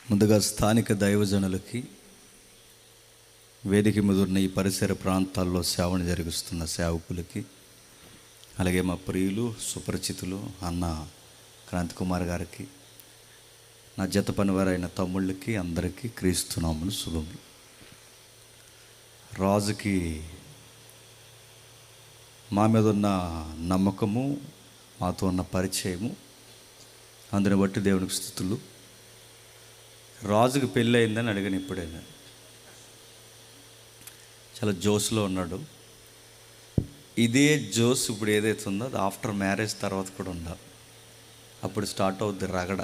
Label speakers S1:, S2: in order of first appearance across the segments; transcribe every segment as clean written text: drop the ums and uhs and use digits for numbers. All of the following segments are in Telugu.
S1: ముందుగా స్థానిక దైవజనులకి, వేదిక మీద ఉన్న ఈ పరిసర ప్రాంతాల్లో సేవను జరిగిస్తున్న సేవకులకి, అలాగే మా ప్రియులు సుపరిచితులు అన్న క్రాంతి కుమార్ గారికి, నా జత పనివారైన తమ్ముళ్ళకి అందరికీ క్రీస్తునామమున శుభములు. రాజుకి మా మీద ఉన్న నమ్మకము, మాతో ఉన్న పరిచయము, అందుని బట్టి దేవునికి స్తుతులు. రాజుకి పెళ్ళి అయిందని అడిగాను ఇప్పుడైనా. చాలా జోస్లో ఉన్నాడు. ఇదే జోస్ ఇప్పుడు ఏదైతే ఉందో అది ఆఫ్టర్ మ్యారేజ్ తర్వాత కూడా ఉండాలి. అప్పుడు స్టార్ట్ అవుద్ది రగడ.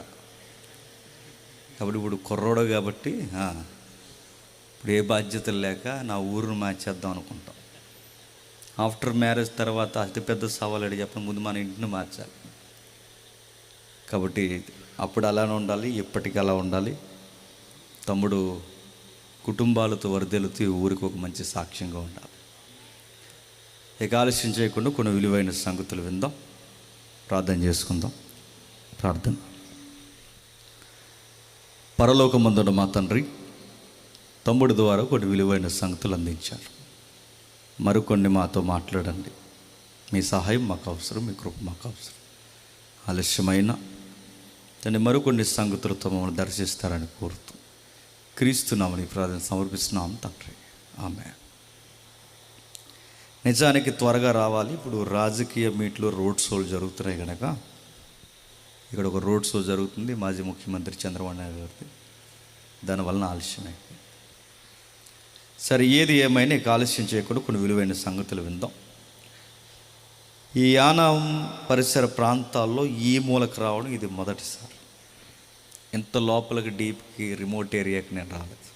S1: కాబట్టి ఇప్పుడు కుర్రోడు కాబట్టి ఇప్పుడు ఏ బాధ్యతలు లేక నా ఊరును మార్చేద్దాం అనుకుంటాం. ఆఫ్టర్ మ్యారేజ్ తర్వాత అతిపెద్ద సవాలు అడిగి చెప్పిన ముందు మన ఇంటిని మార్చాలి. కాబట్టి అప్పుడు అలానే ఉండాలి, ఇప్పటికీ అలా ఉండాలి. తమ్ముడు కుటుంబాలతో వర్ధిల్లుతూ ఊరికి ఒక మంచి సాక్ష్యంగా ఉండాలి. ఇక ఆలస్యం చేయకుండా కొన్ని విలువైన సంగతులు విందాం, ప్రార్థన చేసుకుందాం. ప్రార్థన. పరలోకమందున్న మా తండ్రి, తమ్ముడి ద్వారా కొన్ని విలువైన సంగతులు అందించారు. మరికొన్ని మాతో మాట్లాడండి. మీ సహాయం మాకు అవసరం, మీ కృప మాకు అవసరం. ఆలస్యమైన దాన్ని మరికొన్ని సంగతులతో మమ్మల్ని దర్శిస్తారని కోరుతూ క్రీస్తునామని ప్రార్థన సమర్పిస్తున్నాం తండ్రి, ఆమేన్. నిజానికి త్వరగా రావాలి. ఇప్పుడు రాజకీయ మీట్లు, రోడ్ షోలు జరుగుతున్నాయి కనుక ఇక్కడ ఒక రోడ్ షో జరుగుతుంది, మాజీ ముఖ్యమంత్రి చంద్రబాబు నాయుడు గారిది. దానివలన ఆలస్యమైంది. సరే, ఏది ఏమైనా ఇక ఆలస్యం చేయకుండా కొన్ని విలువైన సంగతులు విందాం. ఈ యానాం పరిసర ప్రాంతాల్లో ఈ మూలకు రావడం ఇది మొదటిసారి. ఇంత లోపలికి డీప్కి రిమోట్ ఏరియాకి నేను రాలేదు.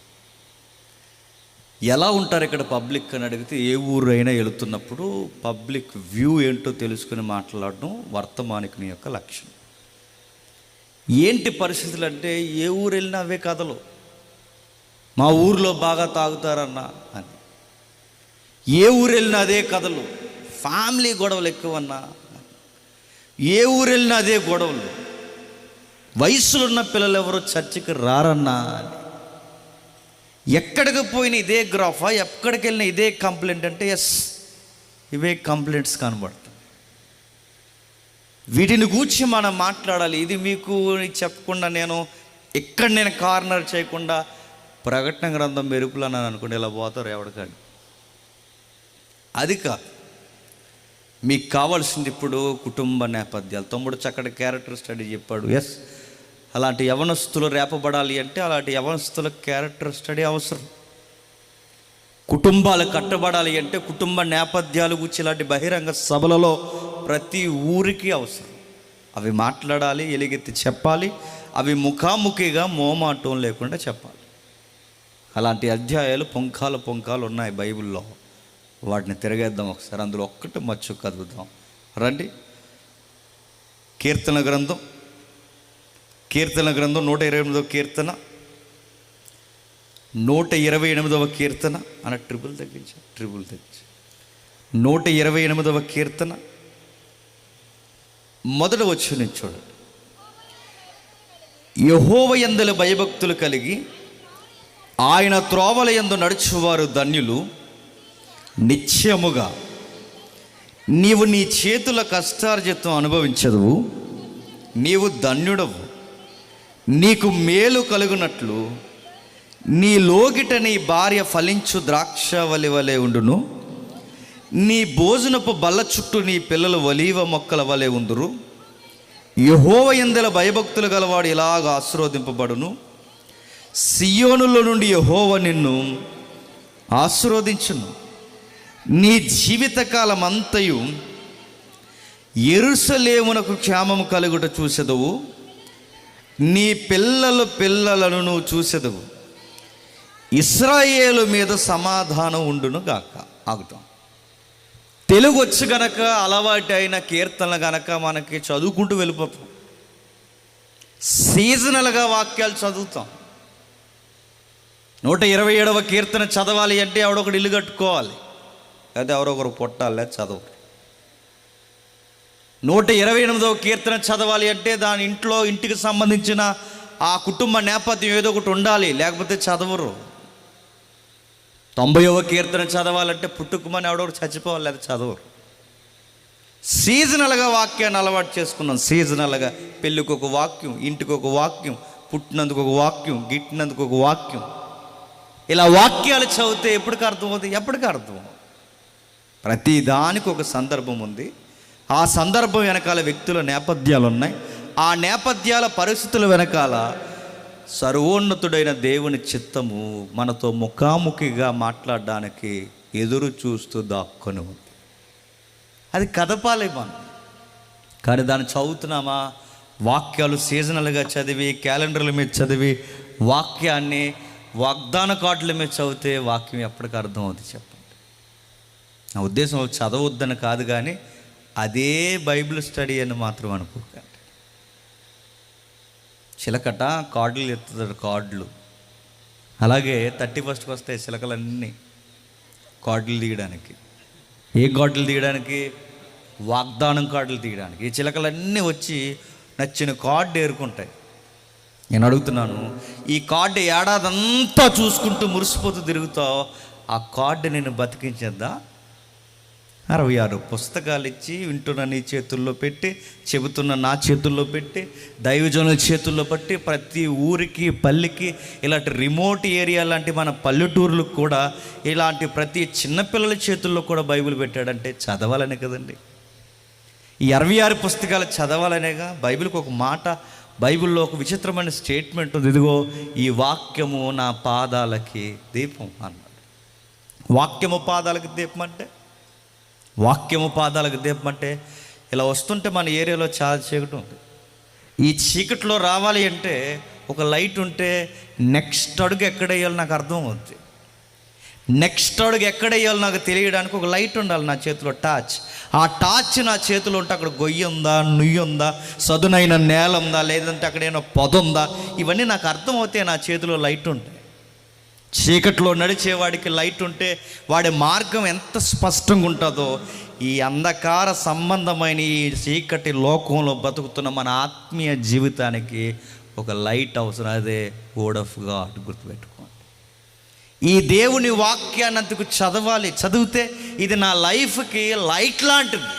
S1: ఎలా ఉంటారు ఇక్కడ పబ్లిక్ అని అడిగితే, ఏ ఊరు అయినా వెళుతున్నప్పుడు పబ్లిక్ వ్యూ ఏంటో తెలుసుకుని మాట్లాడడం వర్తమానికుని యొక్క లక్ష్యం. ఏంటి పరిస్థితులు అంటే, ఏ ఊరు వెళ్ళినా అవే కథలు. మా ఊరిలో బాగా తాగుతారన్నా అని, ఏ ఊరు వెళ్ళినా అదే కథలు. ఫ్యామిలీ గొడవలు ఎక్కువన్నా, ఏ ఊరు వెళ్ళినా అదే గొడవలు. వయసులో ఉన్న పిల్లలు ఎవరో చర్చికి రారన్నా అని, ఎక్కడికి పోయినా ఇదే గ్రాఫా, ఎక్కడికి వెళ్ళినా ఇదే కంప్లైంట్ అంటే ఎస్, ఇవే కంప్లైంట్స్ కనబడతాయి. వీటిని గూర్చి మనం మాట్లాడాలి. ఇది మీకు చెప్పకుండా నేను కార్నర్ చేయకుండా ప్రకటన గ్రంథం మెరుపులు అని అనుకుంటే ఇలా పోతారు ఎవరికాడి. అది కాదు. మీకు కావాల్సింది ఇప్పుడు కుటుంబ నేపథ్యాలు. తమ్ముడు చక్కటి క్యారెక్టర్ స్టడీ చెప్పాడు. ఎస్, అలాంటి యవనస్తులు రేపబడాలి అంటే అలాంటి యవనస్తుల క్యారెక్టర్ స్టడీ అవసరం. కుటుంబాలు కట్టబడాలి అంటే కుటుంబ నేపథ్యాలు గురించి ఇలాంటి బహిరంగ సభలలో ప్రతి ఊరికి అవసరం. అవి మాట్లాడాలి, ఎలుగెత్తి చెప్పాలి. అవి ముఖాముఖిగా మోమాటం లేకుండా చెప్పాలి. అలాంటి అధ్యాయాలు పొంకాలు ఉన్నాయి బైబిల్లో. వాటిని తిరగేద్దాం ఒకసారి. అందులో ఒక్కటి మచ్చు కదులుదాం రండి. కీర్తన గ్రంథం 128వ కీర్తన, 128వ కీర్తన అన్న ట్రిపుల్ తగ్గించా 128వ కీర్తన మొదటి వచనం చూడండి. యెహోవా యందు భయభక్తులు కలిగి ఆయన త్రోవల యందు నడుచువారు ధన్యులు. నిత్యముగా నీవు నీ చేతుల కష్టార్జితం అనుభవించదువు. నీవు ధన్యుడవు. నీకు మేలు కలుగునట్లు నీ లోగిట నీ భార్య ఫలించు ద్రాక్షవల్లి వలె ఉండును. నీ భోజనపు బల్ల చుట్టూ నీ పిల్లలు ఒలీవ మొక్కల వలె ఉందురు. యెహోవా యందు భయభక్తులు గలవాడు ఇలాగ ఆశీర్వదింపబడును. సియోనులో నుండి యెహోవా నిన్ను ఆశీర్వదించును. నీ జీవితకాలం అంతయు యెరూషలేమునకు క్షేమము కలుగుట చూసెదవు. నీ పిల్లలను నువ్వు చూసెదవు. ఇశ్రాయేలు మీద సమాధానం ఉండును గాక. ఆగుతాం. తెలుగు వచ్చి గనక అలవాటు అయిన కీర్తనలు గనక మనకి చదువుకుంటూ వెళ్ళిపోతాం. సీజనల్గా వాక్యాలు చదువుతాం. 127వ కీర్తన చదవాలి అంటే ఎవడొకడు ఇల్లు కట్టుకోవాలి, లేదా ఎవరొకరు పొట్టాలి, చదవరు. 128వ కీర్తన చదవాలి అంటే దాని ఇంటికి సంబంధించిన ఆ కుటుంబ నేపథ్యం ఏదో ఒకటి ఉండాలి, లేకపోతే చదవరు. 90వ కీర్తన చదవాలంటే పుట్టుకుమని ఎవడో చచ్చిపోవాలి, లేదా చదవరు. సీజనల్గా వాక్యాన్ని అలవాటు చేసుకున్నాం. సీజనల్గా పెళ్ళికి ఒక వాక్యం, ఇంటికి ఒక వాక్యం, పుట్టినందుకు ఒక వాక్యం, గిట్టినందుకు ఒక వాక్యం. ఇలా వాక్యాలు చదివితే ఎప్పటికి అర్థమవుతుంది? ఎప్పటికీ అర్థం. ప్రతి దానికి ఒక సందర్భం ఉంది. ఆ సందర్భం వెనకాల వ్యక్తుల నేపథ్యాలు ఉన్నాయి. ఆ నేపథ్యాల పరిస్థితుల వెనకాల సర్వోన్నతుడైన దేవుని చిత్తము మనతో ముఖాముఖిగా మాట్లాడడానికి ఎదురు చూస్తూ దాక్కుని ఉంది. అది కదపాలి మనం. కానీ దాన్ని చదువుతున్నామా? వాక్యాలు సీజనల్గా చదివి, క్యాలెండర్ల మీద చదివి, వాక్యాన్ని వాగ్దాన కార్డుల మీద చదివితే వాక్యం ఎప్పటికీ అర్థం అవుతుంది? చెప్పండి. నా ఉద్దేశం చదవద్దని కాదు, కానీ అదే బైబిల్ స్టడీ అని మాత్రం అనుకోకండి. చిలకట కార్డులు ఎత్తుతాడు, కార్డులు. అలాగే 31st వస్తాయి చిలకలన్నీ కార్డులు తీయడానికి. ఏ కార్డులు తీయడానికి? వాగ్దానం కార్డులు తీయడానికి. ఈ చిలకలన్నీ వచ్చి నచ్చిన కార్డు ఏరుకుంటాయి. నేను అడుగుతున్నాను, ఈ కార్డు ఏడాదంతా చూసుకుంటూ మురిసిపోతూ తిరుగుతావు, ఆ కార్డు నేను బతికించేద్దా? 66 పుస్తకాలు ఇచ్చి వింటున్న నీ చేతుల్లో పెట్టి, చెబుతున్న నా చేతుల్లో పెట్టి, దైవజనుల చేతుల్లో పట్టి, ప్రతి ఊరికి పల్లికి, ఇలాంటి రిమోట్ ఏరియా లాంటి మన పల్లెటూర్లకు కూడా ఇలాంటి ప్రతి చిన్నపిల్లల చేతుల్లో కూడా బైబిల్ పెట్టాడంటే చదవాలనే కదండి. ఈ 66 పుస్తకాలు చదవాలనేగా. బైబిల్కి ఒక మాట, బైబిల్లో ఒక విచిత్రమైన స్టేట్మెంట్ ఉంది. ఇదిగో ఈ వాక్యము నా పాదాలకి దీపం అన్నాడు. వాక్యము పాదాలకి దీపం అంటే, వాక్యము పాదాలకు దీపం అంటే ఇలా వస్తుంటే మన ఏరియాలో చాలా చీకటి ఉంది. ఈ చీకట్లో రావాలి అంటే ఒక లైట్ ఉంటే నెక్స్ట్ అడుగు ఎక్కడ వేయాలో నాకు అర్థం అవుతుంది. నెక్స్ట్ అడుగు ఎక్కడ వేయాలో నాకు తెలియడానికి ఒక లైట్ ఉండాలి నా చేతిలో, టార్చ్. ఆ టార్చ్ నా చేతిలో ఉంటే అక్కడ గొయ్యి ఉందా, నుయ్యి ఉందా, సదునైన నేల ఉందా, లేదంటే అక్కడ ఏమైనా పొద ఉందా, ఇవన్నీ నాకు అర్థం అవుతాయి నా చేతిలో లైట్ ఉంటే. చీకట్లో నడిచేవాడికి లైట్ ఉంటే వాడి మార్గం ఎంత స్పష్టంగా ఉంటుందో, ఈ అంధకార సంబంధమైన ఈ చీకటి లోకంలో బతుకుతున్న మన ఆత్మీయ జీవితానికి ఒక లైట్ అవసరం. అదే వర్డ్ ఆఫ్ గాడ్. గుర్తుపెట్టుకోండి. ఈ దేవుని వాక్యాన్ని అంతకు చదవాలి. చదివితే ఇది నా లైఫ్కి లైట్ లాంటిది.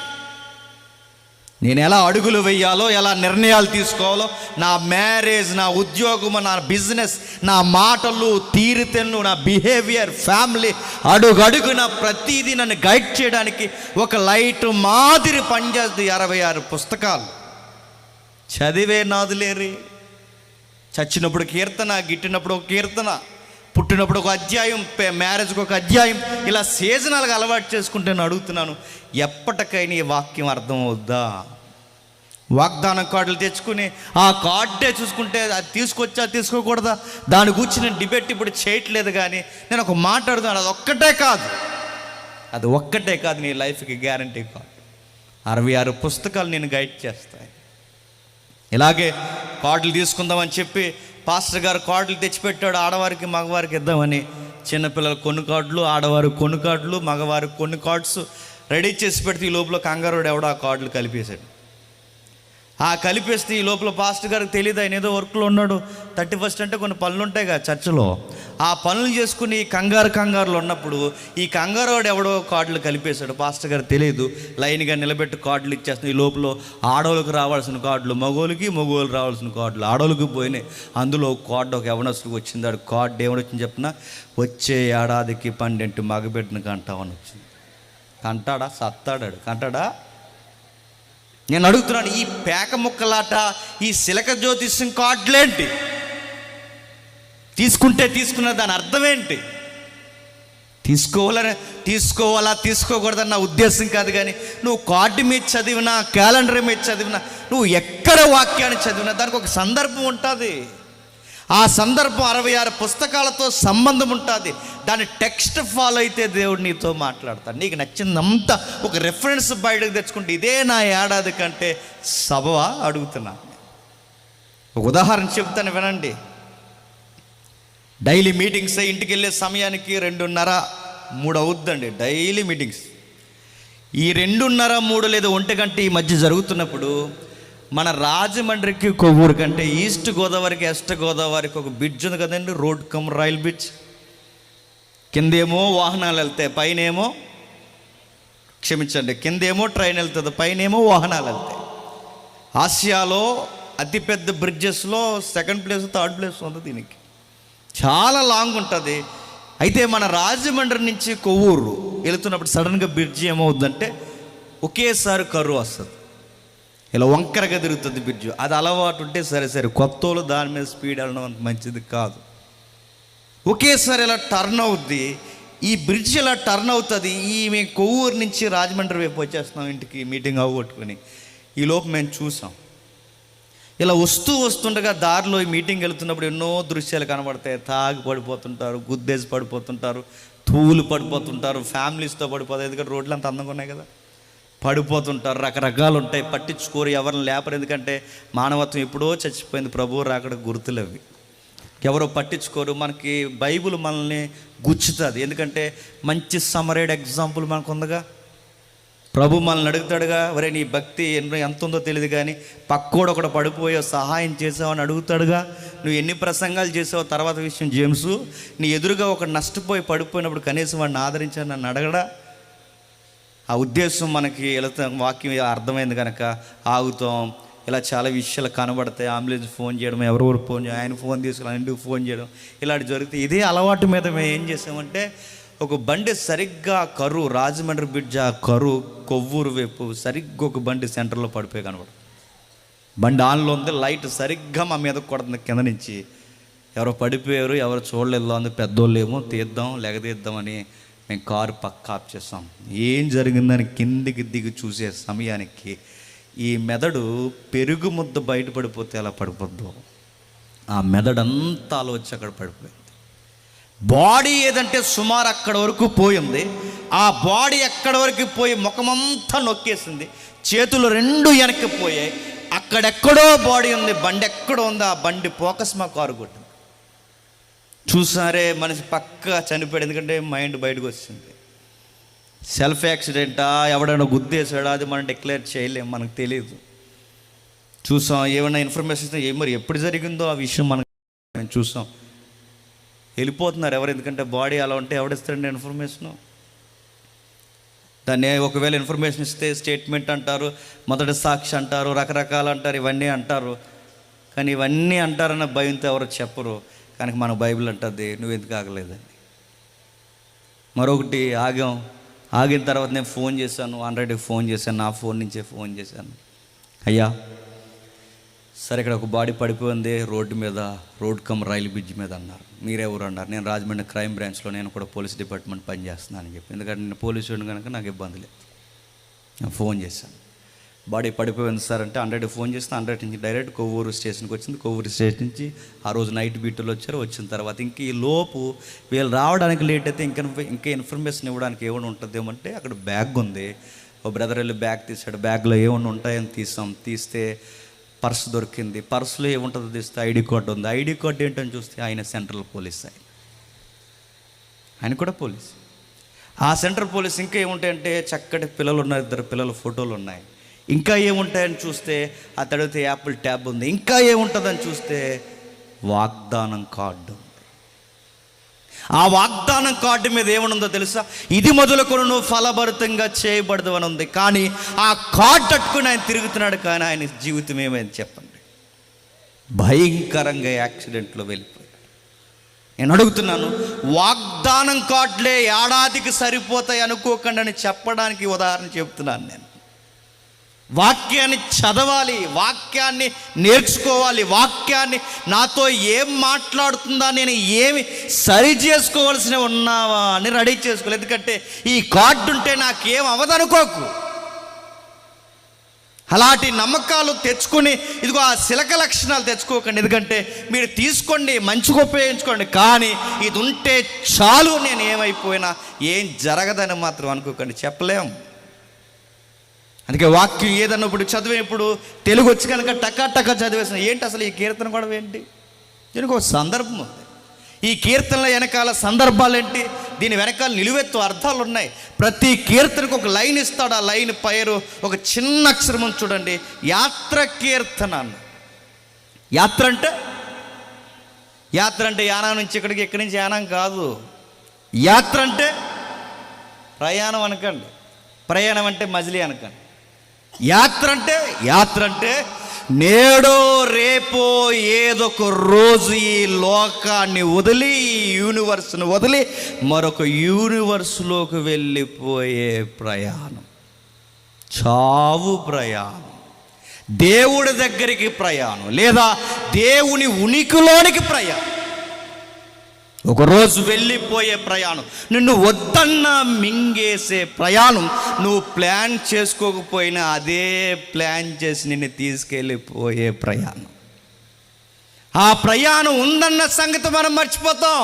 S1: నేను ఎలా అడుగులు వేయాలో, ఎలా నిర్ణయాలు తీసుకోవాలో, నా మ్యారేజ్, నా ఉద్యోగము, నా బిజినెస్, నా మాటలు, తీరుతెన్ను, నా బిహేవియర్, ఫ్యామిలీ, అడుగడుగున ప్రతిదీ నన్ను గైడ్ చేయడానికి ఒక లైట్ మాదిరి పనిచేస్తుంది. 66 పుస్తకాలు చదివే నాదులేరి. చచ్చినప్పుడు కీర్తన, గిట్టినప్పుడు ఒక కీర్తన, పుట్టినప్పుడు ఒక అధ్యాయం, మ్యారేజ్కి ఒక అధ్యాయం, ఇలా సీజనల్గా అలవాటు చేసుకుంటే నేను అడుగుతున్నాను, ఎప్పటికైనా ఈ వాక్యం అర్థం అవుద్దా? వాగ్దానం కార్డులు తెచ్చుకుని ఆ కార్డే చూసుకుంటే అది తీసుకొచ్చా తీసుకోకూడదా, దాని గురించి నేను డిబేట్ ఇప్పుడు చేయట్లేదు. కానీ నేను ఒక మాట్లాడుతున్నాను, అది ఒక్కటే కాదు నీ లైఫ్కి గ్యారంటీ కాదు. 66 పుస్తకాలు నేను గైడ్ చేస్తాయి. ఇలాగే కార్డులు తీసుకుందామని చెప్పి పాస్టర్ గారు కార్డులు తెచ్చిపెట్టాడు. ఆడవారికి మగవారికి ఇద్దామని. చిన్నపిల్లలు కొన్ని కార్డులు, ఆడవారు కొన్ని కార్డులు, మగవారికి కొన్ని కార్డ్స్ రెడీ చేసి పెడితే ఈ లోపల కంగారోడు ఎవడో ఆ కార్డులు కలిపేశాడు. ఆ కలిపేస్తే ఈ లోపల పాస్టర్ గారికి తెలియదు, ఆయన ఏదో వర్క్లో ఉన్నాడు. 31st అంటే కొన్ని పనులు ఉంటాయి కదా చర్చిలో, ఆ పనులు చేసుకుని కంగారులో ఉన్నప్పుడు ఈ కంగారోడు ఎవడో కార్డులు కలిపేశాడు. పాస్టర్ గారు తెలియదు, లైన్గా నిలబెట్టి కార్డులు ఇచ్చేస్తున్నాయి. ఈ లోపల ఆడవాళ్ళకి రావాల్సిన కార్డులు మగోళ్ళకి, మగోళ్ళు రావాల్సిన కార్డులు ఆడవాళ్ళకి పోయినాయి. అందులో ఒక కార్డు ఒక యవనస్తుడికి వచ్చింది. ఆడు కార్డు ఏమొచ్చింది చెప్పిన, వచ్చే ఏడాదికి 12 మగబిడ్డను కంటామని వచ్చింది. కంటాడా? సత్తాడాడు. కంటాడా? నేను అడుగుతున్నాను, ఈ పేక ముక్కలాట, ఈ సిలక జ్యోతిష్యం కార్డులేంటి? తీసుకున్న దాని అర్థం ఏంటి? తీసుకోవాలా తీసుకోకూడదని నా ఉద్దేశం కాదు. కానీ నువ్వు కార్డు మీద చదివినా, క్యాలెండర్ మీద చదివినా, నువ్వు ఎక్కడ వాక్యాన్ని చదివినా దానికి ఒక సందర్భం ఉంటుంది. ఆ సందర్భం 66 పుస్తకాలతో సంబంధం ఉంటుంది. దాని టెక్స్ట్ ఫాలో అయితే దేవుడు నీతో మాట్లాడతాడు. నీకు నచ్చిందంతా ఒక రెఫరెన్స్ బయటకు తెచ్చుకుంటే ఇదే నా ఏడాది కంటే సభవా అడుగుతున్నాను. ఒక ఉదాహరణ చెప్తాను వినండి. డైలీ మీటింగ్స్ ఇంటికి వెళ్ళే సమయానికి 2:30-3 అవుద్దండి డైలీ మీటింగ్స్. ఈ 2:30-3 లేదా 1 గంట ఈ మధ్య జరుగుతున్నప్పుడు మన రాజమండ్రికి కొవ్వూరు కంటే ఈస్ట్ గోదావరికి వెస్ట్ గోదావరికి ఒక బ్రిడ్జ్ ఉంది కదండి, రోడ్ కమ్ రైల్ బ్రిడ్జ్. కిందేమో వాహనాలు వెళ్తాయి, పైనేమో కిందేమో ట్రైన్ వెళ్తుంది, పైనేమో వాహనాలు వెళ్తాయి. ఆసియాలో అతిపెద్ద బ్రిడ్జెస్లో సెకండ్ ప్లేస్ థర్డ్ ప్లేస్ ఉంది దీనికి. చాలా లాంగ్ ఉంటుంది. అయితే మన రాజమండ్రి నుంచి కొవ్వూరు వెళుతున్నప్పుడు సడన్గా బ్రిడ్జ్ ఏమవుద్దంటే ఒకేసారి కరువు వస్తుంది, ఇలా వంకరగా తిరుగుతుంది బ్రిడ్జ్. అది అలవాటు ఉంటే సరే, కొత్తోళ్ళు దాని మీద స్పీడ్ వెళ్ళడం అంత మంచిది కాదు. ఒకేసారి ఇలా టర్న్ అవుద్ది, ఈ బ్రిడ్జ్ ఇలా టర్న్ అవుతుంది. మేము కొవ్వూరు నుంచి రాజమండ్రి వైపు వచ్చేస్తున్నాం ఇంటికి మీటింగ్ అవ్వగొట్టుకుని. ఈలోపు మేము చూసాం, ఇలా వస్తుండగా దారిలో ఈ మీటింగ్ వెళ్తున్నప్పుడు ఎన్నో దృశ్యాలు కనబడతాయి. తాగి పడిపోతుంటారు, గుద్దేసి పడిపోతుంటారు, తూలు పడిపోతుంటారు, ఫ్యామిలీస్తో పడిపోతారు. ఎందుకంటే రోడ్లు అంత అందంగా ఉన్నాయి కదా, పడిపోతుంటారు. రకరకాలు ఉంటాయి, పట్టించుకోరు, ఎవరిని లేపరు. ఎందుకంటే మానవత్వం ఎప్పుడో చచ్చిపోయింది, ప్రభువు రాకడ గుర్తులు అవి. ఎవరో పట్టించుకోరు. మనకి బైబిల్ మనల్ని గుచ్చుతుంది. ఎందుకంటే మంచి సమరేడ్ ఎగ్జాంపుల్ మనకు ఉందిగా. ప్రభు మనల్ని అడుగుతాడుగా, ఒరే నీ భక్తి ఎంత ఉందో తెలియదు కానీ పక్కోడు ఒకడు పడిపోయో సహాయం చేసావు అని అడుగుతాడుగా. నువ్వు ఎన్ని ప్రసంగాలు చేసావో తర్వాత విషయం జేమ్స్, నీ ఎదురుగా ఒక నష్టపోయి పడిపోయినప్పుడు కనీసం వాడిని ఆదరించాను నన్ను అడగడా. ఆ ఉద్దేశం మనకి వెళుతాం, వాక్యం అర్థమైంది కనుక ఆగుతాం. ఇలా చాలా విషయాలు కనబడతాయి. అంబులెన్స్ ఫోన్ చేయడం, ఎవరెవరు ఫోన్ చేయడం, ఆయన ఫోన్ తీసుకుని ఇంటికి ఫోన్ చేయడం, ఇలాంటి జరుగుతాయి. ఇదే అలవాటు మీద మేము ఏం చేసామంటే, ఒక బండి సరిగ్గా కరువు, రాజమండ్రి బ్రిడ్జ్ ఆ కరువు కొవ్వూరు వైపు సరిగ్గా ఒక బండి సెంటర్లో పడిపోయి కనబడు. బండి ఆన్లో ఉంది, లైట్ సరిగ్గా మా మీద కొడుతుంది కింద నుంచి. ఎవరో పడిపోయారు, ఎవరు చూడలేదు, అందుకు పెద్దోళ్ళు ఏమో తీద్దాం లెగదీద్దామని మేము కారు పక్క ఆఫ్ చేస్తాం. ఏం జరిగిందని కిందికి దిగి చూసే సమయానికి ఈ మెదడు పెరుగు ముద్ద బయటపడిపోతే ఎలా పడిపోద్దో ఆ మెదడంతా వచ్చి అక్కడ పడిపోయింది. బాడీ ఏదంటే సుమారు అక్కడ వరకు పోయింది. ఆ బాడీ ఎక్కడ వరకు పోయి ముఖమంతా నొక్కేసింది, చేతులు రెండు వెనక్కి పోయాయి. అక్కడెక్కడో బాడీ ఉంది, బండి ఎక్కడో ఉంది. ఆ బండి ఫోకస్ మా కారు కొట్టింది. చూసారే మనిషి పక్కా చనిపోయాడు, ఎందుకంటే మైండ్ బయటకు వచ్చింది. సెల్ఫ్ యాక్సిడెంటా, ఎవడైనా గుద్దేశాడా, అది మనం డిక్లేర్ చేయలేము, మనకు తెలియదు. చూసాం, ఏమైనా ఇన్ఫర్మేషన్ మరి ఎప్పుడు జరిగిందో ఆ విషయం మనం చూసాం. వెళ్ళిపోతున్నారు ఎవరు, ఎందుకంటే బాడీ అలా ఉంటే ఎవడిస్తాడండి ఇన్ఫర్మేషను. దాన్ని ఒకవేళ ఇన్ఫర్మేషన్ ఇస్తే స్టేట్మెంట్ అంటారు, మొదటి సాక్షి అంటారు, రకరకాలు అంటారు, ఇవన్నీ అంటారు. కానీ ఇవన్నీ అంటారన్న భయంతో ఎవరు చెప్పరు. కానీ మన బైబిల్ అంటుంది నువ్వు ఎందుకు ఆగలేదని. మరొకటి ఆగిన తర్వాత నేను ఫోన్ చేశాను, ఆల్రెడీ ఫోన్ చేశాను, నా ఫోన్ నుంచే ఫోన్ చేశాను. అయ్యా సరే ఇక్కడ ఒక బాడీ పడిపోయింది రోడ్డు మీద, రోడ్ కమ్ రైలు బ్రిడ్జ్ మీద అన్నారు. మీరెవరు అన్నారు. నేను రాజమండ్రి క్రైమ్ బ్రాంచ్లో, నేను కూడా పోలీస్ డిపార్ట్మెంట్ పనిచేస్తున్నానని చెప్పి. ఎందుకంటే నేను పోలీసు కనుక నాకు ఇబ్బంది లేదు. నేను ఫోన్ చేశాను, బాడీ పడిపోయింది సార్ అంటే 100 ఫోన్ చేస్తే 100 నుంచి డైరెక్ట్ కొవ్వూరు స్టేషన్కి వచ్చింది. కొవ్వూరు స్టేషన్ నుంచి ఆ రోజు నైట్ బీటులు వచ్చారు. వచ్చిన తర్వాత ఇంక ఈ లోపు వీళ్ళు రావడానికి లేట్ అయితే ఇంకా ఇన్ఫర్మేషన్ ఇవ్వడానికి ఏమైనా ఉంటుందేమంటే అక్కడ బ్యాగ్ ఉంది. ఓ బ్రదర్ వెళ్ళి బ్యాగ్ తీసాడు, బ్యాగ్లో ఏమైనా ఉంటాయని తీస్తే పర్సు దొరికింది. పర్సులో ఏముంటుందో తీస్తే ఐడి కార్డు ఉంది. ఐడి కార్డు ఏంటని చూస్తే ఆయన సెంట్రల్ పోలీస్, ఆయన కూడా పోలీస్. ఆ సెంట్రల్ పోలీస్ ఇంకా ఏముంటాయంటే చక్కటి పిల్లలు ఉన్నారు, 2 పిల్లల ఫోటోలు ఉన్నాయి. ఇంకా ఏముంటాయని చూస్తే ఆ తడితే యాపిల్ ట్యాబ్ ఉంది. ఇంకా ఏముంటుందని చూస్తే వాగ్దానం కార్డు ఉంది. ఆ వాగ్దానం కార్డు మీద ఏమనుందో తెలుసా, ఇది మొదలుకొని నువ్వు ఫలభరితంగా చేయబడదు అని ఉంది. కానీ ఆ కార్డు అట్టుకుని ఆయన తిరుగుతున్నాడు, కానీ ఆయన జీవితం ఏమైంది చెప్పండి. భయంకరంగా యాక్సిడెంట్లో వెళ్ళిపోయాడు. నేను అడుగుతున్నాను, వాగ్దానం కార్డులే ఏడాదికి సరిపోతాయి అనుకోకండి అని చెప్పడానికి ఉదాహరణ చెప్తున్నాను. నేను వాక్యాన్ని చదవాలి, వాక్యాన్ని నేర్చుకోవాలి, వాక్యాన్ని నాతో ఏం మాట్లాడుతుందా, నేను ఏమి సరి చేసుకోవాల్సినవి ఉన్నావా అని రెడీ చేసుకోవాలి. ఎందుకంటే ఈ కార్డు ఉంటే నాకేం అవ్వదనుకోకు. అలాంటి నమ్మకాలు తెచ్చుకొని ఇదిగో ఆ శిలక లక్షణాలు తెచ్చుకోకండి. ఎందుకంటే మీరు తీసుకోండి, మంచిగా ఉపయోగించుకోండి, కానీ ఇది ఉంటే చాలు నేను ఏమైపోయినా ఏం జరగదని మాత్రం అనుకోకండి, చెప్పలేం. అందుకే వాక్యం ఏదన్నా ఇప్పుడు చదివేప్పుడు తెలుగు వచ్చి కనుక టకా చదివేసిన ఏంటి అసలు ఈ కీర్తన కూడా ఏంటి, దీనికి ఒక సందర్భం ఉంది. ఈ కీర్తనల వెనకాల సందర్భాలు ఏంటి, దీని వెనకాల నిలువెత్తు అర్థాలు ఉన్నాయి. ప్రతి కీర్తనకు ఒక లైన్ ఇస్తాడు. ఆ లైన్ పైరు ఒక చిన్న అక్షరం చూడండి, యాత్ర కీర్తన. యాత్ర అంటే యానం నుంచి ఇక్కడికి, ఇక్కడి నుంచి యానం కాదు. యాత్ర అంటే ప్రయాణం అనకండి, ప్రయాణం అంటే మజిలీ అనకండి. యాత్ర అంటే నేడో రేపో ఏదొక రోజు ఈ లోకాన్ని వదిలి, ఈ యూనివర్స్ని వదిలి మరొక యూనివర్స్లోకి వెళ్ళిపోయే ప్రయాణం, చావు ప్రయాణం, దేవుడి దగ్గరికి ప్రయాణం, లేదా దేవుని ఉనికిలోనికి ప్రయాణం, ఒకరోజు వెళ్ళిపోయే ప్రయాణం, నిన్ను వద్దన్నా మింగేసే ప్రయాణం. నువ్వు ప్లాన్ చేసుకోకపోయినా అదే ప్లాన్ చేసి నిన్ను తీసుకెళ్ళిపోయే ప్రయాణం. ఆ ప్రయాణం ఉందన్న సంగతి మనం మర్చిపోతాం.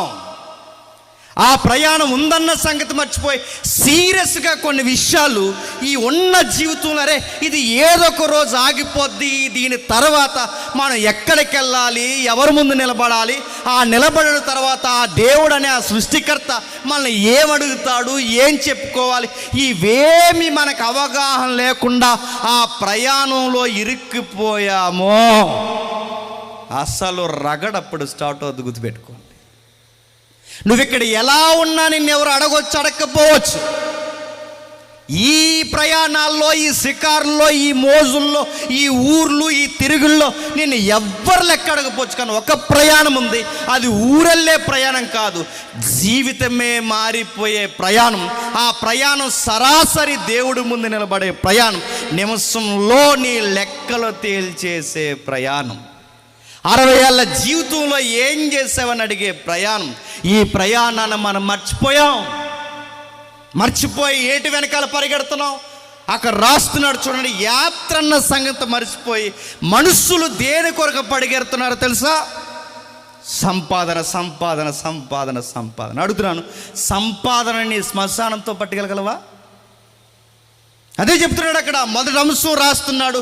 S1: ఆ ప్రయాణం ఉందన్న సంగతి మర్చిపోయి సీరియస్గా కొన్ని విషయాలు ఈ ఉన్న జీవితంలో, అరే ఇది ఏదో ఒక రోజు ఆగిపోద్ది, దీని తర్వాత మనం ఎక్కడికి వెళ్ళాలి, ఎవరి ముందు నిలబడాలి, ఆ నిలబడిన తర్వాత ఆ దేవుడు అనే ఆ సృష్టికర్త మనల్ని ఏమడుగుతాడు, ఏం చెప్పుకోవాలి, ఇవేమి మనకు అవగాహన లేకుండా ఆ ప్రయాణంలో ఇరుక్కుపోయామో అసలు రగడప్పుడు స్టార్ట్ అవుతుంది. గుర్తుపెట్టుకోండి, నువ్వు ఇక్కడ ఎలా ఉన్నా నిన్నెవరు అడగకపోవచ్చు. ఈ ప్రయాణాల్లో, ఈ షికారుల్లో, ఈ మోజుల్లో, ఈ ఊర్లు, ఈ తిరుగుల్లో నిన్ను ఎవ్వరు లెక్క అడగపోవచ్చు. కానీ ఒక ప్రయాణం ఉంది, అది ఊరెళ్ళే ప్రయాణం కాదు, జీవితమే మారిపోయే ప్రయాణం. ఆ ప్రయాణం సరాసరి దేవుడి ముందు నిలబడే ప్రయాణం, నిమిషంలో నీ లెక్కలు తేల్చేసే ప్రయాణం, 60 ఏళ్ళ జీవితంలో ఏం చేసావని అడిగే ప్రయాణం. ఈ ప్రయాణాన్ని మనం మర్చిపోయి ఏటి వెనకాల పరిగెడుతున్నాం. అక్కడ రాస్తున్నాడు చూడండి, యాత్ర అన్న సంగతి మర్చిపోయి మనుషులు దేని కొరకు పరిగెడుతున్నారో తెలుసా? సంపాదన, సంపాదన, సంపాదన, సంపాదన. అడుగుతున్నాను, సంపాదనని శ్మశానంతో పట్టుకెళ్ళగలవా? అదే చెప్తున్నాడు అక్కడ. మొదటి అంశం రాస్తున్నాడు,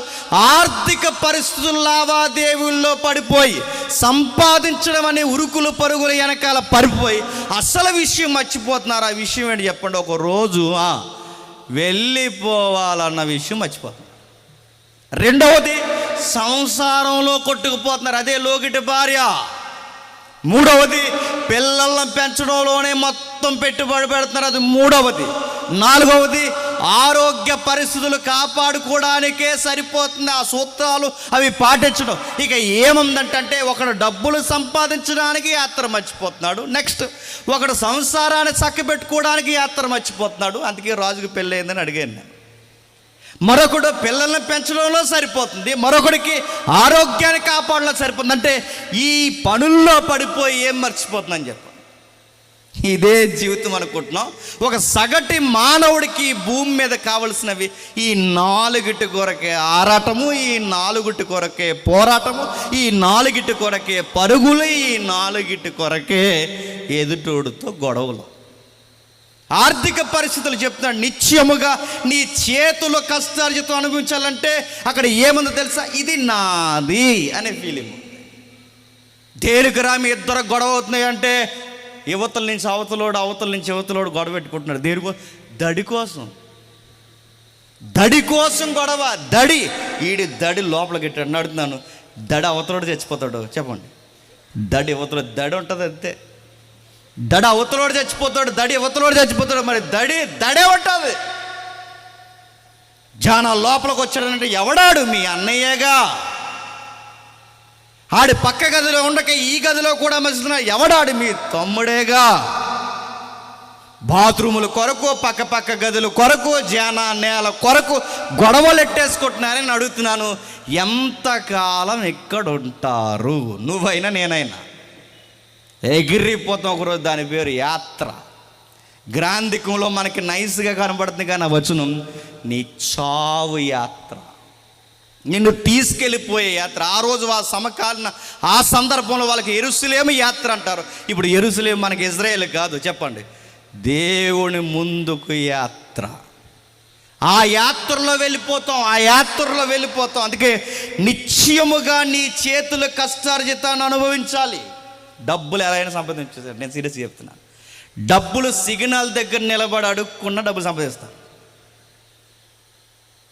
S1: ఆర్థిక పరిస్థితుల లావాదేవీల్లో పడిపోయి సంపాదించడం అనే ఉరుకులు పరుగులు వెనకాల పడిపోయి అసలు విషయం మర్చిపోతున్నారు. ఆ విషయం ఏంటి చెప్పండి? ఒక రోజు వెళ్ళిపోవాలన్న విషయం మర్చిపోతున్నారు. రెండవది, సంసారంలో కొట్టుకుపోతున్నారు, అదే లోకిటి భార్య. మూడవది, పిల్లలను పెంచడంలోనే మొత్తం పెట్టుబడి పెడుతున్నారు, అది మూడవది. నాలుగవది, ఆరోగ్య పరిస్థితులు కాపాడుకోవడానికే సరిపోతుంది ఆ సూత్రాలు అవి పాటించడం. ఇక ఏముందంటే, ఒకడు డబ్బులు సంపాదించడానికి యాత్ర మర్చిపోతున్నాడు, నెక్స్ట్ ఒకడు సంసారాన్ని చక్కబెట్టుకోవడానికి యాత్ర మర్చిపోతున్నాడు. అందుకే రాజుకి పెళ్ళి అయిందని అడిగాను నేను. మరొకడు పిల్లల్ని పెంచడంలో సరిపోతుంది, మరొకడికి ఆరోగ్యాన్ని కాపాడలో సరిపోతుంది. అంటే ఈ పనుల్లో పడిపోయి ఏం మర్చిపోతుందని చెప్పండి. ఇదే జీవితం అనుకుంటున్నాం. ఒక సగటి మానవుడికి భూమి మీద కావలసినవి ఈ 4 కొరకే ఆరాటము, ఈ 4 కొరకే పోరాటము, ఈ 4 కొరకే పరుగులు, ఈ 4 కొరకే ఎదుటోడుతో గొడవలు. ఆర్థిక పరిస్థితులు చెప్తున్నాడు, నిత్యముగా నీ చేతుల కష్టార్జితం అనుభవించాలంటే అక్కడ ఏముందో తెలుసా? ఇది నాది అనే ఫీలింగ్. దేనికిరా మీ ఇద్దరు గొడవ అవుతున్నాయి అంటే, యువతల నుంచి అవతలోడు, అవతల నుంచి యువతలోడు గొడవ పెట్టుకుంటున్నాడు. దేనికో? దడి కోసం గొడవ. ఈడి దడి లోపలికి పెట్టాడు. అడుగుతున్నాను, దడి అవతలోడు చచ్చిపోతాడు చెప్పండి? దడి అవతల దడి ఉంటుంది అంతే. దడ అవతలోడు చచ్చిపోతాడు, దడి అవతలోడు చచ్చిపోతాడు. మరి దడే ఉంటుంది. జానా లోపలికి వచ్చాడంటే ఎవడాడు? మీ అన్నయ్యగా. ఆడి పక్క గదిలో ఉండక ఈ గదిలో కూడా మస్తున్నా ఎవడాడు? మీ తమ్ముడేగా. బాత్రూముల కొరకు, పక్క గదుల కొరకు, జానా నేల కొరకు గొడవలు ఎట్టేసుకుంటున్నారని అడుగుతున్నాను. ఎంతకాలం ఇక్కడ ఉంటారు? నువ్వైనా నేనైనా ఎగిరిపోతాం ఒకరోజు. దాని పేరు యాత్ర. గ్రాంధికంలో మనకి నైస్గా కనబడుతుంది కానీ ఆ వచనం నీ చావు యాత్ర, నిన్ను తీసుకెళ్ళిపోయే యాత్ర. ఆ రోజు సమకాలీన ఆ సందర్భంలో వాళ్ళకి యెరూషలేము యాత్ర అంటారు. ఇప్పుడు యెరూషలేము మనకి ఇజ్రాయేల్ కాదు చెప్పండి, దేవుని ముందుకు యాత్ర. ఆ యాత్రలో వెళ్ళిపోతాం. అందుకే నిశ్చయముగా నీ చేతుల కష్టార్జితాన్ని అనుభవించాలి. డబ్బులు ఎలా అయినా సంపాదించారు, నేను సీరియస్గా చెప్తున్నాను. డబ్బులు సిగ్నల్ దగ్గర నిలబడి అడుక్కున్న డబ్బులు సంపాదిస్తారు.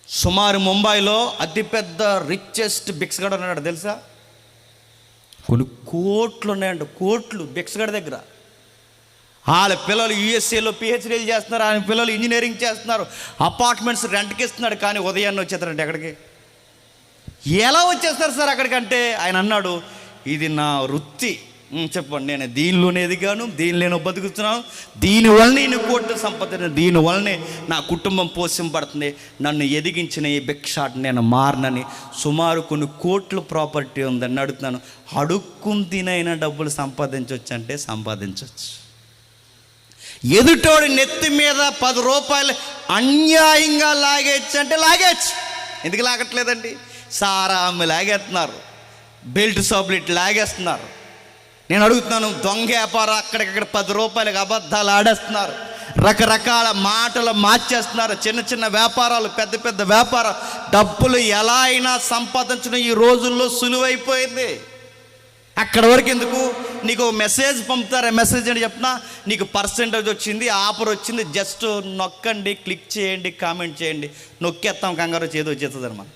S1: సుమారు ముంబైలో అతిపెద్ద రిచెస్ట్ భిక్షగాడు ఉన్నాడు తెలుసా? కొన్ని కోట్లు ఉన్నాయంట, కోట్లు భిక్షగాడి దగ్గర. వాళ్ళ పిల్లలు యూఎస్ఏలో పిహెచ్డీలు చేస్తున్నారు, ఆయన పిల్లలు ఇంజనీరింగ్ చేస్తున్నారు, అపార్ట్మెంట్స్ రెంట్కి ఇస్తున్నాడు. కానీ ఉదయాన్నే వచ్చేస్తారంటే ఎక్కడికి? ఎలా వచ్చేస్తారు సార్ అక్కడికంటే? ఆయన అన్నాడు, ఇది నా వృత్తి. చెప్పండి, నేను దీనిలోనే ఎదిగాను, దీనిలోనే బతుకుతున్నాను, దీనివల్లనే నేను కోట్లు సంపాదించాను, దీనివల్లనే నా కుటుంబం పోషింపబడుతుంది, నన్ను ఎదిగించిన ఈ భిక్షాట్ నేను మారనని. సుమారు కొన్ని కోట్ల ప్రాపర్టీ ఉందని అడుగుతున్నాను. అడుక్కుని తినైనా డబ్బులు సంపాదించవచ్చు అంటే సంపాదించవచ్చు. ఎదుటోడి నెత్తి మీద 10 రూపాయలు అన్యాయంగా లాగేచ్చు అంటే లాగేచ్చు. ఎందుకు లాగట్లేదండి? సారా అమ్మి లాగేస్తున్నారు, బెల్ట్ షాపులు ఇట్లా లాగేస్తున్నారు. నేను అడుగుతున్నాను, దొంగ వ్యాపారం అక్కడికక్కడ 10 రూపాయలకు అబద్ధాలు ఆడేస్తున్నారు, రకరకాల మాటలు మార్చేస్తున్నారు. చిన్న చిన్న వ్యాపారాలు, పెద్ద పెద్ద వ్యాపారం, డబ్బులు ఎలా అయినా సంపాదించడం ఈ రోజుల్లో సులువైపోయింది. అక్కడ వరకు ఎందుకు? నీకు మెసేజ్ పంపుతారు, మెసేజ్ అని చెప్పినా నీకు పర్సెంటేజ్ వచ్చింది, ఆఫర్ వచ్చింది, జస్ట్ నొక్కండి, క్లిక్ చేయండి, కామెంట్ చేయండి, నొక్కేస్తాం, కంగారు చేతి వచ్చేస్తుంది అనమాట.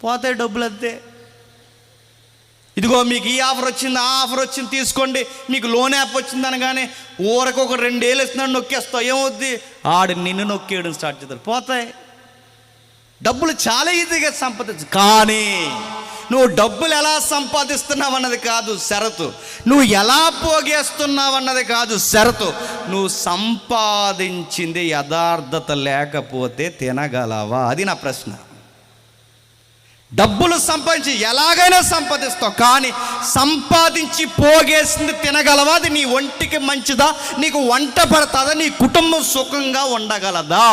S1: పోతే డబ్బులు అంతే. ఇదిగో మీకు ఈ ఆఫర్ వచ్చింది, ఆ ఆఫర్ వచ్చింది, తీసుకోండి, మీకు లోన్ యాప్ వచ్చింది అనగానే ఊరకు ఒక 2 ఏళ్ళు ఇస్తున్నాడు, నొక్కేస్తావు. ఏమవుద్ది? ఆడు నిన్ను నొక్కేయడం స్టార్ట్ చేస్తారు, పోతాయి. డబ్బులు చాలా ఈజీగా సంపాదించు. కానీ నువ్వు డబ్బులు ఎలా సంపాదిస్తున్నావు అన్నది కాదు షరతు, నువ్వు ఎలా పోగేస్తున్నావు అన్నది కాదు షరతు. నువ్వు సంపాదించింది యథార్థత లేకపోతే తినగలవా? అది నా ప్రశ్న. డబ్బులు సంపాదించి ఎలాగైనా సంపాదిస్తావు, కానీ సంపాదించి పోగేసింది తినగలవా? అది నీ ఒంటికి మంచిదా? నీకు వంట పడుతుందా? నీ కుటుంబం సుఖంగా ఉండగలదా?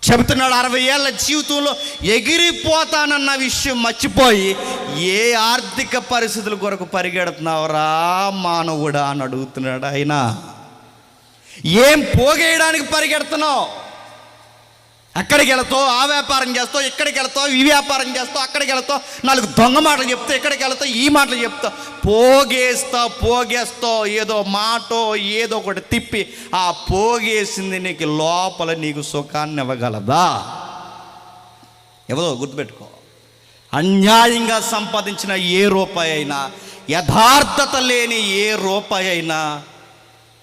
S1: చెబుతున్నాడు, 60 ఏళ్ళ జీవితంలో ఎగిరిపోతానన్న విషయం మర్చిపోయి ఏ ఆర్థిక పరిస్థితుల కొరకు పరిగెడుతున్నావురా మానవుడా అని అడుగుతున్నాడు ఆయన. ఏం పోగేయడానికి పరిగెడుతున్నావు? అక్కడికి వెళతావు, ఆ వ్యాపారం చేస్తావు, ఇక్కడికి వెళతావు, ఈ వ్యాపారం చేస్తావు, అక్కడికి వెళతావు, 4 దొంగ మాటలు చెప్తావు, ఇక్కడికి వెళతావు, ఈ మాటలు చెప్తావు, పోగేస్తావు. ఏదో మాటో ఏదో ఒకటి తిప్పి ఆ పోగేసింది నీకు లోపల నీకు సుఖాన్ని ఇవ్వగలదా? ఎవరో గుర్తుపెట్టుకో, అన్యాయంగా సంపాదించిన ఏ రూపాయి అయినా, యథార్థత లేని ఏ రూపాయి అయినా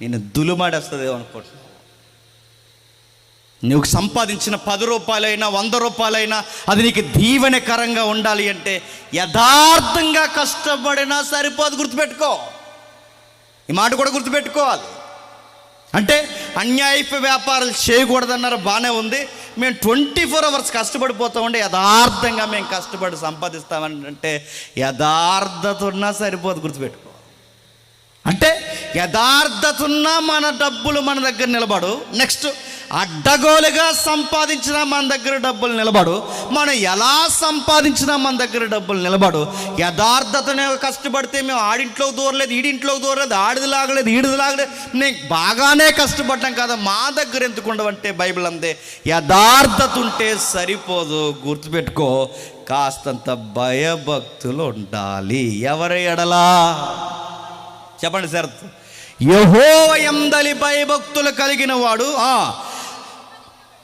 S1: నేను దులుమాడేస్తుంది అనుకుంటున్నాను. నువ్వు సంపాదించిన 10 రూపాయలైనా 100 రూపాయలైనా అది నీకు దీవెనకరంగా ఉండాలి అంటే యథార్థంగా కష్టపడినా సరిపోదు. గుర్తుపెట్టుకో, ఈ మాట కూడా గుర్తుపెట్టుకోవాలి. అంటే అన్యాయపు వ్యాపారాలు చేయకూడదన్నారు, బాగానే ఉంది. మేము 24 అవర్స్ కష్టపడిపోతామంటే యథార్థంగా మేము కష్టపడి సంపాదిస్తామంటే యథార్థత ఉన్నా సరిపోదు. గుర్తుపెట్టుకో, అంటే యథార్థత ఉన్నా మన డబ్బులు మన దగ్గర నిలబడు. నెక్స్ట్, అడ్డగోలుగా సంపాదించినా మన దగ్గర డబ్బులు నిలబడు. మనం ఎలా సంపాదించినా మన దగ్గర డబ్బులు నిలబడు. యథార్థతనే కష్టపడితే మేము ఆడింట్లోకి దూరలేదు, ఈడింట్లోకి దూరలేదు, ఆడిది లాగలేదు, ఈడిది లాగలేదు, నేను బాగానే కష్టపడ్డాం కదా, మా దగ్గర ఎందుకు ఉండవంటే బైబిల్ అందే యథార్థత ఉంటే సరిపోదు. గుర్తుపెట్టుకో, కాస్తంత భయభక్తులు ఉండాలి. ఎవరి ఎడలా? చెప్పండి సార్. యెహోవా యందలి భయభక్తులు కలిగిన వాడు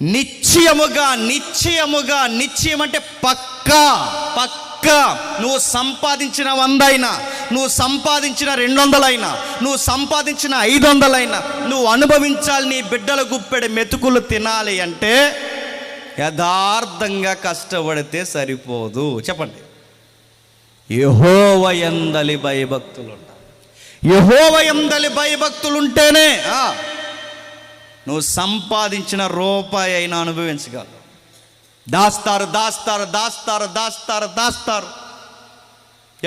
S1: నిశ్చయముగా నిశ్చయం అంటే పక్కా నువ్వు సంపాదించిన 100 అయినా, నువ్వు సంపాదించిన 200 అయినా, నువ్వు సంపాదించిన 500 అయినా నువ్వు అనుభవించాలి. నీ బిడ్డల గుప్పెడు మెతుకులు తినాలి అంటే యథార్థంగా కష్టపడితే సరిపోదు. చెప్పండి, యెహోవా యందలి భయభక్తులు ఉండాలి. యెహోవా యందలి భయభక్తులు ఉంటేనే నువ్వు సంపాదించిన రూపాయి అయినా అనుభవించగలవు. దాస్తారు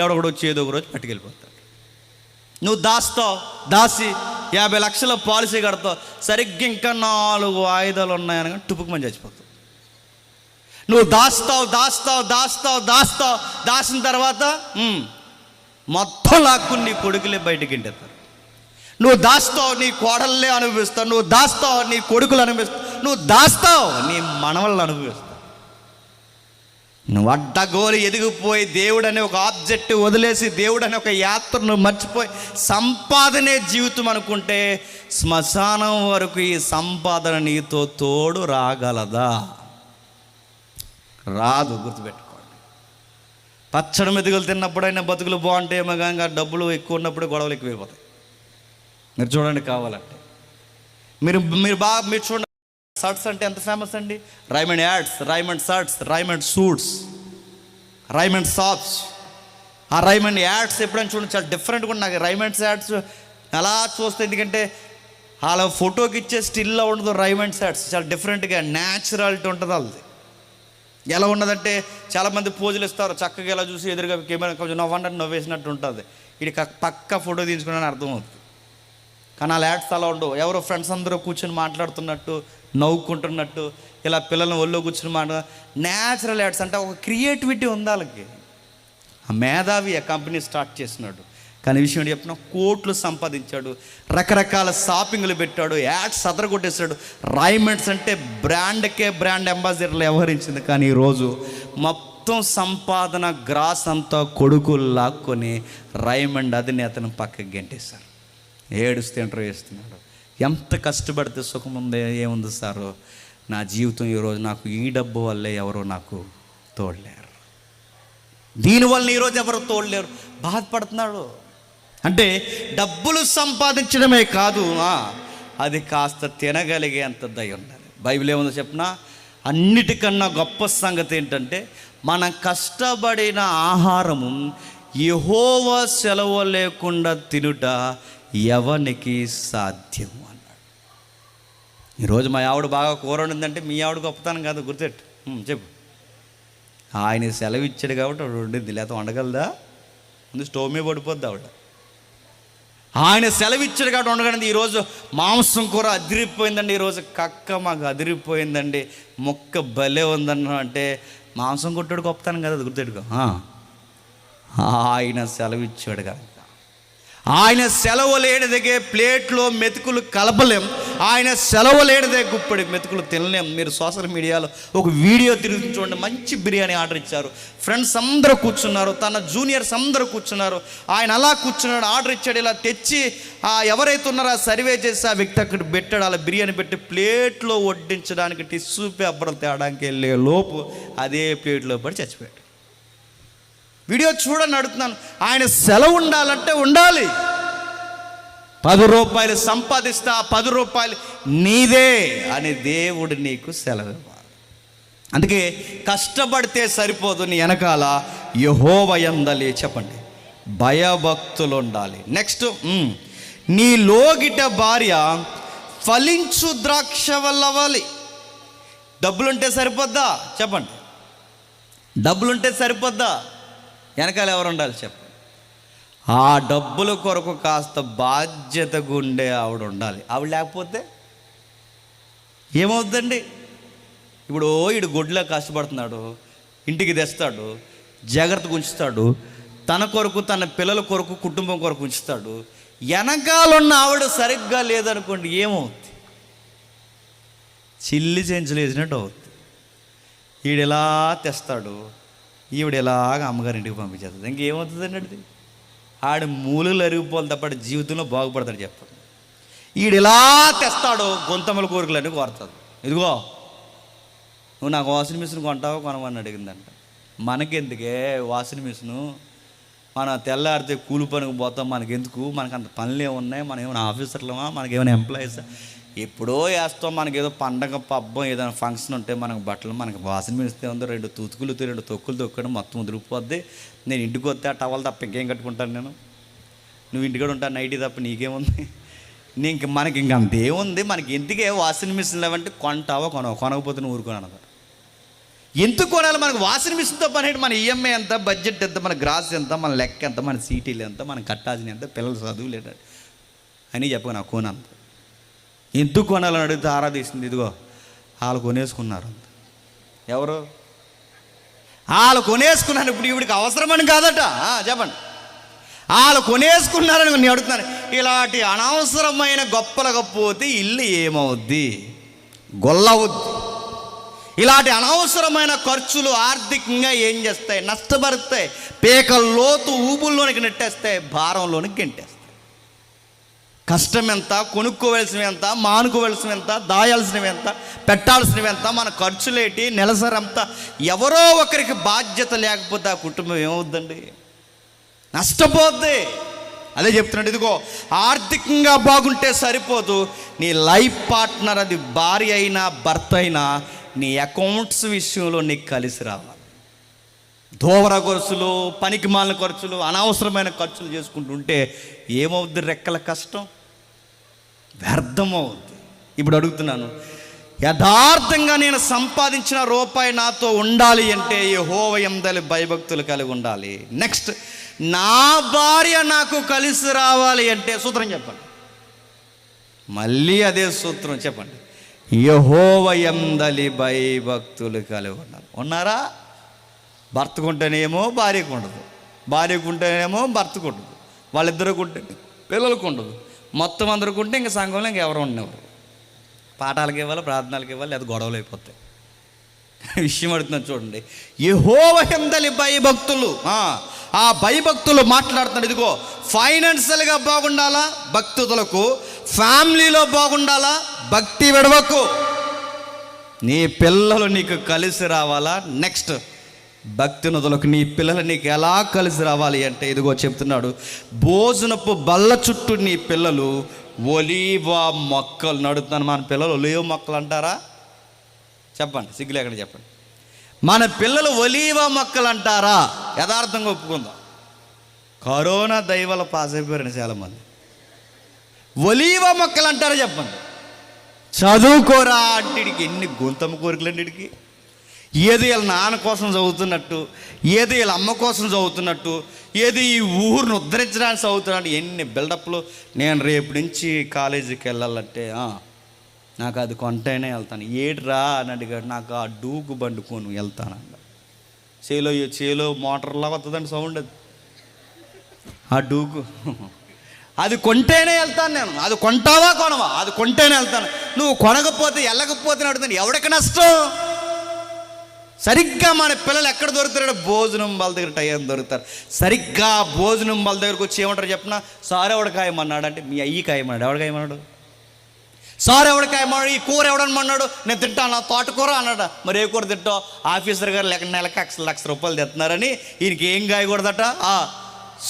S1: ఎవడో కూడా వచ్చి ఏదో ఒక రోజు పట్టుకెళ్ళిపోతాడు. నువ్వు దాసి 50 లక్షల పాలసీ కడతావు, సరిగ్గా ఇంకా 4 వాయిదాలు ఉన్నాయనగా టుపుకుమని చచ్చిపోతావు. నువ్వు దాచిన తర్వాత మొత్తం లాక్కుని నీ కొడుకులే బయటికి ఇంటేస్తారు. నువ్వు దాస్తావు, నీ కోడళ్ళే అనుభవిస్తావు. నువ్వు దాస్తావు, నీ కొడుకులు అనుభవిస్తావు. నువ్వు దాస్తావు, నీ మనవళ్ళు అనుభవిస్తావు. నువ్వు అడ్డగోలు ఎదిగిపోయి దేవుడు అనే ఒక ఆబ్జెక్ట్ వదిలేసి దేవుడు అనే ఒక యాత్రను మర్చిపోయి సంపాదనే జీవితం అనుకుంటే శ్మశానం వరకు ఈ సంపాదన నీతో తోడు రాగలదా? రాదు. గుర్తుపెట్టుకోండి. పచ్చడి మెతుకులు తిన్నప్పుడైనా బతుకులు బాగుంటాయేమో కానీ డబ్బులు ఎక్కువ ఉన్నప్పుడు గొడవలు ఎక్కువైపోతాయి. మీరు చూడండి, కావాలంటే మీరు చూడండి. షర్ట్స్ అంటే ఎంత ఫేమస్ అండి? Raymond ads, Raymond shirts, Raymond suits, Raymond shops. ఆ రైమండ్ యాడ్స్ ఎప్పుడైనా చూడండి, చాలా డిఫరెంట్గా ఉన్నాయి. నాకు రైమండ్స్ యాడ్స్ అలా చూస్తే, ఎందుకంటే అలా ఫోటోకి ఇచ్చే స్టిల్లో ఉండదు. రైమండ్స్ యాడ్స్ చాలా డిఫరెంట్గా న్యాచురాలిటీ ఉంటుంది. అది ఎలా ఉన్నదంటే చాలామంది పోజులు ఇస్తారు, చక్కగా ఎలా చూసి ఎదురుగా కెమెరా కొంచెం నవ్వండి నవ్వేసినట్టు ఉంటుంది. ఇది పక్క ఫోటో తీసుకుని అర్థమవుతుంది. కానీ ఆ యాడ్స్ అలా ఉండవు. ఎవరో ఫ్రెండ్స్ అందరూ కూర్చొని మాట్లాడుతున్నట్టు, నవ్వుకుంటున్నట్టు, ఇలా పిల్లల్ని ఒళ్ళో కూర్చొని న్యాచురల్ యాడ్స్ అంటే ఒక క్రియేటివిటీ ఉంది వాళ్ళకి. ఆ మేధావి ఆ కంపెనీ స్టార్ట్ చేసినాడు. కానీ విషయం చెప్పిన కోట్లు సంపాదించాడు, రకరకాల షాపింగ్లు పెట్టాడు, యాడ్స్ అదరగొట్టేశాడు. రైమండ్స్ అంటే బ్రాండ్కే బ్రాండ్ అంబాసిడర్లు వ్యవహరించింది. కానీ ఈరోజు మొత్తం సంపాదన గ్రాస్ అంతా కొడుకులు లాక్కొని రైమండ్ అధినేతను పక్కకి గెంటేశారు. ఏడుస్తే ఇంటర్వ్యూ చేస్తున్నాడు. ఎంత కష్టపడితే సుఖం ఉంది, ఏముంది సారు, నా జీవితం ఈరోజు నాకు ఈ డబ్బు వల్లే ఎవరో నాకు తోడలేరు, దీనివల్ల ఈరోజు ఎవరు తోడలేరు, బాధపడుతున్నాడు. అంటే డబ్బులు సంపాదించడమే కాదు, అది కాస్త తినగలిగేంత దయ ఉండాలి. బైబిల్ ఏముందో చెప్పినా, అన్నిటికన్నా గొప్ప సంగతి ఏంటంటే మనం కష్టపడిన ఆహారము యెహోవా సెలవు లేకుండా తినుట ఎవనికి సాధ్యం అన్నాడు. ఈరోజు మా ఆవిడ బాగా కూర వండిందంటే మీ ఆవిడ గొప్పతనం కాదు, గుర్తెట్టు చెప్పు. ఆయన సెలవు ఇచ్చాడు కాబట్టి ఆవిడ వండింది, లేకపోతే వండగలదా? ముందు స్టవ్ మీద పడిపోద్ది ఆవిడ. ఆయన సెలవు ఇచ్చాడు కాబట్టి వండగలిగింది. ఈరోజు మాంసం కూర అదిరిపోయిందండి, ఈరోజు కక్క మాకు అదిరిపోయిందండి, మొక్క భలే ఉందన్న అంటే మాంసం కొట్టాడు గొప్పతనం కదా, అది గుర్తెట్టుకో. ఆయన సెలవు ఇచ్చాడు కదా. ఆయన సెలవు లేనిదే ప్లేట్లో మెతుకులు కలపలేం, ఆయన సెలవు లేనిదే గుప్పడి మెతుకులు తినలేం. మీరు సోషల్ మీడియాలో ఒక వీడియో తిరిగి చూడండి, మంచి బిర్యానీ ఆర్డర్ ఇచ్చారు, ఫ్రెండ్స్ అందరూ కూర్చున్నారు, తన జూనియర్స్ అందరూ కూర్చున్నారు, ఆయన అలా కూర్చున్నాడు, ఆర్డర్ ఇచ్చాడు, ఇలా తెచ్చి ఎవరైతే ఉన్నారో సర్వే చేసి ఆ వ్యక్తి అక్కడ పెట్టాడు. అలా బిర్యానీ పెట్టి ప్లేట్లో వడ్డించడానికి టిష్యూ పేపర్ తేడానికి వెళ్ళే లోపు అదే ప్లేట్లో పడి చచ్చిపోయాడు. వీడియో చూడని అడుగుతున్నాను. ఆయన సెలవు ఉండాలంటే ఉండాలి. 10 రూపాయలు సంపాదిస్తా, 10 రూపాయలు నీదే అని దేవుడు నీకు సెలవు ఇవ్వాలి. అందుకే కష్టపడితే సరిపోదు, నీ వెనకాల యెహోవా యందలి చెప్పండి భయభక్తులు ఉండాలి. నెక్స్ట్, నీ లోగిట భార్య ఫలించు ద్రాక్ష వల్ల అవ్వాలి. డబ్బులుంటే సరిపోద్దా? చెప్పండి. డబ్బులుంటే సరిపోద్దా? వెనకాల ఎవరు ఉండాలి చెప్పండి. ఆ డబ్బుల కొరకు కాస్త బాధ్యతగా ఉండే ఆవిడ ఉండాలి. ఆవిడ లేకపోతే ఏమవుద్దండి? ఇప్పుడు ఈడు గొడ్లో కష్టపడుతున్నాడు, ఇంటికి తెస్తాడు, జాగ్రత్తగా ఉంచుతాడు, తన కొరకు తన పిల్లల కొరకు కుటుంబం కొరకు ఉంచుతాడు. వెనకాలన్న ఆవిడ సరిగ్గా లేదనుకోండి, ఏమవుద్ది? చిల్లి చెంచులు వేసినట్టు అవుద్ది. ఈడెలా తెస్తాడు, ఈవిడ ఎలాగ అమ్మగారింటికి పంపించేస్తుంది. ఇంకేమవుతుందండి? అది ఆడు మూలలు అరిగిపోవాలి తప్ప జీవితంలో బాగుపడతాడు చెప్పండి. ఈడు ఎలా తెస్తాడో గొంతమ్మల కోరికలన్నీ కోరుతుంది. ఇదిగో నువ్వు నాకు వాషింగ్ మిషన్ కొంటావో కొనమని అడిగిందంట. మనకెందుకే వాషింగ్ మిషను? మన తెల్లారితే కూలి పనికి పోతాం, మనకెందుకు? మనకు అంత పనులు ఏమున్నాయి? మనం ఏమైనా ఆఫీసర్లమా? మనకేమైనా ఎంప్లాయీసా? ఎప్పుడో వేస్తాం. మనకి ఏదో పండగ పబ్బం ఏదైనా ఫంక్షన్ ఉంటే మనకు బట్టలు, మనకి వాసన మిస్తే ఉందో 2 తూతుకులు 2 తొక్కులు తొక్కడం మొత్తం ఉదిరిపోద్ది. నేను ఇంటికి వస్తే ఆ టవల్ తప్ప ఇంకేం కట్టుకుంటాను నేను? నువ్వు ఇంటికాడ ఉంటాను నైటీ తప్ప నీకేముంది? మనకి ఇంక అంతేముంది? మనకి ఎందుకే వాషింగ్ మిషన్ లేవంటే కొంటావో కొనకపోతే నువ్వు ఊరుకొని అన్నారు. ఎందుకు కొనాలి? మనకు వాషింగ్ మిషన్తో పని ఏంటి? మన ఈఎంఐ ఎంత, బడ్జెట్ ఎంత, మన గ్రాస్ ఎంత, మన లెక్క ఎంత, మన సీటీలు ఎంత, మనం కట్టాల్సిన ఎంత, పిల్లలు చదువులు ఏంట అని చెప్పు. నాకు కోనంత ఎందుకు కొనాలని అడిగితే ఆరాధిస్తుంది. ఇదిగో వాళ్ళు కొనేసుకున్నారు. ఎవరు? వాళ్ళు కొనేసుకున్నారు. ఇప్పుడు ఇవిడికి అవసరమని కాదట, చెప్పండి. వాళ్ళు కొనేసుకున్నారని నేను అడుగుతున్నాను. ఇలాంటి అనవసరమైన గొప్పలకపోతే ఇల్లు ఏమవుద్ది? గొల్లవుద్ది. ఇలాంటి అనవసరమైన ఖర్చులు ఆర్థికంగా ఏం చేస్తాయి? నష్టపరుస్తాయి. పేక లోతు ఊబుల్లోనికి నెట్టేస్తాయి, భారంలోనికి గెంటేస్తాయి. కష్టం ఎంత, కొనుక్కోవలసినవి ఎంత, మానుకోవలసినవి ఎంత, దాయాల్సినవి ఎంత, పెట్టాల్సినవి ఎంత, మన ఖర్చులేటి, నెలసరంతా. ఎవరో ఒకరికి బాధ్యత లేకపోతే ఆ కుటుంబం ఏమవుద్దండి? నష్టపోద్ది. అదే చెప్తున్నాడు. ఇదిగో, ఆర్థికంగా బాగుంటే సరిపోదు, నీ లైఫ్ పార్ట్నర్, అది భార్య అయినా భర్త అయినా, నీ అకౌంట్స్ విషయంలో నీకు కలిసి రావాలి. దోవర ఖర్చులు, పనికి మాలిన ఖర్చులు, అనవసరమైన ఖర్చులు చేసుకుంటుంటే ఏమవుద్ది? రెక్కల కష్టం వ్యర్థమవుద్ది. ఇప్పుడు అడుగుతున్నాను, యథార్థంగా నేను సంపాదించిన రూపాయి నాతో ఉండాలి అంటే యెహోవా యందలి భయభక్తులు కలిగి ఉండాలి. నెక్స్ట్, నా భార్య నాకు కలిసి రావాలి అంటే సూత్రం చెప్పండి. మళ్ళీ అదే సూత్రం చెప్పండి. యెహోవా యందలి భయభక్తులు కలిగి ఉండాలి. ఉన్నారా? భర్తకుంటేనేమో భార్యకు ఉండదు, భార్యకుంటేనేమో భర్తకు ఉండదు, వాళ్ళిద్దరికి ఉంటే పిల్లలకు ఉండదు, మొత్తం అందరికి ఉంటే ఇంకా సంఘంలో ఇంకెవరు ఉండేవారు. పాఠాలకి ఇవ్వాలి, ప్రార్థనలకు ఇవ్వాలి, అది గొడవలు అయిపోతాయి. విషయం అడుగుతున్నాను చూడండి. యెహోవా యందలి భయభక్తులు, ఆ భయభక్తులు మాట్లాడుతున్నాడు. ఇదిగో, ఫైనాన్షియల్గా బాగుండాలా భక్తులకు, ఫ్యామిలీలో బాగుండాలా, భక్తి విడవకు, నీ పిల్లలు నీకు కలిసి రావాలా. నెక్స్ట్, భక్తి నదులకు నీ పిల్లలు నీకు ఎలా కలిసి రావాలి అంటే ఇదిగో చెప్తున్నాడు. భోజనపు బల్ల చుట్టూ నీ పిల్లలు ఒలీవ మొక్కలు నడుతున్నాను. మన పిల్లలు ఒలీవ మొక్కలు అంటారా? చెప్పండి, సిగ్గులేకుండా చెప్పండి. మన పిల్లలు ఒలీవ మొక్కలు అంటారా? యథార్థంగా ఒప్పుకుందాం. కరోనా దైవాల పాస్ అయిపోయారండి చాలామంది. ఒలీవ మొక్కలు అంటారా? చెప్పండి. చదువుకోరా అంటే ఇడికి ఎన్ని గొంతమ్మ కోరికలండి ఇడికి. ఏది వీళ్ళ నాన్న కోసం చదువుతున్నట్టు, ఏది వీళ్ళ అమ్మ కోసం చదువుతున్నట్టు, ఏది ఈ ఊరిని ఉద్ధరించడానికి చదువుతున్నట్టు, ఎన్ని బిల్డప్లు. నేను రేపు నుంచి కాలేజీకి వెళ్ళాలంటే నాకు అది కొంటేనే వెళ్తాను. ఏడ్రా అని అడిగాడు. నాకు ఆ డూకు బండుకోను వెళ్తానంట. చేలో మోటార్లా వస్తుందండి సౌండ్. అది ఆ డూకు అది కొంటేనే వెళ్తాను నేను. అది కొంటావా కొనవా? అది కొంటేనే వెళ్తాను. నువ్వు కొనకపోతే వెళ్ళకపోతే అడుగుతాను. ఎవరికి నష్టం? సరిగ్గా మన పిల్లలు ఎక్కడ దొరుకుతారో భోజనం వాళ్ళ దగ్గర టైం దొరుకుతారు. సరిగ్గా భోజనం వాళ్ళ దగ్గరకు వచ్చి ఏమంటారు చెప్పిన? సార్ ఎవడు కాయమన్నాడు అంటే మీ అయ్యి కాయమన్నాడు. ఎవడు కాయమన్నాడు? సార్ ఎవడు కాయమన్నాడు? ఈ కూర ఎవడమన్నాడు? నేను తింటాను, నా తోటకూర అన్నాడు. మరి ఏ కూర తింటావు? ఆఫీసర్ గారు నెలకు లక్ష రూపాయలు తెస్తున్నారని ఈయనకి ఏం కాయకూడదట?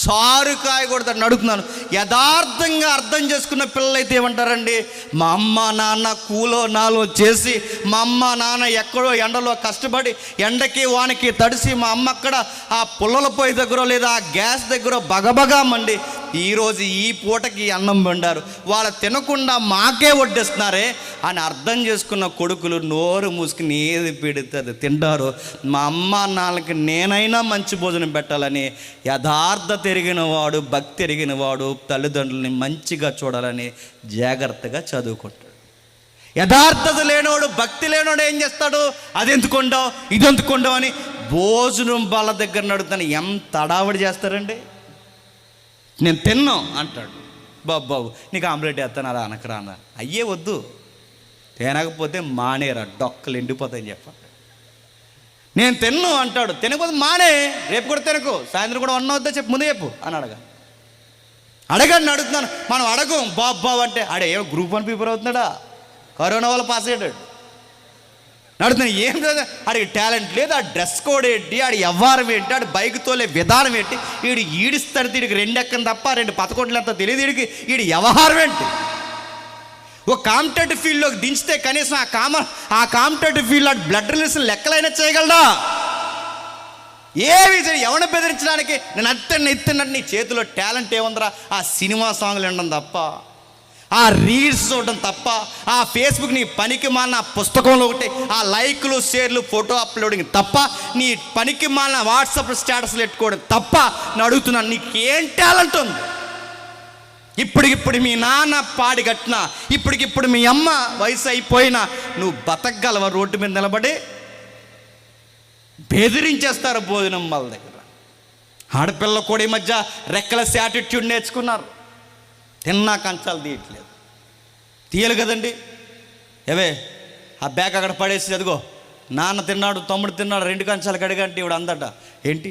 S1: సారు కాయకూడదని అడుగుతున్నాను. యథార్థంగా అర్థం చేసుకున్న పిల్లలైతే ఏమంటారండి? మా అమ్మ నాన్న కూలో నాలో చేసి, మా అమ్మ నాన్న ఎక్కడో ఎండలో కష్టపడి ఎండకి వానకి తడిసి, మా అమ్మ అక్కడ ఆ పుల్లల పొయ్యి దగ్గర లేదా ఆ గ్యాస్ దగ్గర బగబగా మండి ఈరోజు ఈ పూటకి అన్నం వండారు, వాళ్ళు తినకుండా మాకే వడ్డిస్తున్నారే అని అర్థం చేసుకున్న కొడుకులు నోరు మూసుకుని ఏది పెడితే అది తింటారు. మా అమ్మ నాన్నకి నేనైనా మంచి భోజనం పెట్టాలని యథార్థత ఎరిగిన వాడు, భక్తి ఎరిగిన వాడు తల్లిదండ్రులని మంచిగా చూడాలని జాగ్రత్తగా చదువుకుంటాడు. యథార్థత లేనివాడు, భక్తి లేనివాడు ఏం చేస్తాడు? అది ఎందుకుంటావు, ఇది ఎందుకుంటావు అని భోజనం వాళ్ళ దగ్గర నడుతాను. ఎంత అడావడి చేస్తారండి. నేను తిన్నాం అంటాడు. బాబు నీకు ఆమ్లెట్ వేస్తాను, అలా అనకరా అన్నారు. అయ్యే వద్దు, తినకపోతే మానేరా, డొక్కలు ఎండిపోతాయని చెప్పండి. నేను తిన్ను అంటాడు. తినకపోతే మానే, రేపు కూడా తినకు, సాయంత్రం కూడా వద్దా చెప్పు, ముందు చెప్పు అని అడగండి అడుగుతున్నాను. మనం అడగం బాబు అంటే ఆడే ఏమో గ్రూప్ 1 ప్రిపేర్ అవుతున్నాడా? కరోనా వల్ల పాస్ అయ్యాడు. నడుతున్నాను ఏం లేదు. ఆడికి టాలెంట్ లేదు, ఆ డ్రెస్ కోడ్ ఏంటి, ఆడి వ్యవహారం ఏంటి, ఆడి బైక్ తోలే విధానం ఏంటి, వీడు ఈడిస్తాడు, వీడికి 2 ఎక్కం తప్ప 2 11 ఎంత తెలియదు వీడికి, వీడి వ్యవహారం ఏంటి. ఒక కాంపిటేటివ్ ఫీల్డ్లోకి దించితే కనీసం ఆ కాంపిటేటివ్ ఫీల్డ్లో బ్లడ్ రిలేషన్ లెక్కలైనా చేయగలడా? ఏవి ఎవరిని బెదిరించడానికి? నేను ఎత్తున్నట్టు నీ చేతిలో టాలెంట్ ఏముందిరా? ఆ సినిమా సాంగ్లు వినడం తప్ప, ఆ రీల్స్ చూడడం తప్ప, ఆ ఫేస్బుక్ నీ పనికి మాలిన పుస్తకంలో ఒకటి ఆ లైక్లు షేర్లు ఫోటో అప్లోడింగ్ తప్ప, నీ పనికి మాలిన వాట్సాప్ స్టేటస్లు పెట్టుకోవడం తప్ప నేను అడుగుతున్నాను, నీకు ఏం టాలెంట్ ఉంది? ఇప్పటికిప్పుడు మీ నాన్న పాడి కట్టిన, ఇప్పటికిప్పుడు మీ అమ్మ వయసు అయిపోయినా నువ్వు బతకగలవా? రోడ్డు మీద నిలబడి బెదిరించేస్తారు భోజనం వాళ్ళ దగ్గర. ఆడపిల్ల కూడా ఈ మధ్య రెక్కలెస్ యాటిట్యూడ్ నేర్చుకున్నారు. తిన్నా కంచాలు తీయట్లేదు. తీయాలి కదండి. ఏవే ఆ బ్యాగ్ అక్కడ పడేసి అదిగో నాన్న తిన్నాడు, తమ్ముడు తిన్నాడు, 2 కంచాలు కడిగంటే ఇవిడు అందట ఏంటి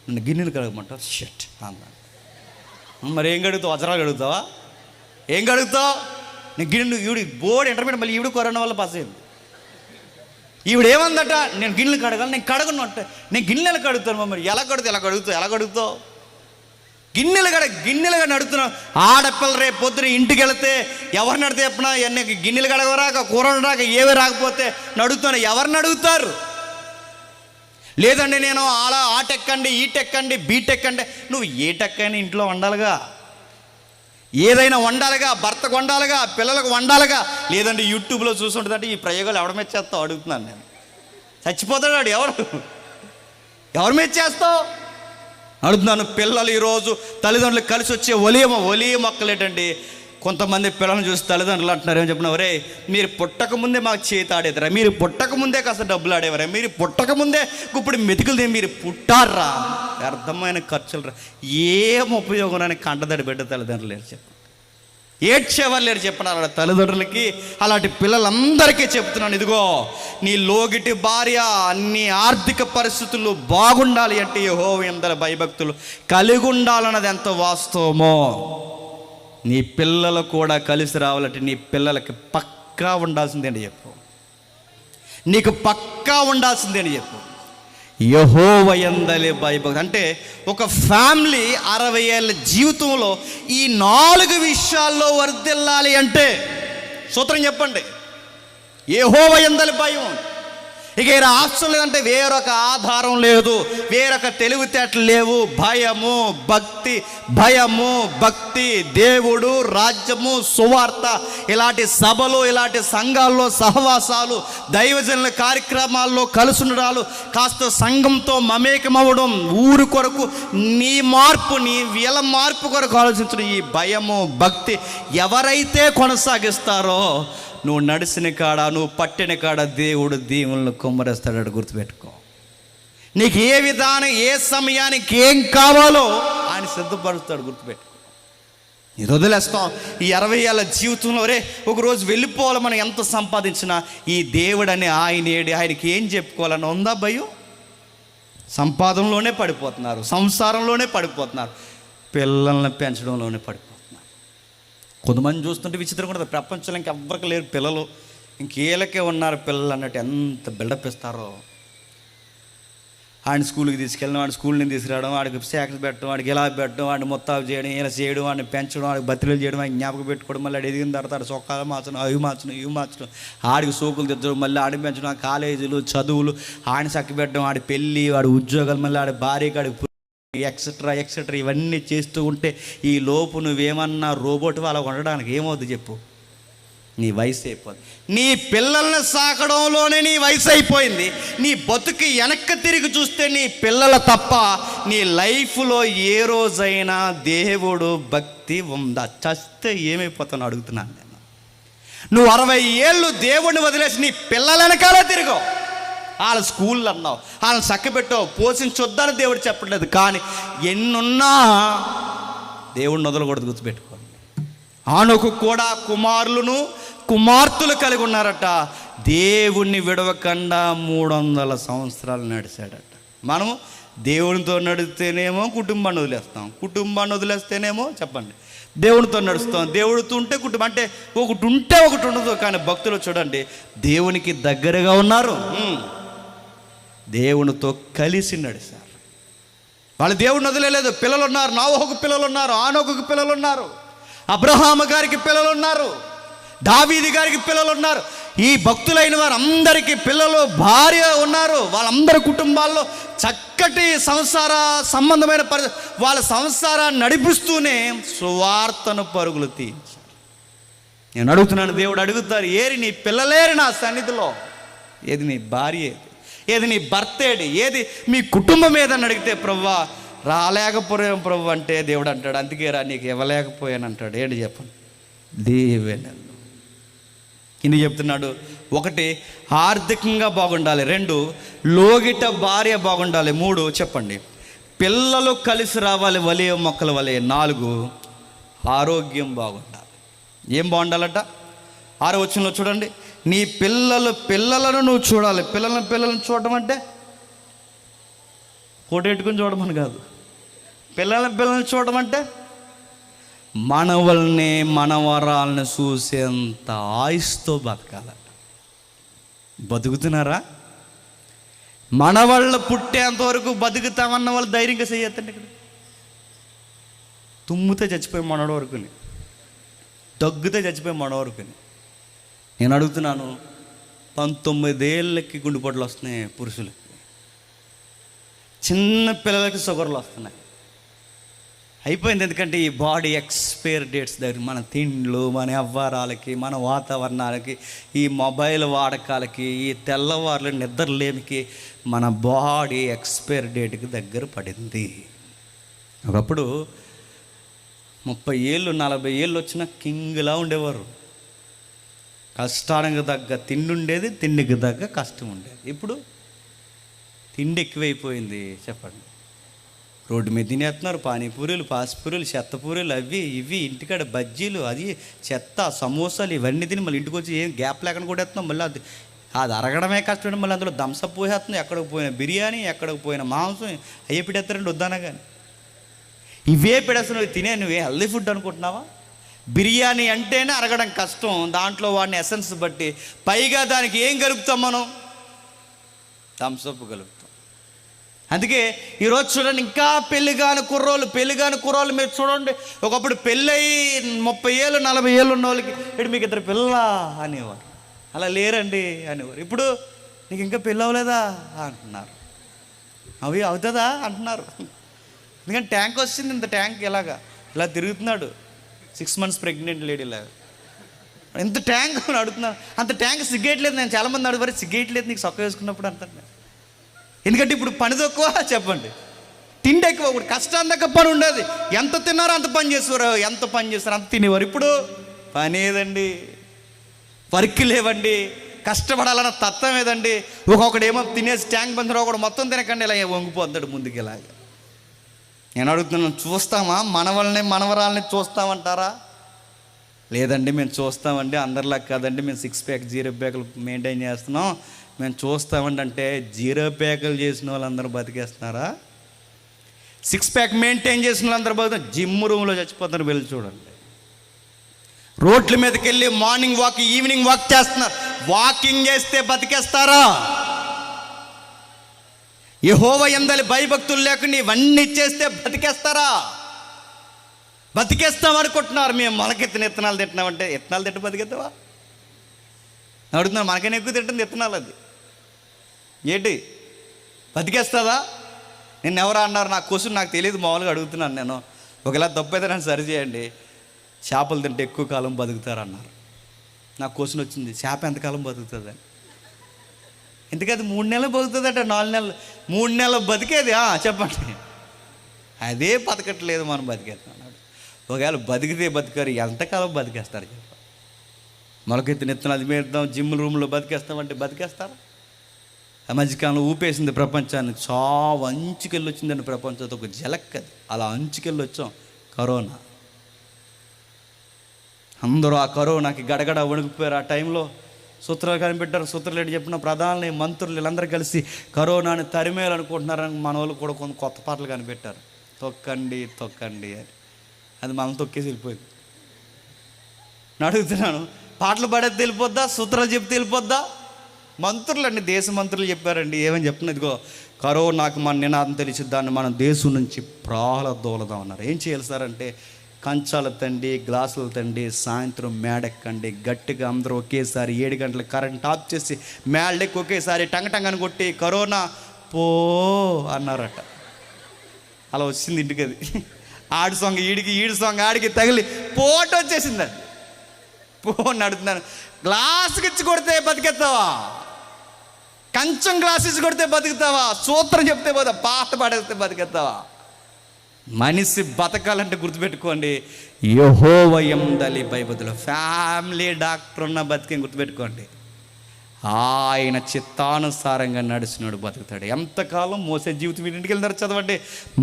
S1: నన్ను గిన్నెలు కడగమంటావు షట్ అన్నాడు. మరి ఏం కడుగుతావు? వజ్రాలు కడుగుతావా? ఏం కడుగుతావు? నేను గిన్నెలు ఈవిడి బోర్డు ఇంటర్మీడియట్, మళ్ళీ ఈవిడ కరోనా వల్ల పాస్ అయింది. ఈవిడ ఏమందట, నేను గిన్నెలు కడగాలి, నేను కడగను అంటే నేను గిన్నెలు కడుగుతాను. మరి ఎలా కడుగుతావు? గిన్నెలుగా నడుతున్నావు. ఆడపిల్ల రేపు పొద్దున ఇంటికి వెళితే ఎవరిని అడితే చెప్పినా నీకు గిన్నెలు కడగరాక, కూరలు రాక, ఏవి రాకపోతే నడుగుతాను. ఎవరిని అడుగుతారు? లేదండి నేను అలా ఆ టెక్ అండి, ఈ టెక్ అండి, బీ టెక్ అంటే నువ్వు ఏ టెక్ అయినా ఇంట్లో వండాలిగా, ఏదైనా వండాలిగా, భర్తకు వండాలిగా, పిల్లలకు వండాలిగా. లేదంటే యూట్యూబ్లో చూస్తుంటుందంటే ఈ ప్రయోగాలు ఎవరి మీద చేస్తావు అడుగుతున్నాను నేను. చచ్చిపోతాడు వాడు. ఎవరి మీద చేస్తావు అడుగుతున్నాను. పిల్లలు ఈరోజు తల్లిదండ్రులు కలిసి వచ్చే ఒలియ మొక్కలేటండి. కొంతమంది పిల్లలను చూసి తల్లిదండ్రులు అంటున్నారు, ఏమని చెప్పిన, ఒరే మీరు పుట్టకముందే మాకు చేతి ఆడేదరా, మీరు పుట్టకముందే కాస్త డబ్బులు ఆడేవరా, మీరు పుట్టకముందే ఇప్పుడు మెతుకులు మీరు పుట్టారా, వ్యర్థమైన ఖర్చులు రా, ఏం ఉపయోగం అని కంటదడి బిడ్డ తల్లిదండ్రులు లేరు చెప్పు, ఏడ్చేవాళ్ళు లేరు చెప్పినారు తల్లిదండ్రులకి. అలాంటి పిల్లలందరికీ చెప్తున్నాను, ఇదిగో నీ లోగిటి భార్య నీ ఆర్థిక పరిస్థితులు బాగుండాలి అంటే యెహోవా యందు భయభక్తులు కలిగి ఉండాలన్నది ఎంత వాస్తవమో, నీ పిల్లలు కూడా కలిసి రావాలంటే నీ పిల్లలకి పక్కా ఉండాల్సిందేంటి చెప్పు, నీకు పక్కా ఉండాల్సిందేంటి చెప్పు. యెహోవా యందు భయభక్తి అంటే ఒక ఫ్యామిలీ 60 ఏళ్ళ జీవితంలో ఈ 4 విషయాల్లో వర్ధిల్లాలి అంటే సూత్రం చెప్పండి. యెహోవా యందు భయం. ఇక ఈ రాష్ట్రం లేదంటే వేరొక ఆధారం లేదు, వేరొక తెలివితేటలు లేవు. భయము భక్తి, దేవుడు, రాజ్యము, సువార్త, ఇలాంటి సభలు, ఇలాంటి సంఘాల్లో సహవాసాలు, దైవజనుల కార్యక్రమాల్లో కలుసుండాలు, కాస్త సంఘంతో మమేకమవ్వడం, ఊరు కొరకు నీ మార్పు, నీ వీళ్ళ మార్పు కొరకు ఆలోచించడం, ఈ భయము భక్తి ఎవరైతే కొనసాగిస్తారో నువ్వు నడిచిన కాడ, నువ్వు పట్టిన కాడ దేవుడు దీవులను కుమ్మరేస్తాడు. గుర్తుపెట్టుకో. నీకు ఏ విధానం, ఏ సమయానికి ఏం కావాలో ఆయన సిద్ధపరుస్తాడు. గుర్తుపెట్టుకో. ఇది వదిలేస్తాం. ఈ 60 ఏళ్ళ జీవితంలో ఒకరోజు వెళ్ళిపోవాలి, మనం ఎంత సంపాదించినా ఈ దేవుడని ఆయనకి ఏం చెప్పుకోవాలని ఉందా భయం? సంపాదనలోనే పడిపోతున్నారు, సంసారంలోనే పడిపోతున్నారు, పిల్లల్ని పెంచడంలోనే పడిపోతున్నారు. కొంతమంది చూస్తుంటే విచిత్రం కూడా, ప్రపంచంలో ఇంకెవ్వరికి లేరు పిల్లలు, ఇంకేళ్ళకే ఉన్నారు పిల్లలు అన్నట్టు ఎంత బిల్డప్ ఇస్తారో. వాడిని స్కూల్కి తీసుకెళ్ళడం, వాడిని స్కూల్ నుంచి తీసుకురావడం, వాడికి శాఖలు పెట్టడం, వాడికి ఇలా పెట్టడం, వాడిని మొత్తాలు చేయడం, ఇలా చేయడం, వాడిని పెంచడం, వాడికి బతిలు చేయడం, వాడికి జ్ఞాపకం పెట్టుకోవడం, మళ్ళీ ఆడు ఎదిగిన తర్వాత చొక్కాలు మార్చడం, అవి మార్చడం, ఆడికి సోకులు తెచ్చడం, మళ్ళీ ఆడికి పెంచడం, కాలేజీలు, చదువులు, ఆడిని చక్కబెట్టడం, ఆడి పెళ్ళి, వాడి ఉద్యోగాలు, మళ్ళీ ఆడి భార్యకి, ఆడికి ఎక్సెట్రా ఇవన్నీ చేస్తూ ఉంటే ఈ లోపు నువ్వేమన్నా రోబోట్ వాళ్ళ ఉండడానికి ఏమవుద్ది చెప్పు? నీ వయసు అయిపోద్ది. నీ పిల్లల్ని సాకడంలోనే నీ వయసు అయిపోయింది. నీ బతుకి వెనక్కి తిరిగి చూస్తే నీ పిల్లల తప్ప నీ లైఫ్లో ఏ రోజైనా దేవుడు భక్తి ఉందా? చస్తే ఏమైపోతాను అడుగుతున్నాను నేను. నువ్వు 60 ఏళ్ళు దేవుడిని వదిలేసి నీ పిల్లల వెనకాలే తిరిగావు. వాళ్ళ స్కూళ్ళు అన్నావు, వాళ్ళని చక్కబెట్టావు, పోషించొద్దని దేవుడు చెప్పట్లేదు. కానీ ఎన్నున్నా దేవుడిని వదలకూడదు. గుర్తుపెట్టుకోండి. ఆనోకు కూడా కుమార్తెలు కలిగి ఉన్నారట. దేవుణ్ణి విడవకుండా 300 సంవత్సరాలు నడిచాడట. మనము దేవునితో నడిస్తేనేమో కుటుంబాన్ని వదిలేస్తాం, కుటుంబాన్ని వదిలేస్తేనేమో చెప్పండి దేవునితో నడుస్తాం. దేవుడితో ఉంటే కుటుంబం అంటే ఒకటి ఉంటే ఒకటి ఉండదు. కానీ భక్తులు చూడండి, దేవునికి దగ్గరగా ఉన్నారు, దేవునితో కలిసి నడిచారు. వాళ్ళు దేవుడిని వదిలేదు. పిల్లలు ఉన్నారు, నోవహుకు పిల్లలు ఉన్నారు, ఆనోకుకు పిల్లలు ఉన్నారు, అబ్రహాము గారికి పిల్లలు ఉన్నారు, దావీదు గారికి పిల్లలు ఉన్నారు. ఈ భక్తులైన వారు అందరికీ పిల్లలు, భార్య ఉన్నారు. వాళ్ళందరి కుటుంబాల్లో చక్కటి సంసార సంబంధమైన వాళ్ళ సంసారాన్ని నడిపిస్తూనే సువార్తను పరుగులు తీయించారు. నేను అడుగుతున్నాను, దేవుడు అడుగుతారు, ఏరి నీ పిల్లలేరు నా సన్నిధిలో? ఏది నీ భార్య, ఏది నీ భర్త, ఏది మీ కుటుంబం ఏదని అడిగితే, ప్రభువా రాలేకపోయాం ప్రభు అంటే దేవుడు అంటాడు, అందుకే రా నీకు ఇవ్వలేకపోయాను అంటాడు. ఏంటి చెప్పండి? దీవెనలు. కింది చెప్తున్నాడు, 1 ఆర్థికంగా బాగుండాలి, 2 లోగిట భార్య బాగుండాలి, 3 చెప్పండి పిల్లలు కలిసి రావాలి వలే మొక్కల వలె, 4 ఆరోగ్యం బాగుండాలి. ఏం బాగుండాలట? 6వ వచనంలో చూడండి, నీ పిల్లలను నువ్వు చూడాలి. పిల్లలను చూడడం అంటే ఫోటో పెట్టుకుని చూడమని కాదు. పిల్లల్ని చూడడం అంటే మనవల్ని మనవరాలని చూసేంత ఆయుస్తో బతకాలి. బతుకుతున్నారా? మనవాళ్ళు పుట్టేంత వరకు బతుకుతామన్న వాళ్ళు ధైర్యంగా చేయొద్దండి. ఇక్కడ తుమ్మితే చచ్చిపోయి మనవడ వరకుని, దగ్గితే చచ్చిపోయి మనవ వరకుని. నేను అడుగుతున్నాను, 19 ఏళ్ళకి గుండెపోట్లు వస్తున్నాయి పురుషులకి, చిన్న పిల్లలకి షుగర్లు వస్తున్నాయి. అయిపోయింది. ఎందుకంటే ఈ బాడీ ఎక్స్పైర్ డేట్స్ దగ్గర, మన తిండ్లు, మన వ్యవహారాలకి, మన వాతావరణాలకి, ఈ మొబైల్ వాడకాలకి, ఈ తెల్లవారులు నిద్రలేమికి మన బాడీ ఎక్స్పైర్ డేట్కి దగ్గర పడింది. ఒకప్పుడు 30 ఏళ్ళు 40 ఏళ్ళు వచ్చిన కింగ్లా ఉండేవారు. కష్టానికి తగ్గ తిండి ఉండేది, తిండికి తగ్గ కష్టం ఉండేది. ఇప్పుడు తిండి ఎక్కువైపోయింది. చెప్పండి, రోడ్డు మీద తినేస్తున్నారు. పానీపూరీలు, పాసిపూరీలు, చెత్తపూరీలు, అవి ఇవి, ఇంటికాడ బజ్జీలు, అది చెత్త, సమోసాలు, ఇవన్నీ తిని మళ్ళీ ఇంటికి వచ్చి ఏం గ్యాప్ లేకుండా కొట్టేస్తున్నాం. మళ్ళీ అది అరగడమే కష్టం. మళ్ళీ అందులో థమ్సప్ పోసేస్తున్నాం. ఎక్కడికి పోయిన బిర్యానీ, ఎక్కడికి పోయిన మాంసం అయ్యే పెడతారండి. వద్దానా కానీ ఇవే పెడేస్తున్నావు. తినే నువ్వే హెల్దీ ఫుడ్ అనుకుంటున్నావా? బిర్యానీ అంటేనే అరగడం కష్టం. దాంట్లో వాడిని ఎసెన్స్ బట్టి, పైగా దానికి ఏం కలుపుతాం మనం? థమ్సప్ కలుపుతాం. అందుకే ఈరోజు చూడండి, ఇంకా పెళ్ళిగాని కుర్రోళ్ళు మీరు చూడండి. ఒకప్పుడు పెళ్ళయి 30 ఏళ్ళు 40 ఏళ్ళు ఉన్న వాళ్ళకి ఇప్పుడు మీకు 2 పిల్లలా అనేవారు. అలా లేరండి అనేవారు. ఇప్పుడు నీకు ఇంకా పెళ్ళి అవ్వలేదా అంటున్నారు. అవి అవుతుందా అంటున్నారు. ఎందుకంటే ట్యాంక్ వచ్చింది. ఇంత ట్యాంక్ ఇలా తిరుగుతున్నాడు. 6 months ప్రెగ్నెంట్ లేడీలాగా. ఎంత ట్యాంక్ అని అడుగుతున్నాను. అంత ట్యాంక్ సిగ్గేయట్లేదు. నేను చాలామంది అడుగుతారు, సిగ్గేయట్లేదు నీకు సొక్క వేసుకున్నప్పుడు అంటాను. ఎందుకంటే ఇప్పుడు పని తక్కువ, చెప్పండి, తిండి ఎక్కువ. ఇప్పుడు కష్టాన్ని తగ్గ పని ఉండేది. ఎంత తిన్నారో అంత పని చేసేవారు, అంత తినేవారు. ఇప్పుడు పని ఏదండి, వర్క్ లేవండి, కష్టపడాలన్న తత్వం ఏదండి. ఒక్కొక్కడేమో తినేసి ట్యాంక్ బందరు, ఒకడు మొత్తం తినకండి ఇలా వంగిపోతాడు ముందుకు. ఇలాగా నేను అడుగుతున్నాను, చూస్తామా? మనవల్ని మనవరాలని చూస్తామంటారా? లేదండి, మేము చూస్తామండి, అందరిలా కాదండి, మేము 6 ప్యాక్ 0 ప్యాకులు మెయింటైన్ చేస్తున్నాం, మేము చూస్తామండి. అంటే 0 ప్యాకులు చేసిన వాళ్ళందరూ బతికేస్తున్నారా? 6 ప్యాక్ మెయింటైన్ చేసిన వాళ్ళందరూ బతుకుతారు. జిమ్ రూమ్లో చచ్చిపోతారు. వెళ్ళి చూడండి. రోడ్ల మీదకి వెళ్ళి మార్నింగ్ వాక్, ఈవినింగ్ వాక్ చేస్తున్నారు. వాకింగ్ చేస్తే బతికేస్తారా? యెహోవా యందలి భయభక్తులు లేకుండా ఇవన్నీ చేస్తే బతికేస్తారా? బతికేస్తాం అనుకుంటున్నారు. మేము మొలకెత్తిన విత్తనాలు తింటున్నామంటే విత్తనాలు తింటే బతికేస్తావా? అడుగుతున్నాను. మనకైనా ఎక్కువ తింటుంది విత్తనాలు. అది ఏంటి బతికేస్తుందా? నేను ఎవరా అన్నారు. నా క్వశ్చన్ నాకు తెలియదు, మామూలుగా అడుగుతున్నాను నేను. ఒకవేళ తప్పు అయితే నన్ను సరి చేయండి. చేపలు తింటే ఎక్కువ కాలం బతుకుతారన్నారు. నాకు క్వశ్చన్ వచ్చింది, చేప ఎంతకాలం బతుకుతుందని. ఎందుకది 3 నెలలు బతుకుతుందట, 4 నెలలు, 3 నెలలు బతికేది. చెప్పండి, అదే బతకట్లేదు, మనం బతికేస్తున్నాడు. ఒకవేళ బతికితే బతికారు, ఎంతకాలం బతికేస్తారు చెప్ప? మొలకెత్తిన విత్తనాలు మేద్దాం, జిమ్ రూమ్లో బతికేస్తామంటే బతికేస్తారా? ఆ మధ్యకాలంలో ఊపేసింది ప్రపంచాన్ని. చావు అంచుకెళ్ళి వచ్చిందండి ప్రపంచంతో. ఒక జలక్కది అలా అంచుకెళ్ళి వచ్చాం. కరోనా. అందరూ ఆ కరోనాకి గడగడ వణికిపోయారు. ఆ టైంలో సూత్రాలు కనిపెట్టారు. సూత్రాలు ఏంటి చెప్పిన ప్రధానులు, మంత్రులు వీళ్ళందరూ కలిసి కరోనాని తరిమేయాలనుకుంటున్నారని మన వాళ్ళు కూడా కొన్ని కొత్త పాటలు కనిపెట్టారు. తొక్కండి తొక్కండి అని. అది మనం తొక్కేసి వెళ్ళిపోయింది. నేను అడుగుతున్నాను, పాటలు పాడేది వెళ్ళిపోద్దా? సూత్రాలు చెప్తే వెళ్ళిపోద్దా? మంత్రులు అండి, దేశ మంత్రులు చెప్పారండి. ఏమని చెప్తున్నా, ఇదిగో కరోనాకు మన నినాదం తెలిసి దాన్ని మనం దేశం నుంచి ప్రాళదోలదాం అన్నారు. ఏం చేయాలి సార్ అంటే, కంచాలు తండి, గ్లాసులు తండి, సాయంత్రం మేడెక్కండి, గట్టిగా అందరూ ఒకేసారి 7 గంటలకు కరెంట్ ఆఫ్ చేసి మేడెక్కి ఒకేసారి టంగ అని కొట్టి కరోనా పో అన్నారట. అలా వచ్చింది ఇంటికి. అది ఆడి సాంగ్ ఈడికి, ఈడి సాంగ్ ఆడికి తగిలి పోటు వచ్చేసిందండి. పోని అడుగుతున్నాను, గ్లాసుకి ఇచ్చి కొడితే బతికేస్తావా? కంచం గ్లాస్ ఇచ్చి కొడితే బతుకుతావా? సూత్రం చెప్తే పోతా, పాట పాడేస్తే బతికేస్తావా? మనిషి బతకాలంటే గుర్తుపెట్టుకోండి, యెహోవా యందలి భయభక్తులు. ఫ్యామిలీ డాక్టర్ ఉన్న బతికే గుర్తుపెట్టుకోండి, ఆయన చిత్తానుసారంగా నడిచినాడు బతుకుతాడు. ఎంతకాలం మోసే జీవితం. ఇంటికి వెళ్తారు చదవండి.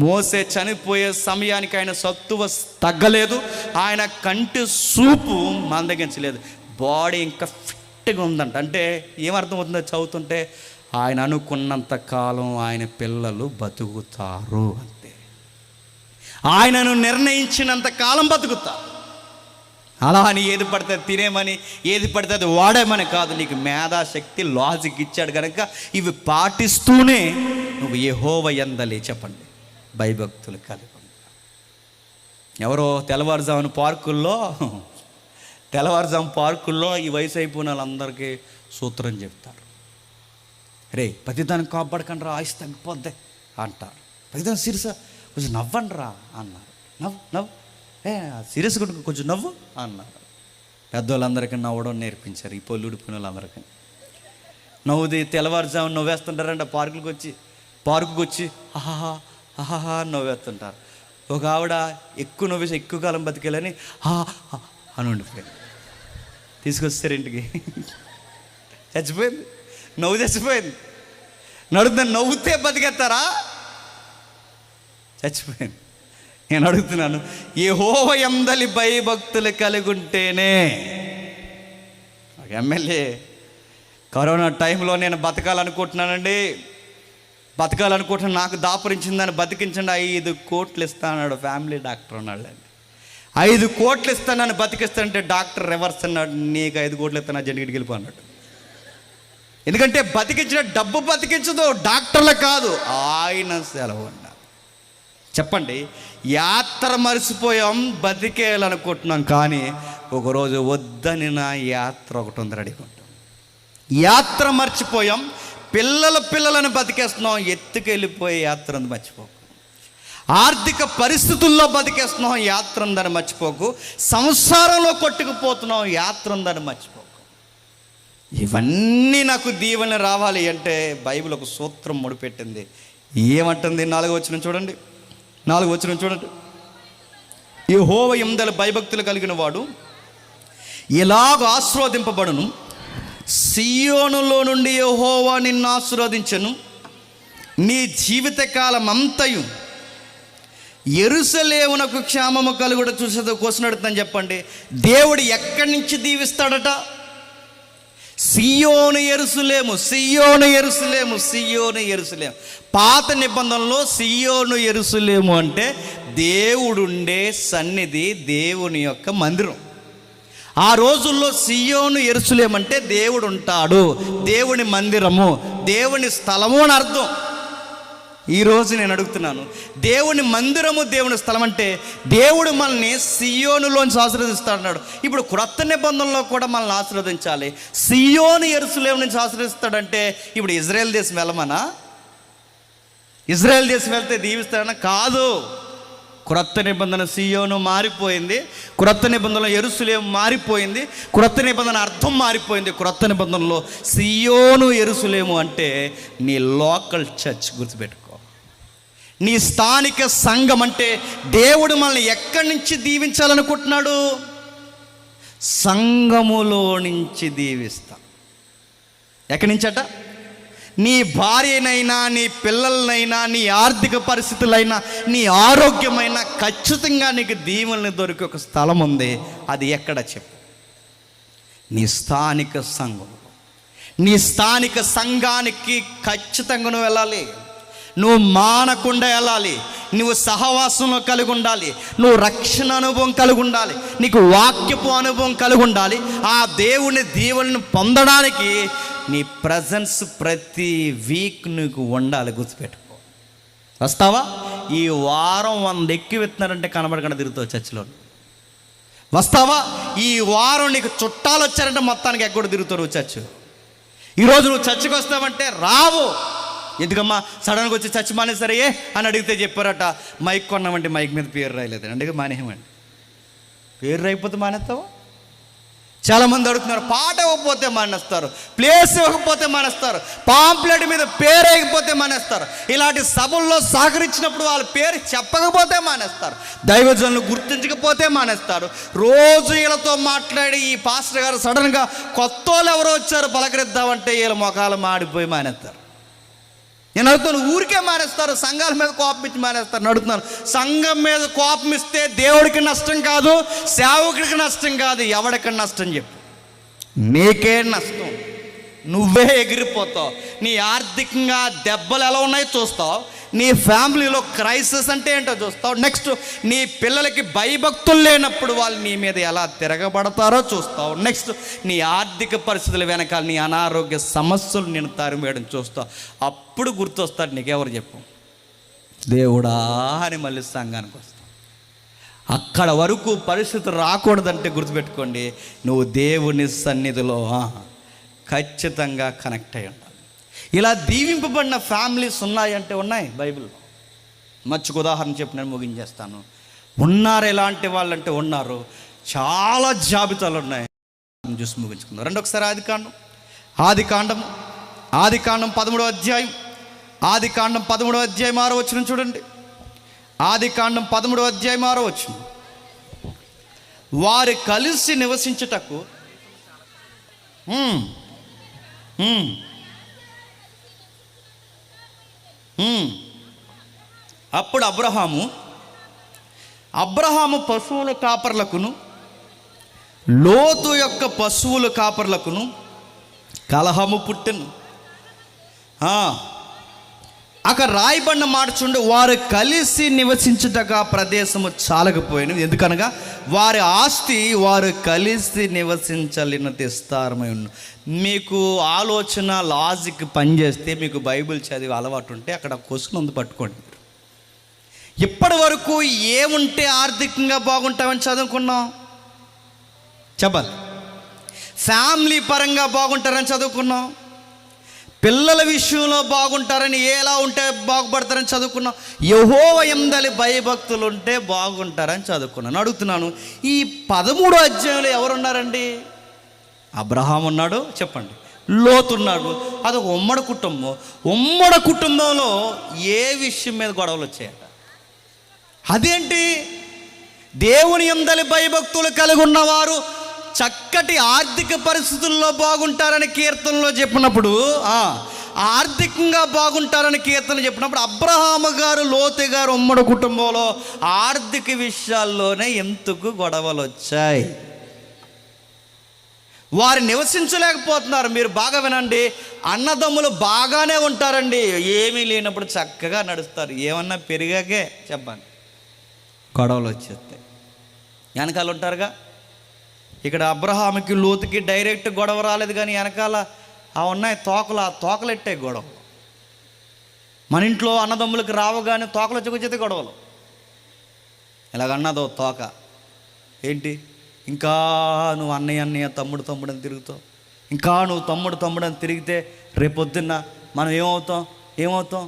S1: మోసే చనిపోయే సమయానికి ఆయన సత్తువ తగ్గలేదు, ఆయన కంటి చూపు మందగించలేదు. బాడీ ఇంకా ఫిట్ కరెక్ట్గా ఉందంట. అంటే ఏమర్థమవుతుందో చదువుతుంటే, ఆయన అనుకున్నంత కాలం ఆయన పిల్లలు బతుకుతారు అంతే. ఆయనను నిర్ణయించినంత కాలం బతుకుతారు. అలా అని ఏది పడితే తినేమని, ఏది పడితే అది వాడేమని కాదు. నీకు మేధాశక్తి, లాజిక్ ఇచ్చాడు కనుక ఇవి పాటిస్తూనే నువ్వు యెహోవా యందలి చెప్పండి భయభక్తులు కలిగి. ఎవరో తెల్లవారుజాము పార్కుల్లో ఈ వయసు అయిపోయిన వాళ్ళందరికీ సూత్రం చెప్తారు. రే ప్రతిదానికి కాపాడకండి రా, ఆయుష్ తగ్గిపోద్ది అంటారు. ప్రతిదాని సీరియస్ కొంచెం నవ్వండి రా అన్నారు. నవ్వు సీరియస్ కొంచెం నవ్వు అన్నారు. పెద్దవాళ్ళందరికీ నవ్వడం నేర్పించారు. ఈ పొల్లుడిపోయిన వాళ్ళందరికీ నవ్వుది తెల్లవారుజాము నవ్వేస్తుంటారంట. పార్కుకి వచ్చి ఆహాహా నవ్వేస్తుంటారు. ఒక ఆవిడ ఎక్కువ నవ్వేసి ఎక్కువ కాలం బతికేయాలని అని ఉండిపోయింది. తీసుకొస్తారు ఇంటికి, చచ్చిపోయింది. చచ్చిపోయింది. నవ్వుతే బతికేస్తారా? చచ్చిపోయింది. నేను అడుగుతున్నాను, యెహోవా యందలి భయభక్తులు కలిగి ఉంటేనే. ఎమ్మెల్యే కరోనా టైంలో నేను బతకాలనుకుంటున్నాను, నాకు దాపురించిందని బతికించండి, 5 కోట్లు ఇస్తానన్నాడు. ఫ్యామిలీ డాక్టర్ అన్నాడు. 5 కోట్లు ఇస్తానని బతికిస్తానంటే డాక్టర్ రివర్స్ అన్నాడు, నీకు 5 కోట్లు ఇస్తాను జనగిడికి వెళ్ళిపో అన్నాడు. ఎందుకంటే బతికించిన డబ్బు బతికించదు, డాక్టర్లు కాదు, ఆయన సెలవు అన్నారు. చెప్పండి, యాత్ర మర్చిపోయాం, బతికేయాలనుకుంటున్నాం, కానీ ఒకరోజు వద్దని నా యాత్ర ఒకటి ఉంది రెడీగా ఉంటాం. యాత్ర మర్చిపోయాం, పిల్లలను బతికేస్తున్నాం, ఎత్తుకెళ్ళిపోయే యాత్ర ఉంది మర్చిపోకు. ఆర్థిక పరిస్థితుల్లో బతికేస్తున్నాం, యాత్ర ఉందని మర్చిపోకు. సంసారంలో కొట్టుకుపోతున్నాం, యాత్ర ఉందని మర్చిపోకు. ఇవన్నీ నాకు దీవెన రావాలి అంటే బైబిల్ ఒక సూత్రం ముడిపెట్టింది. ఏమంటుంది? 4వ వచనం చూడండి. యెహోవా యందలి భయభక్తులు కలిగిన వాడు ఇలాగ ఆశీర్వదింపబడును. సియోనులో నుండి యెహోవా నిన్ను ఆశీర్వదించెను. నీ జీవితకాలం అంతయు యెరూషలేమునకు క్షేమము కలుగుట చూసేది కోసినడుతుందని చెప్పండి. దేవుడు ఎక్కడి నుంచి దీవిస్తాడట? సియోను యెరూషలేము. పాత నిబంధనలో సియోను యెరూషలేము అంటే దేవుడుండే సన్నిధి, దేవుని యొక్క మందిరం. ఆ రోజుల్లో సియోను యెరూషలేము అంటే దేవుడు ఉంటాడు, దేవుని మందిరము, దేవుని స్థలము అని అర్థం. ఈరోజు నేను అడుగుతున్నాను, దేవుని మందిరము, దేవుని స్థలం అంటే దేవుడు మనల్ని సియోనులోంచి ఆశీర్వదిస్తాడన్నాడు. ఇప్పుడు క్రొత్త నిబంధనలో కూడా మనల్ని ఆశీర్వదించాలి. సియోను యెరూషలేము నుంచి ఆశీర్వదిస్తాడంటే ఇప్పుడు ఇజ్రాయెల్ దేశం వెళ్ళమనా? ఇజ్రాయెల్ దేశం వెళ్తే దీవిస్తాడన్నా? కాదు. క్రొత్త నిబంధన సియోను మారిపోయింది, క్రొత్త నిబంధనలో యెరూషలేము మారిపోయింది, క్రొత్త నిబంధన అర్థం మారిపోయింది. క్రొత్త నిబంధనలో సియోను యెరూషలేము అంటే నీ లోకల్ చర్చ్. గుర్తుపెట్టుకో, నీ స్థానిక సంఘం అంటే దేవుడు మనల్ని ఎక్కడి నుంచి దీవించాలనుకుంటున్నాడు? సంఘములో నుంచి దీవిస్తా. ఎక్కడి నుంచట? నీ భార్యనైనా, నీ పిల్లలనైనా, నీ ఆర్థిక పరిస్థితులైనా, నీ ఆరోగ్యమైనా ఖచ్చితంగా నీకు దీవెనలు దొరికే ఒక స్థలం ఉంది. అది ఎక్కడ చెప్పు? నీ స్థానిక సంఘం. నీ స్థానిక సంఘానికి ఖచ్చితంగా నువ్వు వెళ్ళాలి. నువ్వు మానకుండా వెళ్ళాలి. నువ్వు సహవాసంలో కలిగి ఉండాలి. నువ్వు రక్షణ అనుభవం కలిగి ఉండాలి. నీకు వాక్యపు అనుభవం కలిగి ఉండాలి. ఆ దేవుని దీవెనను పొందడానికి నీ ప్రజెన్స్ ప్రతి వీక్ నీకు ఉండాలి. గుర్తుపెట్టుకో. వస్తావా? ఈ వారం 100 ఎక్కువ ఎత్తున్నారంటే కనబడకుండా తిరుగుతావు చర్చిలో. వస్తావా? ఈ వారం నీకు చుట్టాలు వచ్చారంటే మొత్తానికి ఎక్కడ తిరుగుతావు చర్చ్. ఈరోజు నువ్వు చర్చికి వస్తావంటే రావు. ఎందుకమ్మా సడన్గా వచ్చి చర్చ్ మానేసరే అని అడిగితే చెప్పారట, మైక్ కొన్నామంటే మైక్ మీద పేరు రాయలేదు అంటే మానేయమండి. పేరు రాయిపోతే మానేస్తావా? చాలామంది అడుగుతున్నారు, పాట ఇవ్వకపోతే మానేస్తారు, ప్లేస్ ఇవ్వకపోతే మానేస్తారు, పాంప్లెట్ మీద పేరు వేయకపోతే మానేస్తారు. ఇలాంటి సభల్లో సహకరించినప్పుడు వాళ్ళ పేరు చెప్పకపోతే మానేస్తారు, దైవజనులు గుర్తించకపోతే మానేస్తారు. రోజు వీళ్ళతో మాట్లాడి ఈ పాస్టర్ గారు సడన్గా కొత్త వాళ్ళు ఎవరో వచ్చారు పలకరిద్దామంటే వీళ్ళ మొఖాలు మాడిపోయి మానేస్తారు. నేను అడుగుతాను, ఊరికే మానేస్తారు, సంఘాల మీద కోపం ఇచ్చి మానేస్తారు. అడుగుతున్నాను, సంఘం మీద కోపం ఇస్తే దేవుడికి నష్టం కాదు, సేవకుడికి నష్టం కాదు, ఎవడికి నష్టం చెప్పు? నీకే నష్టం, నువ్వే ఎగిరిపోతావు. నీ ఆర్థికంగా దెబ్బలు ఎలా ఉన్నాయో చూస్తావు, నీ ఫ్యామిలీలో క్రైసిస్ అంటే ఏంటో చూస్తావు. నెక్స్ట్ నీ పిల్లలకి భయభక్తులు లేనప్పుడు వాళ్ళు నీ మీద ఎలా తిరగబడతారో చూస్తావు. నెక్స్ట్ నీ ఆర్థిక పరిస్థితుల వెనకాల నీ అనారోగ్య సమస్యలు నేను తరిమేయడం చూస్తావు. అప్పుడు గుర్తొస్తాడు నీకెవరు చెప్పు, దేవుడా అని మళ్ళీ సంఘానికి వస్తావు. అక్కడ వరకు పరిస్థితి రాకూడదంటే గుర్తుపెట్టుకోండి, నువ్వు దేవుని సన్నిధిలో ఖచ్చితంగా కనెక్ట్ అయ్యి ఉండాలి. ఇలా దీవింపబడిన ఫ్యామిలీస్ ఉన్నాయంటే ఉన్నాయి బైబిల్లో. మచ్చుకు ఉదాహరణ చెప్పి నేను ముగించేస్తాను. ఉన్నారు ఎలాంటి వాళ్ళంటే ఉన్నారు, చాలా జాబితాలు ఉన్నాయి. చూసి ముగించుకుందాం. రండి ఒకసారి ఆదికాండం 13వ అధ్యాయం, ఆదికాండం 13వ అధ్యాయం 6వ వచనం చూడండి. ఆదికాండం 13వ అధ్యాయం 6వ వచనం. వారు కలిసి నివసించుటకు అప్పుడు అబ్రహాము పశువుల కాపర్లకును లోతు యొక్క పశువుల కాపర్లకును కలహము పుట్టెను. అక్కడ రాయబడిన మాట చూడండి, వారు కలిసి నివసించుటగా ప్రదేశము చాలకపోయినది, ఎందుకనగా వారి ఆస్తి వారు కలిసి నివసించలేనంత విస్తారమై ఉన్న. మీకు ఆలోచన లాజిక్ పనిచేస్తే, మీకు బైబిల్ చదివే అలవాటు ఉంటే అక్కడ క్వశ్చన్ ఉంది, పట్టుకోండి. ఇప్పటి వరకు ఏముంటే ఆర్థికంగా బాగుంటామని చదువుకున్నాం, చెప్పాలి. ఫ్యామిలీ పరంగా బాగుంటారని చదువుకున్నాం, పిల్లల విషయంలో బాగుంటారని, ఎలా ఉంటే బాగుపడతారని చదువుకున్నాం, యెహోవా యందలి భయభక్తులు ఉంటే బాగుంటారని చదువుకున్నాను. అడుగుతున్నాను, ఈ 13వ అధ్యాయంలో ఎవరున్నారండి? అబ్రహాం ఉన్నాడు, చెప్పండి. లోతు ఉన్నాడు. అది ఉమ్మడి కుటుంబం. ఉమ్మడి కుటుంబంలో ఏ విషయం మీద గొడవలు వచ్చాయట? అదేంటి? దేవుని యందలి భయభక్తులు కలిగి ఉన్నవారు చక్కటి ఆర్థిక పరిస్థితుల్లో బాగుంటారని కీర్తనలో చెప్పినప్పుడు, ఆర్థికంగా బాగుంటారని కీర్తన చెప్పినప్పుడు, అబ్రహాము గారు లోతు గారు ఉమ్మడి కుటుంబంలో ఆర్థిక విషయాల్లోనే ఎందుకు గొడవలు వచ్చాయి? వారు నివసించలేకపోతున్నారు. మీరు బాగా వినండి, అన్నదమ్ములు బాగానే ఉంటారండి, ఏమీ లేనప్పుడు చక్కగా నడుస్తారు. ఏమన్నా పెరిగాకే చెప్పండి గొడవలు వచ్చేస్తాయి. వెనకాల ఉంటారుగా. ఇక్కడ అబ్రహాముకి లోతుకి డైరెక్ట్ గొడవ రాలేదు, కానీ వెనకాల ఉన్నాయి తోకలు. ఆ తోకలెట్టే గొడవ. మన ఇంట్లో అన్నదమ్ములకి రావు, కానీ తోకలు వచ్చి గొడవలు. ఇలాగన్నదో తోక ఏంటి, ఇంకా నువ్వు అన్నయ్య తమ్ముడు అని తిరుగుతావు, ఇంకా నువ్వు తమ్ముడు అని తిరిగితే రేపొద్దున్న మనం ఏమవుతాం?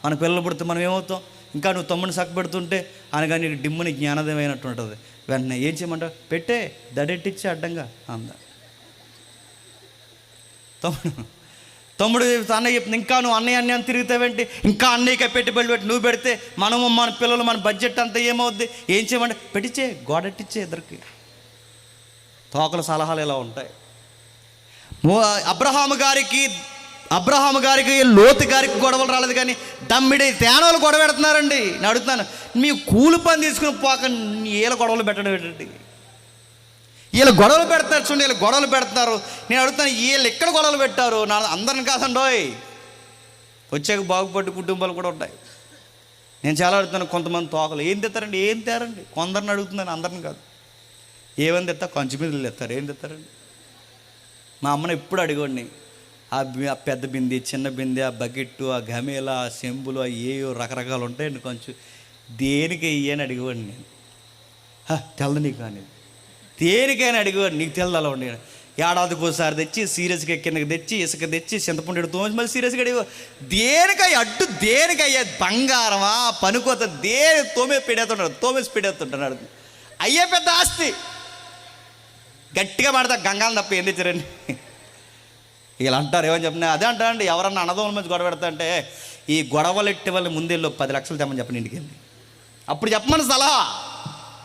S1: మన పిల్లలు పుడితే మనం ఏమవుతాం? ఇంకా నువ్వు తమ్ముడిని సక్కబెడుతుంటే అనగా నీకు డిమ్ముని జ్ఞానోదయం అయినట్టు ఉంటుంది. వెంటనే ఏం చేయమంటావు? పెట్టే దడెట్టిచ్చి అడ్డంగా అంద తమ్ముడు అన్నయ్య చెప్తుంది, ఇంకా నువ్వు అన్నయ్య అని తిరుగుతావేంటి? ఇంకా అన్నయ్యకే పెట్టుబడి పెట్టి నువ్వు పెడితే మనము మన పిల్లలు మన బడ్జెట్ అంతా ఏమవుద్ది? ఏం చేయమంటే పెట్టించే, గోడెట్టిచ్చే. ఇద్దరికి తోకల సలహాలు ఎలా ఉంటాయి. అబ్రహాము గారికి లోతు గారికి గొడవలు రాలేదు, కానీ దమ్మిడి తేనోలు గొడవ పెడుతున్నారండి. నేను అడుగుతున్నాను, మీ కూలి పని తీసుకుని పోక వీళ్ళ గొడవలు పెట్టడం ఏంటండి? వీళ్ళు గొడవలు పెడతారు చూడండి, వీళ్ళు గొడవలు పెడుతున్నారు. నేను అడుగుతాను, వీళ్ళు ఎక్కడ గొడవలు పెట్టారు? అందరిని కాదండోయ్, వచ్చాక బాగుపడ్డ కుటుంబాలు కూడా ఉంటాయి. నేను చాలా అడుగుతాను, కొంతమంది తోకలు ఏం తెస్తారండి? ఏం తేరండి? కొందరిని అడుగుతున్నాను, అందరిని కాదు. ఏమని తెస్తా? కొంచెం మీద తెస్తారు. ఏం తెస్తారండి? మా అమ్మని ఎప్పుడు అడిగండి, ఆ పెద్ద బింది, చిన్న బింది, ఆ బకెట్టు, ఆ గమేల, ఆ చెంబులు, ఏయో రకరకాలు ఉంటాయండి. కొంచెం దేనికి అని అడిగేవాడిని నేను. తెలదు నీకు అని, దేనికైనా అడిగేవాడిని. నీకు తెలదు అలా ఉండే. ఏడాదికి ఒకసారి తెచ్చి సీరియస్గా కిందకి తెచ్చి ఇసుక తెచ్చి చింతపండు తోమి మళ్ళీ సీరియస్గా అడిగేవా. దేనికయ్యా అడ్డు? దేనికయ్యా? బంగారమా పనుకోత? దేని తోమేసి పెడేస్తుంటాడు. అయ్యే పెద్ద ఆస్తి. గట్టిగా మాడతా, గంగాలు తప్ప ఏం తెచ్చారండి? వీళ్ళు అంటారు, ఏమని చెప్పినా అదే అంటారండి. ఎవరన్నా అన్నదమ్ముల మధ్య గొడవ పెడతా అంటే, ఈ గొడవలు ఎట్టి వాళ్ళ ముందేళ్ళు 10 లక్షలు తెమ్మని చెప్పండి ఇంటికి వెళ్ళి. అప్పుడు చెప్పమని సలహా.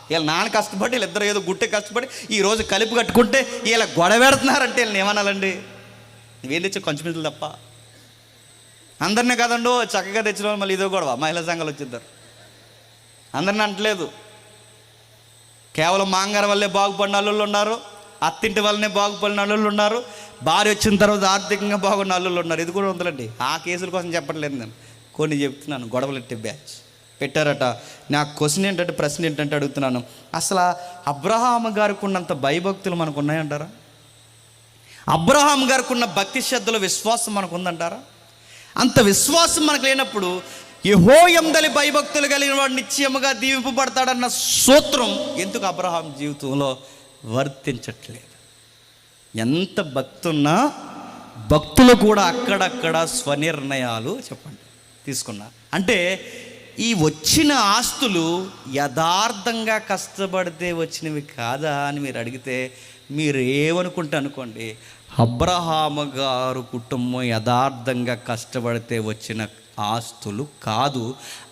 S1: వీళ్ళ నాన్న కష్టపడి, వీళ్ళిద్దరు ఏదో గుట్టే కష్టపడి ఈరోజు కలిపి కట్టుకుంటే వీళ్ళ గొడవ పెడుతున్నారంటే వీళ్ళని ఏమనాలండి? నువ్వేం తెచ్చి కొంచెం మిజులు తప్ప అందరినీ కదండో చక్కగా తెచ్చిన వాళ్ళు మళ్ళీ ఇదో గొడవ. మహిళా సంఘాలు వచ్చిద్దరు. అందరిని అంటలేదు, కేవలం మాంగారం వల్లే బాగుపడిన వాళ్ళు ఉన్నారు, అత్తింటి వల్లనే బాగుపడిన అల్లుళ్ళు ఉన్నారు, భార్య వచ్చిన తర్వాత ఆర్థికంగా బాగున్న అల్లుళ్ళు ఉన్నారు. ఇది కూడా ఉందండి. ఆ కేసుల కోసం చెప్పట్లేదు నేను, కొన్ని చెప్తున్నాను. గొడవలెట్టే బ్యాచ్ పెట్టారట. నాకు క్వశ్చన్ ఏంటంటే, ప్రశ్న ఏంటంటే అడుగుతున్నాను, అసలు అబ్రహాము గారికి ఉన్నంత భయభక్తులు మనకు ఉన్నాయంటారా? అబ్రహాం గారికి ఉన్న భక్తి శ్రద్ధలో విశ్వాసం మనకు ఉందంటారా? అంత విశ్వాసం మనకు లేనప్పుడు యెహోయందలి భయభక్తులు కలిగిన వాడు నిశ్చయముగా దీవింపబడతాడన్న సూత్రం ఎందుకు అబ్రహాం జీవితంలో వర్తించట్లేదు? ఎంత భక్తి ఉన్నా భక్తులు కూడా అక్కడక్కడ స్వనిర్ణయాలు చెప్పండి తీసుకున్నారు. అంటే ఈ వచ్చిన ఆస్తులు యథార్థంగా కష్టపడితే వచ్చినవి కాదా అని మీరు అడిగితే మీరు ఏమనుకుంటే అనుకోండి, అబ్రహాము గారు కుటుంబం యథార్థంగా కష్టపడితే వచ్చిన ఆస్తులు కాదు,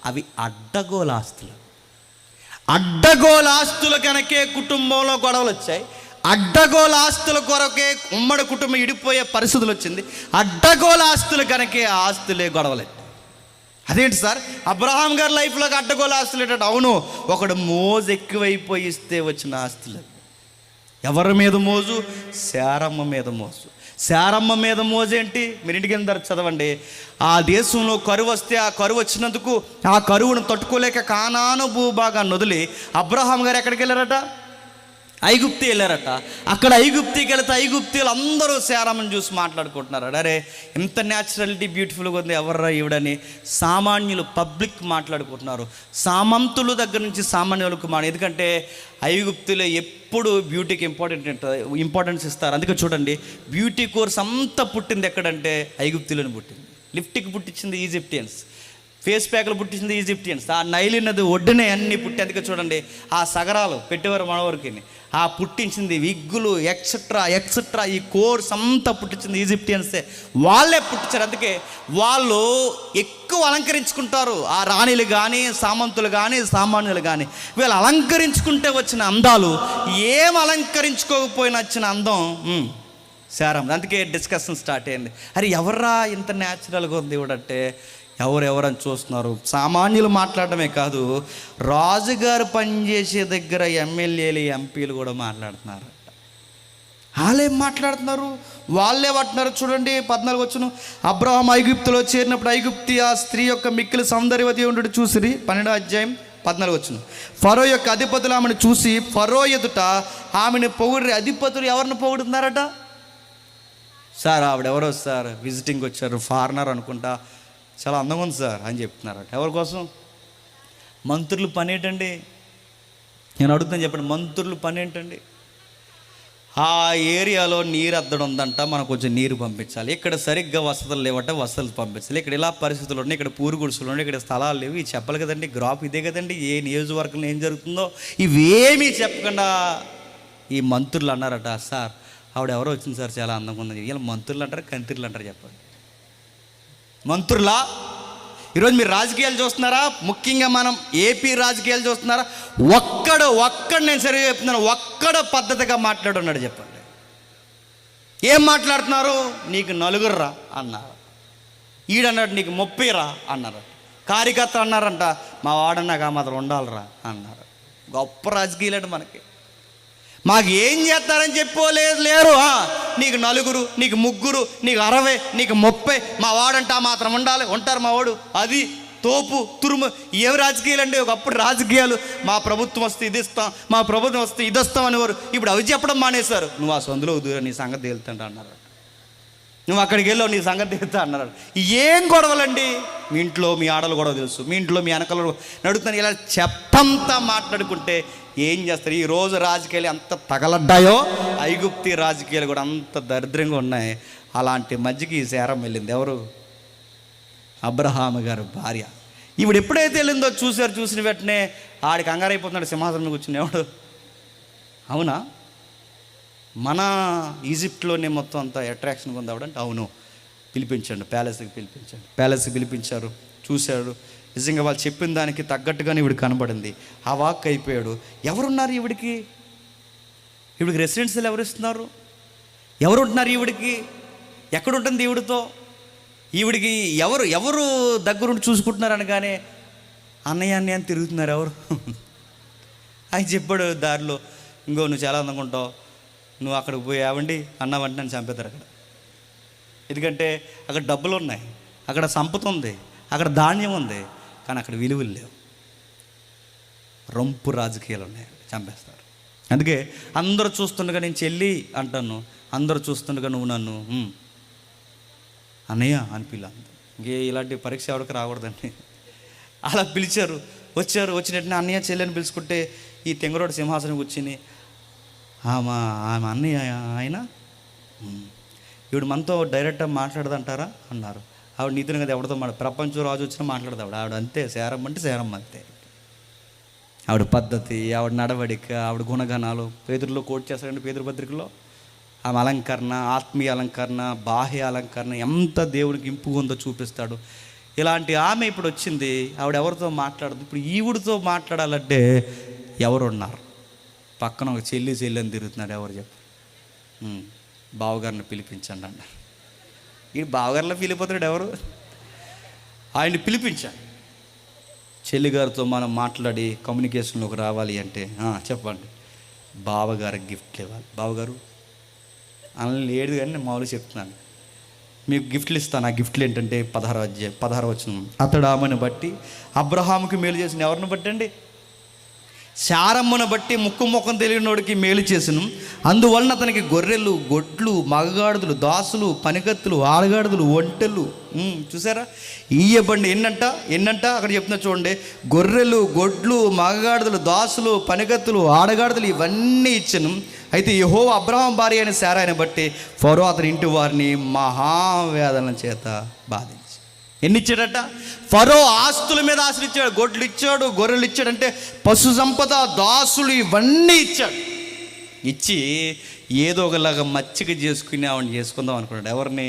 S1: అవి అడ్డగోలు ఆస్తులు. అడ్డగోలు ఆస్తుల కనుకే కుటుంబంలో గొడవలు వచ్చాయి. అడ్డగోలు ఆస్తుల కొరకే ఉమ్మడి కుటుంబం ఇడిపోయే పరిస్థితులు వచ్చింది. అడ్డగోలు ఆస్తుల కనుకే ఆస్తులే గొడవలే. అదేంటి సార్ అబ్రహాం గారి లైఫ్లోకి అడ్డగోలు ఆస్తులు ఏంటంటే, అవును, ఒకడు మోజు ఎక్కువైపోయి ఇస్తే వచ్చిన ఆస్తులు. ఎవరి మీద మోజు? శారమ్మ మీద మోజు. శారమ్మ మీద మోజు ఏంటి? మీరు ఇంటికి వెళ్ళిన చదవండి. ఆ దేశంలో కరువు వస్తే ఆ కరువు వచ్చినందుకు ఆ కరువును తట్టుకోలేక కానాను భూభాగాన్ని వదిలి అబ్రహాం గారు ఎక్కడికి వెళ్ళారట? ఐగుప్తి వెళ్ళారట. అక్కడ ఐగుప్తికి వెళితే ఐగుప్తీలు అందరూ శారమ్మని చూసి మాట్లాడుకుంటున్నారు. అరే ఎంత న్యాచురాలిటీ బ్యూటిఫుల్గా ఉంది, ఎవర్రా ఈవిడని సామాన్యులు పబ్లిక్ మాట్లాడుకుంటున్నారు. సామంతుల దగ్గర నుంచి సామాన్యులకు ఎందుకంటే ఐగుప్తులో ఎప్పుడు బ్యూటీకి ఇంపార్టెన్స్ ఇస్తారు. అందుకే చూడండి, బ్యూటీ కోర్స్ అంతా పుట్టింది ఎక్కడంటే ఐగుప్తులోనే పుట్టింది. లిఫ్ట్కి పుట్టించింది ఈజిప్టియన్స్, ఫేస్ ప్యాక్లు పుట్టించింది ఈజిప్టియన్స్, ఆ నైల్ నది ఒడ్డునే అన్నీ పుట్టి. అందుకే చూడండి, ఆ సగరాలు పెట్టేవారు మనవరికి, ఆ పుట్టించింది విగ్గులు ఎక్సెట్రా ఎక్సెట్రా, ఈ కోర్స్ అంతా పుట్టించింది ఈజిప్టియన్సే. వాళ్ళే పుట్టించారు. అందుకే వాళ్ళు ఎక్కువ అలంకరించుకుంటారు. ఆ రాణిలు కానీ సామంతులు కానీ సామాన్యులు కానీ వీళ్ళు అలంకరించుకుంటే వచ్చిన అందాలు, ఏం అలంకరించుకోకపోయినా వచ్చిన అందం శారమ్మ. అందుకే డిస్కషన్ స్టార్ట్ అయింది. అరే ఎవర్రా ఇంత న్యాచురల్గా ఉంది ఇవిడంటే, ఎవరెవరని చూస్తున్నారు. సామాన్యులు మాట్లాడటమే కాదు, రాజుగారు పనిచేసే దగ్గర ఎమ్మెల్యేలు ఎంపీలు కూడా మాట్లాడుతున్నారు. వాళ్ళేం మాట్లాడుతున్నారు, వాళ్ళే పట్టినారు. చూడండి 14 వచ్చును. అబ్రహాం ఐగుప్తులో చేరినప్పుడు ఐగుప్తి ఆ స్త్రీ యొక్క మిక్కిలి సౌందర్యవతి ఉండి చూసిరి. 12వ అధ్యాయం 14 వచ్చును. ఫరో యొక్క అధిపతులు ఆమెను చూసి ఫరో ఎదుట ఆమెను పొగిడి. అధిపతులు ఎవరిని పొగుడుతున్నారట? సార్ ఆవిడెవరో సార్ విజిటింగ్ వచ్చారు, ఫారినర్ అనుకుంటా, చాలా అందంగా ఉంది సార్ అని చెప్తున్నారట. ఎవరి కోసం? మంత్రులు పని ఏంటండి? నేను అడుగుతాను చెప్పండి, మంత్రులు పని ఏంటండి? ఆ ఏరియాలో నీరు అద్దడం ఉందంట, మనకు కొంచెం నీరు పంపించాలి. ఇక్కడ సరిగ్గా వసతులు లేవట, వసతులు పంపించాలి. ఇక్కడ ఇలా పరిస్థితులు ఉన్నాయి, ఇక్కడ పూరు గుడిసెలు ఉన్నాయి, ఇక్కడ స్థలాలు లేవు. ఇవి చెప్పాలి కదండి. గ్రాఫ్ ఇదే కదండి. ఏ నియోజకవర్గంలో ఏం జరుగుతుందో ఇవేమీ చెప్పకుండా ఈ మంత్రులు అన్నారట, సార్ ఆవిడ ఎవరో వచ్చింది సార్, చాలా అందంగా ఉంది. ఇలా మంత్రులు అంటారు, కంత్రులు అంటారు చెప్పండి. మంత్రులా? ఈరోజు మీరు రాజకీయాలు చూస్తున్నారా? ముఖ్యంగా మనం ఏపీ రాజకీయాలు చూస్తున్నారా? ఒక్కడు నేను సరిగా చెప్తున్నాను, ఒక్కడు పద్ధతిగా మాట్లాడున్నాడు చెప్పండి. ఏం మాట్లాడుతున్నారు? నీకు 4 రా అన్నారు. ఈడన్నాడు నీకు 30 రా అన్నారు. కార్యకర్త అన్నారంట, మా వాడన్నాక ఆ మాత్రం ఉండాలిరా అన్నారు. గొప్ప రాజకీయాలు మనకి. మాకు ఏం చేస్తారని చెప్పుకోలేదు లేరు. నీకు 4, నీకు 3, నీకు 60, నీకు 30, మా వాడంటే ఆ మాత్రం ఉండాలి, ఉంటారు మా వాడు, అది తోపు తురుము. ఏమి రాజకీయాలు అండి? ఒకప్పుడు రాజకీయాలు మా ప్రభుత్వం వస్తే ఇది ఇస్తాం, మా ప్రభుత్వం వస్తే ఇది వస్తాం అనేవారు. ఇప్పుడు అవి చెప్పడం మానేశారు. నువ్వు ఆ సందులో దూరం నీ సంగతి తేలుతుంటా అన్నారు. నువ్వు అక్కడికి వెళ్ళావు నీ సంగతి తేలుతా అన్నారు. ఏం గొడవలండి? మీ ఇంట్లో మీ ఆడలు గొడవ తెలుసు, మీ ఇంట్లో మీ వెనకలు నడుగుతాను. ఇలా చెప్పంతా మాట్లాడుకుంటే ఏం చేస్తారు? ఈరోజు రాజకీయాలు ఎంత తగలడ్డాయో ఐగుప్తి రాజకీయాలు కూడా అంత దరిద్రంగా ఉన్నాయి. అలాంటి మధ్యకి ఈ శారమ్మ వెళ్ళింది. ఎవరు? అబ్రహాము గారు భార్య. ఈవిడ ఎప్పుడైతే వెళ్ళిందో చూసిన వెంటనే ఆడికి కంగారైపోతున్నాడు సింహాసనం కూర్చుని. ఎవడు? అవునా, మన ఈజిప్ట్లోనే మొత్తం అంత అట్రాక్షన్గా ఉంది ఆవిడంటే, అవును పిలిపించండి, ప్యాలెస్కి పిలిపించారు. చూశాడు, నిజంగా వాళ్ళు చెప్పిన దానికి తగ్గట్టుగానే ఈవిడ కనబడింది. ఆ వాక్ అయిపోయాడు. ఎవరున్నారు ఈవిడికి? రెసిడెన్షియల్ ఎవరు ఇస్తున్నారు? ఎవరు ఉంటున్నారు ఈవిడికి? ఎక్కడుంటుంది ఈవిడితో? ఈవిడికి ఎవరు దగ్గరుండి చూసుకుంటున్నారు అనగానే అన్నయ్య అని తిరుగుతున్నారు. ఎవరు? ఆయన చెప్పాడు దారిలో, ఇంకో నువ్వు చాలా అందంగా ఉంటావు, నువ్వు అక్కడికి పోయి ఏవండి అన్నావంటే నన్ను చంపేస్తారు అక్కడ. ఎందుకంటే అక్కడ డబ్బులు ఉన్నాయి, అక్కడ సంపద ఉంది, అక్కడ ధాన్యం ఉంది, కానీ అక్కడ విలువలు లేవు. రొంపు రాజకీయాలు ఉన్నాయి, చంపేస్తారు. అందుకే అందరూ చూస్తుండగా నేను చెల్లి అంటాను, అందరూ చూస్తుండగా నువ్వు నన్ను అన్నయ్య అని పిల్లంది. ఇంకే ఇలాంటి పరీక్ష ఎవరికి రాకూడదండి. అలా పిలిచారు, వచ్చినట్టునే అన్నయ్య చెల్లి అని పిలుచుకుంటే ఈ తెంగరోడు సింహాసనం కూర్చుని ఆమె అన్నయ్య ఆయన ఈవిడ మనతో డైరెక్ట్గా మాట్లాడదంటారా అన్నారు. ఆవిడ నీతిని కదా ఎవరితో ప్రపంచం రాజు వచ్చినా మాట్లాడదు ఆవిడ అంతే. సేరమ్మ అంటే సేరమ్మ అంతే. ఆవిడ పద్ధతి, ఆవిడ నడవడిక, ఆవిడ గుణగణాలు పేదరులో కోట్ చేస్తారండి. పేదరు పత్రికలో ఆమె అలంకరణ, ఆత్మీయ అలంకరణ, బాహ్య అలంకరణ ఎంత దేవునికి ఇంపుగా ఉందో చూపిస్తాడు. ఇలాంటి ఆమె ఇప్పుడు వచ్చింది, ఆవిడ ఎవరితో మాట్లాడదు. ఇప్పుడు ఈవిడితో మాట్లాడాలంటే ఎవరున్నారు? పక్కన ఒక చెల్లి అని తిరుగుతున్నాడు. ఎవరు చెప్పు? బావగారిని పిలిపించండి అన్నారు. ఈ బావగారిలో పిలిపోతాడు ఎవరు? ఆయన్ని పిలిపించాడు. చెల్లిగారితో మనం మాట్లాడి కమ్యూనికేషన్లోకి రావాలి అంటే చెప్పండి, బావగారికి గిఫ్ట్లు ఇవ్వాలి. బావగారు అలా లేదు కానీ నేను మామూలుగా చెప్తున్నాను, మీకు గిఫ్ట్లు ఇస్తాను. ఆ గిఫ్ట్లు ఏంటంటే 16వ వచనం, అతడు ఆమెను బట్టి అబ్రహాముకి మేలు చేసిన ఎవరిని బట్టి అండి? శారమ్మను బట్టి ముఖం తెలియనోడికి మేలు చేసను. అందువలన అతనికి గొర్రెలు, గొడ్లు, మగగాడుదులు, దాసులు, పనికత్తులు, ఆడగాడుదులు, ఒంటెలు చూసారా ఇయ్యబండి. ఎన్నంట అక్కడ చెప్తున్నా చూడండి. గొర్రెలు, గొడ్లు, మగగాడుదులు, దాసులు, పనికత్తులు, ఆడగాడుదులు ఇవన్నీ ఇచ్చను. అయితే యెహోవా అబ్రహాం భార్య అయిన శారాయిని బట్టి ఫరో అతని ఇంటి వారిని మహావేదన చేత బాధించి ఎన్ని ఇచ్చాడట? ఫరో ఆస్తుల మీద ఆశలిచ్చాడు. గొడ్లు ఇచ్చాడు, గొర్రెలు ఇచ్చాడు, అంటే పశు సంపద, దాసులు ఇవన్నీ ఇచ్చాడు. ఇచ్చి ఏదో ఒకలాగా మచ్చిక చేసుకుని ఆవిడని చేసుకుందాం అనుకున్నాడు. ఎవరిని?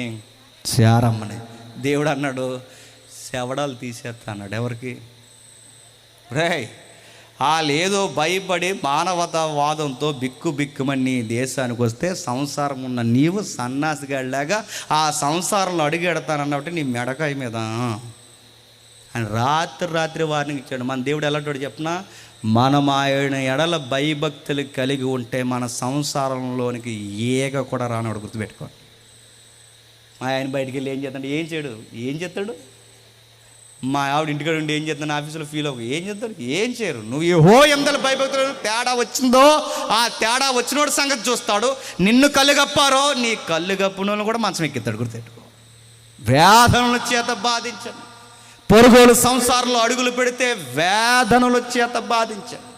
S1: శారమ్మని. దేవుడు అన్నాడు శవడాలు తీసేస్తా అన్నాడు. ఎవరికి? రేయ్ లేదో భయపడి మానవతావాదంతో బిక్కుమని దేశానికి వస్తే సంసారం ఉన్న నీవు సన్నాసిగాడిలాగా ఆ సంసారంలో అడుగెడతానన్నట్టు నీ మెడకాయ మీద అని రాత్రి వార్నింగ్ ఇచ్చాడు. మన దేవుడు ఎలాంటి చెప్పినా, మనం ఆయన ఎడల భయభక్తులు కలిగి ఉంటే మన సంసారంలోనికి ఏగ కూడా రానవాడు గుర్తుపెట్టుకోండి. ఆయన బయటికి వెళ్ళి ఏం చేస్తాడు? మా ఆవిడ ఇంటికాడ ఉండి ఏం చేస్తాను? ఆఫీసులో ఫీల్ అవ్వు. ఏం చేస్తారు? ఏం చేయరు. నువ్వు యెహోవా యందు భయభక్తులు తేడా వచ్చిందో ఆ తేడా వచ్చినోడు సంగతి చూస్తాడు. నిన్ను కళ్ళుగప్పారో నీ కళ్ళుగప్పును కూడా మంచం ఎక్కిస్తాడు. గుర్తెట్టుకో. వేదనల చేత బాధించండి. పొరుగులు సంసారంలో అడుగులు పెడితే వేదనల చేత బాధించండి.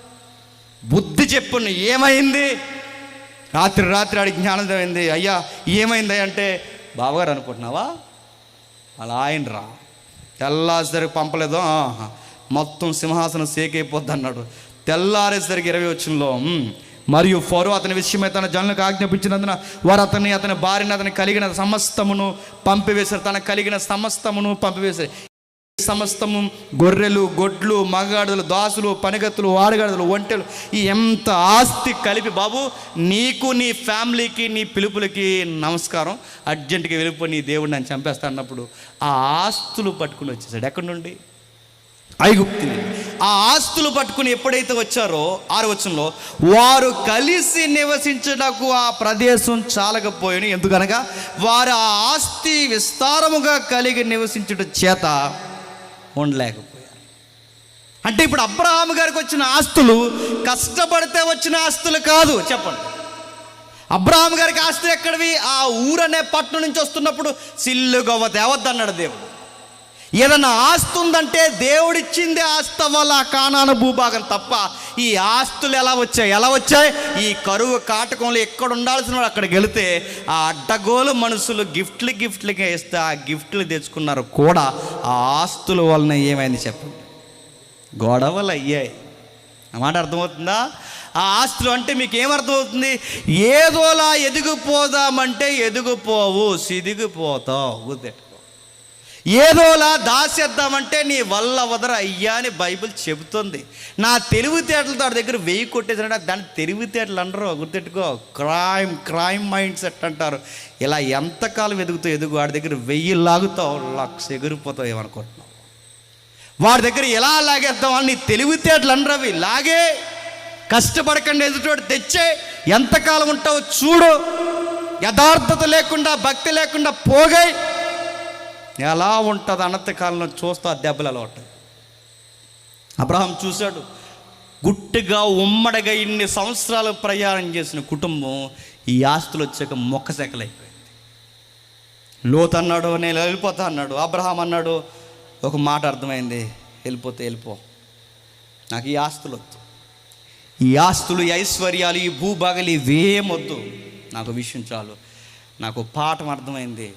S1: బుద్ధి చెప్పును. ఏమైంది? రాత్రి ఆడికి జ్ఞానం అయింది. అయ్యా ఏమైంది అంటే, బావగారు అనుకుంటున్నావా? అలా ఆయన రా తెల్లారేసరికి పంపలేదు, మొత్తం సింహాసనం సేకైపోద్ది అన్నాడు. తెల్లారేసరికి 20 వచనంలో మరియు ఫరో అతని విషయమై తన జనులకు ఆజ్ఞాపించినందున వారు అతని భార్యను అతని కలిగిన సమస్తమును పంపివేశారు. తనకు కలిగిన సమస్తమును పంపివేశారు. సమస్తము గొర్రెలు, గొడ్లు, మగగాడులు, దాసులు, పనిగత్తులు, ఆడగాడులు, ఒంటెలు, ఈ ఎంత ఆస్తి కలిపి బాబు నీకు, నీ ఫ్యామిలీకి, నీ పిలుపులకి నమస్కారం, అర్జెంటుగా వెళ్ళిపోయి నీ దేవుడు నన్ను చంపేస్తా అన్నప్పుడు ఆ ఆస్తులు పట్టుకుని వచ్చేసాడు. ఎక్కడి నుండి? ఐగుప్తు. ఆ ఆస్తులు పట్టుకుని ఎప్పుడైతే వచ్చారో 6వ వచనంలో వారు కలిసి నివసించడానికి ఆ ప్రదేశం చాలకపోయాను. ఎందుకనగా వారు ఆ ఆస్తి విస్తారముగా కలిగి నివసించుట చేత ఉండలేకపోయారు. అంటే ఇప్పుడు అబ్రహాం గారికి వచ్చిన ఆస్తులు కష్టపడితే వచ్చిన ఆస్తులు కాదు. చెప్పండి, అబ్రహాం గారికి ఆస్తులు ఎక్కడివి? ఆ ఊరనే పట్టణం నుంచి వస్తున్నప్పుడు సిల్లుగవ్వ తేవద్దన్నాడు దేవుడు. ఏదన్నా ఆస్తి ఉందంటే దేవుడిచ్చింది ఆస్తి వల్ల కానాను భూభాగం తప్ప ఈ ఆస్తులు ఎలా వచ్చాయి? ఈ కరువు కాటకంలో ఎక్కడ ఉండాల్సిన వాడు అక్కడికి వెళితే ఆ అడ్డగోలు మనుషులు గిఫ్ట్లుగా ఇస్తే ఆ గిఫ్ట్లు తెచ్చుకున్నారు కూడా. ఆ ఆస్తుల వలన ఏమైంది చెప్పండి? గొడవలు అయ్యాయి. అన్నమాట అర్థమవుతుందా? ఆ ఆస్తులు అంటే మీకు ఏమర్థమవుతుంది? ఏదోలా ఎదిగిపోదామంటే ఎదిగిపోవు, సిదిగిపోతావు. గుర్తెట్టుకో. ఏదోలా దాచేద్దామంటే నీ వల్ల వదర అయ్యా అని బైబిల్ చెబుతుంది. నా తెలివితేటలతో వాడి దగ్గర 1000 కొట్టేసాడు. దాని తెలివితేటలు అనరు. గుర్తెట్టుకో. క్రైమ్ మైండ్ సెట్ అంటారు. ఇలా ఎంతకాలం ఎదుగు వాడి దగ్గర 1000 లాగుతావు, 1,00,000 ఎగిరిపోతావు. ఏమనుకుంటున్నావు? వాడి దగ్గర ఎలా లాగేద్దాం అని నీ తెలివితేటలు అనరవి. లాగే, కష్టపడకండి, ఎదుటోడు తెచ్చే, ఎంతకాలం ఉంటావో చూడు, యథార్థత లేకుండా భక్తి లేకుండా పోగై ఎలా ఉంటుంది అనంత కాలంలో చూస్తూ ఆ దెబ్బలు ఎలా ఉంటాయి. అబ్రహాం చూశాడు, గుట్టుగా ఉమ్మడిగా ఇన్ని సంవత్సరాలు ప్రయాణం చేసిన కుటుంబం ఈ ఆస్తులు వచ్చాక మొక్కసెక్కలైపోయింది. లోతు అన్నాడు నేను వెళ్ళిపోతా అన్నాడు. అబ్రహాం అన్నాడు ఒక మాట అర్థమైంది, వెళ్ళిపోతే వెళ్ళిపో, నాకు ఈ ఆస్తులు వద్దు, ఈ ఆస్తులు, ఈ ఐశ్వర్యాలు, ఈ భూభాగాలు ఇవేమొద్దు, నాకు విషయం చాలు, నాకు పాఠం అర్థమైంది,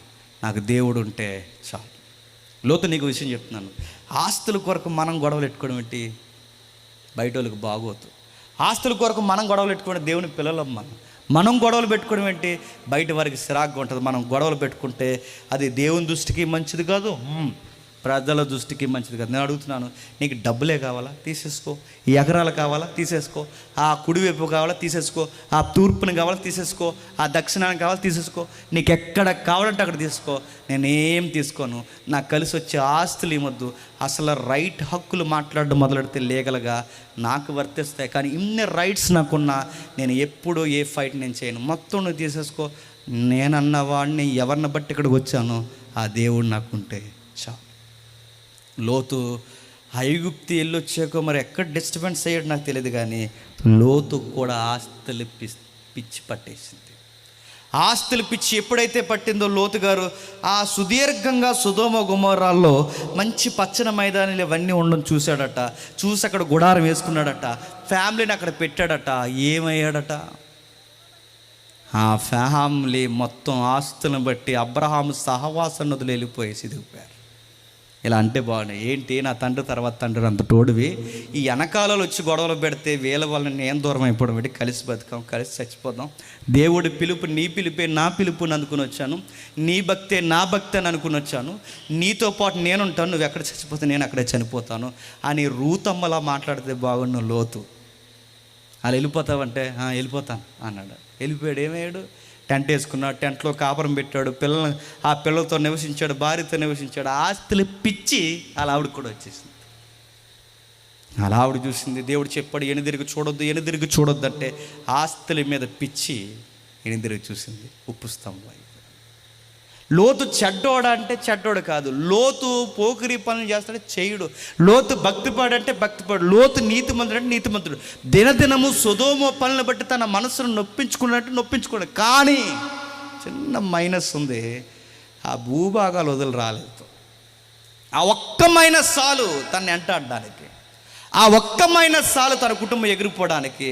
S1: నాకు దేవుడు ఉంటే చాలు. లోతు నీకు విషయం చెప్తున్నాను, ఆస్తుల కొరకు మనం గొడవలు పెట్టుకోవడం ఏంటి? బయట వాళ్ళకి బాగోదు. ఆస్తుల కొరకు మనం గొడవలు పెట్టుకోవడం, దేవుని పిల్లలం మనం గొడవలు పెట్టుకోవడం ఏంటి? బయట వారికి సిరాగ్గా ఉంటుంది. మనం గొడవలు పెట్టుకుంటే అది దేవుని దృష్టికి మంచిది కాదు, ప్రజల దృష్టికి మంచిది కాదు. నేను అడుగుతున్నాను, నీకు డబ్బులే కావాలా? తీసేసుకో. ఈ ఎకరాలు కావాలా? తీసేసుకో. ఆ కుడివైపు కావాలా? తీసేసుకో. ఆ తూర్పుని కావాలా? తీసేసుకో. ఆ దక్షిణానికి కావాలా? తీసేసుకో. నీకు ఎక్కడ కావాలంటే అక్కడ తీసుకో, నేనేం తీసుకోను. నాకు కలిసి వచ్చే ఆస్తులు ఏమొద్దు. అసలు రైట్ హక్కులు మాట్లాడడం మొదలెడితే లీగల్గా నాకు వర్తిస్తాయి, కానీ ఇన్ని రైట్స్ నాకున్నా నేను ఎప్పుడు ఏ ఫైట్ నేను చేయను. మొత్తం నువ్వు తీసేసుకో. నేనన్న వాడిని ఎవరిని బట్టి ఇక్కడికి వచ్చానో ఆ దేవుడు నాకుంటే చాలు. లోతు ఐగుప్తు వెళ్ళొచ్చాక మరి ఎక్కడ డిస్టర్బెన్స్ అయ్యాడు నాకు తెలియదు, కానీ లోతు కూడా ఆస్తులు పిచ్చి పట్టేసింది. ఆస్తులు పిచ్చి ఎప్పుడైతే పట్టిందో లోతు గారు ఆ సుదీర్ఘంగా సొదొమ గొమొర్రాల్లో మంచి పచ్చని మైదానాలు ఇవన్నీ ఉండడం చూశాడట. చూసి అక్కడ గుడారం వేసుకున్నాడట, ఫ్యామిలీని అక్కడ పెట్టాడట. ఏమయ్యాడట? ఆ ఫ్యామిలీ మొత్తం ఆస్తులను బట్టి అబ్రహాము సహవాసం వదిలి వెళ్ళిపోయి సిదిగిపోయారు. ఇలా అంటే బాగున్నాయి. ఏంటి నా తండ్రి తర్వాత తండ్రి అంత తోడువి, ఈ వెనకాలలో వచ్చి గొడవలు పెడితే వీళ్ళ వల్ల నేను దూరం అయిపోవడం పెట్టి కలిసి బతుకాం, కలిసి చచ్చిపోదాం. దేవుడి పిలుపు నీ పిలిపే నా పిలుపుని అనుకుని వచ్చాను, నీ భక్తే నా భక్తి అని అనుకుని వచ్చాను, నీతో పాటు నేను ఉంటాను, నువ్వు ఎక్కడ చచ్చిపోతే నేను అక్కడే చనిపోతాను అని రూతమ్మలా మాట్లాడితే బాగున్న లోతు అలా వెళ్ళిపోతావంటే వెళ్ళిపోతాను అన్నాడు. వెళ్ళిపోయాడు. ఏమయ్యాడు? టెంట్ వేసుకున్నాడు, టెంట్లో కాపురం పెట్టాడు, ఆ పిల్లలతో నివసించాడు, భార్యతో నివసించాడు. ఆస్తులు పిచ్చి అలా ఆవిడ కూడా వచ్చేసింది. అలా ఆవిడ చూసింది. దేవుడు చెప్పాడు ఎనుదిరిగి చూడొద్దు, ఎనుదిరిగి చూడొద్దు అంటే ఆస్తుల మీద పిచ్చి ఎనుదిరిగి చూసింది. ఉప్పు స్తంభం. లోతు చెడ్డోడు అంటే చెడ్డోడు కాదు, లోతు పోకిరి పనులు చేస్తాడు చేయుడు. లోతు భక్తిపాడంటే భక్తిపాడు, లోతు నీతిమంతుడు అంటే నీతిమంతుడు. దినదినము సొదొమ పనులను బట్టి తన మనసును నొప్పించుకున్నట్టు నొప్పించుకోడు. కానీ చిన్న మైనస్ ఉంది, ఆ భూభాగాలు వదిలి రాలేదు. ఆ ఒక్క మైనస్ చాలు తన్ని వెంటాడడానికి, ఆ ఒక్క మైనస్ చాలు తన కుటుంబం ఎగిరిపోవడానికి.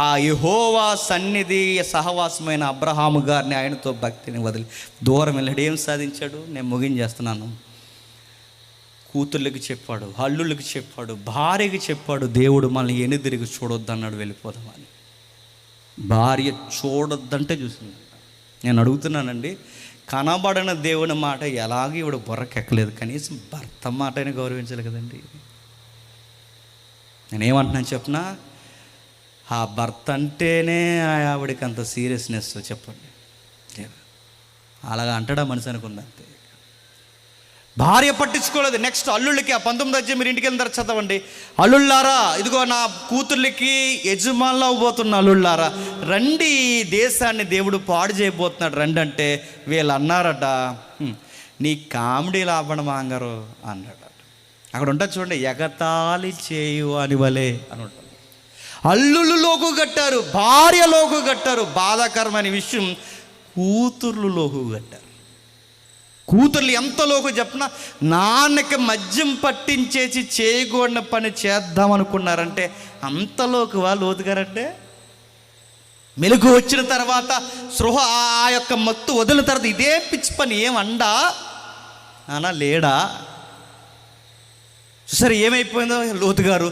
S1: ఆ యెహోవా సన్నిధి సహవాసమైన అబ్రహాము గారిని, ఆయనతో భక్తిని వదిలి దూరం వెళ్ళాడు. ఏం సాధించాడు? నేను ముగించేస్తున్నాను. కూతుళ్ళకి చెప్పాడు, అల్లుళ్ళకి చెప్పాడు, భార్యకి చెప్పాడు, దేవుడు మనల్ని ఎనుదిరిగి చూడొద్దు అన్నాడు, వెళ్ళిపోదామని. భార్య చూడొద్దంటే చూసింది. నేను అడుగుతున్నానండి, కనబడిన దేవుని మాట ఎలాగో ఇవిడ బుర్రకెక్కలేదు, కనీసం భర్త మాట అయినా గౌరవించాలి కదండి. నేనేమంటున్నాను చెప్పనా, ఆ భర్త అంటేనే ఆవిడకి అంత సీరియస్నెస్ చెప్పండి. అలాగా అంటాడా మనిషి అనుకుంది అంతే. భార్య పట్టించుకోలేదు. నెక్స్ట్ అల్లుళ్ళకి, ఆ 19వ అధ్యాయం మీరు ఇంటికి వెళ్ళిన తర్వాత చదవండి. అల్లుళ్ళారా, ఇదిగో నా కూతుర్లకి యజమానులు అవ్వబోతున్న అల్లుళ్ళారా, రండి, దేశాన్ని దేవుడు పాడు చేయబోతున్నాడు రండి అంటే వీళ్ళు అన్నారట, నీ కామెడీ లాభడం మాంగారు అన్నాడట. అక్కడ ఉంటుంది చూడండి, ఎగతాళి చేయు అని వలే అని ఉంటుంది. అల్లుళ్ళు లోకు కట్టారు, భార్య లోకు కట్టారు. బాధాకరమైన విషయం, కూతుర్లు లోకు కట్టారు. కూతుర్లు ఎంత లోకు చెప్పినా నాన్నకి మద్యం పట్టించేసి చేయకూడని పని చేద్దాం అనుకున్నారంటే అంతలోకి లోతు గారంటే. మెలకు వచ్చిన తర్వాత సృహ ఆ యొక్క మత్తు వదిలిన తర్వాత ఇదే పిచ్చి పని ఏమండా అనా లేడా? సరే ఏమైపోయిందో లోతు గారు,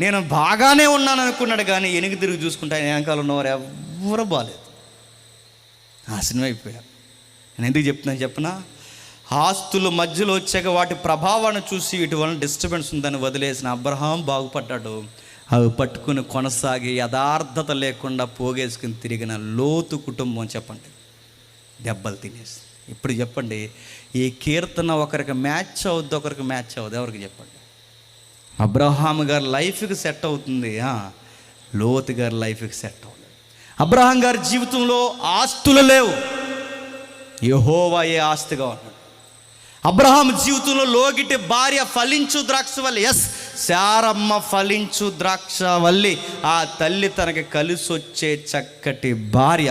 S1: నేను బాగానే ఉన్నాను అనుకున్నాడు, కానీ వెనక్కి తిరిగి చూసుకుంటే ఆయన వెనకాల ఉన్నవారు ఎవరు బాగాలేదు, నాశనం అయిపోయారు. నేను ఎందుకు చెప్తున్నాను చెప్పనా, ఆస్తులు మధ్యలో వచ్చాక వాటి ప్రభావాన్ని చూసి వీటి వలన డిస్టర్బెన్స్ ఉందని వదిలేసిన అబ్రహాం బాగుపడ్డాడు. అవి పట్టుకుని కొనసాగి యథార్థత లేకుండా పోగేసుకుని తిరిగిన లోతు కుటుంబం చెప్పండి దెబ్బలు తినేసి. ఇప్పుడు చెప్పండి, ఈ కీర్తన ఒకరికి మ్యాచ్ అవుద్ది, ఒకరికి మ్యాచ్ అవుద్ది? ఎవరికి చెప్పండి? అబ్రహాం గారి లైఫ్కి సెట్ అవుతుంది, లోతు గారి లైఫ్కి సెట్ అవ్వలేదు. అబ్రహాం గారి జీవితంలో ఆస్తులు లేవు, యెహోవాయే ఆస్తిగా ఉన్నాడు. అబ్రహాం జీవితంలో లోగిటి భార్య ఫలించు ద్రాక్షవల్లి, శారమ్మ ఫలించు ద్రాక్షవల్లి. ఆ తల్లి తనకి కలిసి వచ్చే చక్కటి భార్య,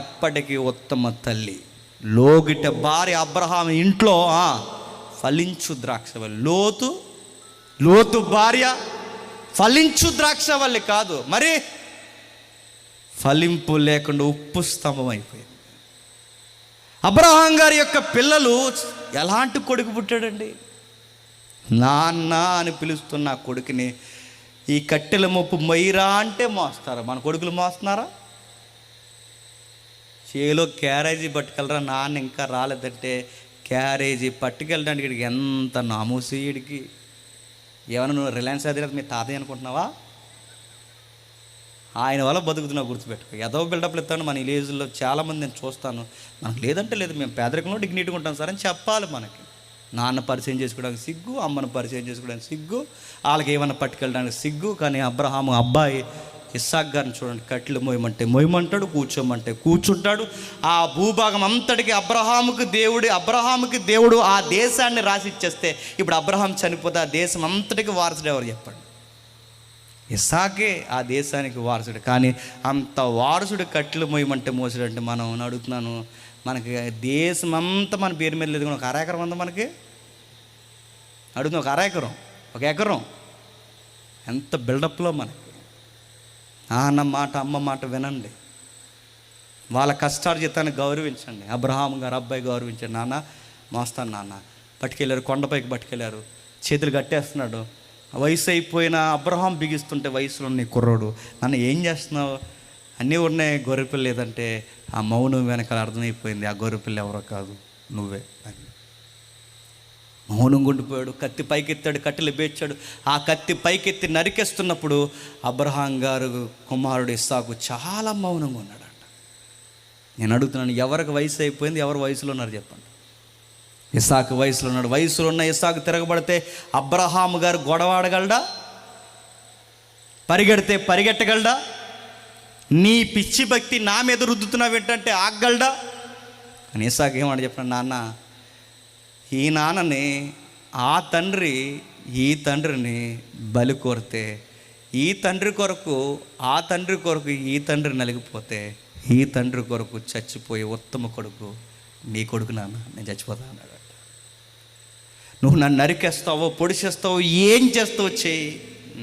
S1: ఎప్పటికీ ఉత్తమ తల్లి. లోగిట భార్య అబ్రహాం ఇంట్లో ఫలించు ద్రాక్షవల్లి. లోతు భార్య ఫలించు ద్రాక్షవల్లి కాదు, మరి ఫలింపు లేకుండా ఉప్పు స్తంభం అయిపోయింది. అబ్రహాం గారి యొక్క పిల్లలు ఎలాంటి కొడుకు పుట్టాడండి? నాన్న అని పిలుస్తున్న కొడుకుని ఈ కట్టెల మొప్పు మొయ్యరా అంటే మోస్తారా? మన కొడుకులు మోస్తున్నారా? చేలో క్యారేజీ పట్టుకెళ్ళరా, నాన్న ఇంకా రాలేదంటే క్యారేజీ పట్టుకెళ్ళడానికి వీడికి ఎంత నామూసి. వీడికి ఏమన్నా నువ్వు రిలయన్స్ అధినేత మీ తాతయ్య అనుకుంటున్నావా? ఆయన వల్ల బతుకుతున్నావు, గుర్తుపెట్టుకో. ఏదో బిల్డప్లు ఇస్తాను మన విలేజ్లో చాలామంది నేను చూస్తాను. మనకు లేదంటే లేదు, మేము పేదరికంలో డిగ్నిటీగా ఉంటాం సార్ అని చెప్పాలి. మనకి నాన్న పరిచయం చేసుకోవడానికి సిగ్గు, అమ్మను పరిచయం చేసుకోవడానికి సిగ్గు, వాళ్ళకి ఏమన్నా పట్టుకెళ్ళడానికి సిగ్గు. కానీ అబ్రహాము అబ్బాయి ఇస్సాక్ గారిని చూడండి, కట్టెలు మోయమంటే మోయమంటాడు, కూర్చోమంటే కూర్చుంటాడు. ఆ భూభాగం అంతటికి అబ్రహాముకి దేవుడు ఆ దేశాన్ని రాసిచ్చేస్తే ఇప్పుడు అబ్రహాం చనిపోతే ఆ దేశం అంతటికి వారసుడు ఎవరు చెప్పండి? ఇస్సాకే ఆ దేశానికి వారసుడు. కానీ అంత వారసుడు కట్టెలు మోయమంటే మోసాడంటే మనం అడుగుతున్నాను, మనకి దేశం అంతా మన పేరు మీద లేదు, ఒక అరెకరం ఉందా మనకి? అడుగుతున్నా, ఒక ఎకరం ఎంత బిల్డప్లో మనకి. నాన్న మాట అమ్మ మాట వినండి, వాళ్ళ కష్టార్జితాన్ని గౌరవించండి. అబ్రహాం గారు అబ్బాయి గౌరవించండి. నాన్న మోస్తాను నాన్న. పట్టుకెళ్ళారు, కొండపైకి పట్టుకెళ్ళారు, చేతులు కట్టేస్తున్నాడు. వయసు అయిపోయిన అబ్రహాం బిగిస్తుంటే వయసులో ఉన్న కుర్రోడు, నన్ను ఏం చేస్తున్నావు? అన్నీ ఉన్నాయి, గొర్రెపిల్ల లేదంటే ఆ మౌనం వెనకాల అర్థమైపోయింది, ఆ గొర్రెపిల్ల ఎవరో కాదు నువ్వే అని. మౌనం గుండిపోయాడు. కత్తి పైకెత్తాడు, కట్టెలు బేర్చాడు. ఆ కత్తి పైకెత్తి నరికేస్తున్నప్పుడు అబ్రహాం గారు కుమారుడు ఇస్సాకు చాలా మౌనంగా ఉన్నాడంట. నేను అడుగుతున్నాను, ఎవరికి వయసు అయిపోయింది, ఎవరు వయసులో ఉన్నారు చెప్పండి? ఇస్సాకు వయసులో ఉన్నాడు. వయసులో ఉన్న ఇస్సాకు తిరగబడితే అబ్రహాము గారు గొడవ ఆడగలడా? పరిగెడితే పరిగెట్టగలడా? నీ పిచ్చి భక్తి నా మీద రుద్దుతున్నావు ఏంటంటే ఆగగలడా? అని ఇస్సాకు ఏమని చెప్పిన, నాన్న ఈ నాన్నని ఈ తండ్రిని బలి కోరితే ఈ తండ్రి కొరకు ఈ తండ్రి నలిగిపోతే ఈ తండ్రి కొరకు చచ్చిపోయే ఉత్తమ కొడుకు నీ కొడుకు నాన్న, నేను చచ్చిపోతా అన్నాడు. నువ్వు నన్ను నరికేస్తావో పొడిచేస్తావో ఏం చేస్తావో చేయి,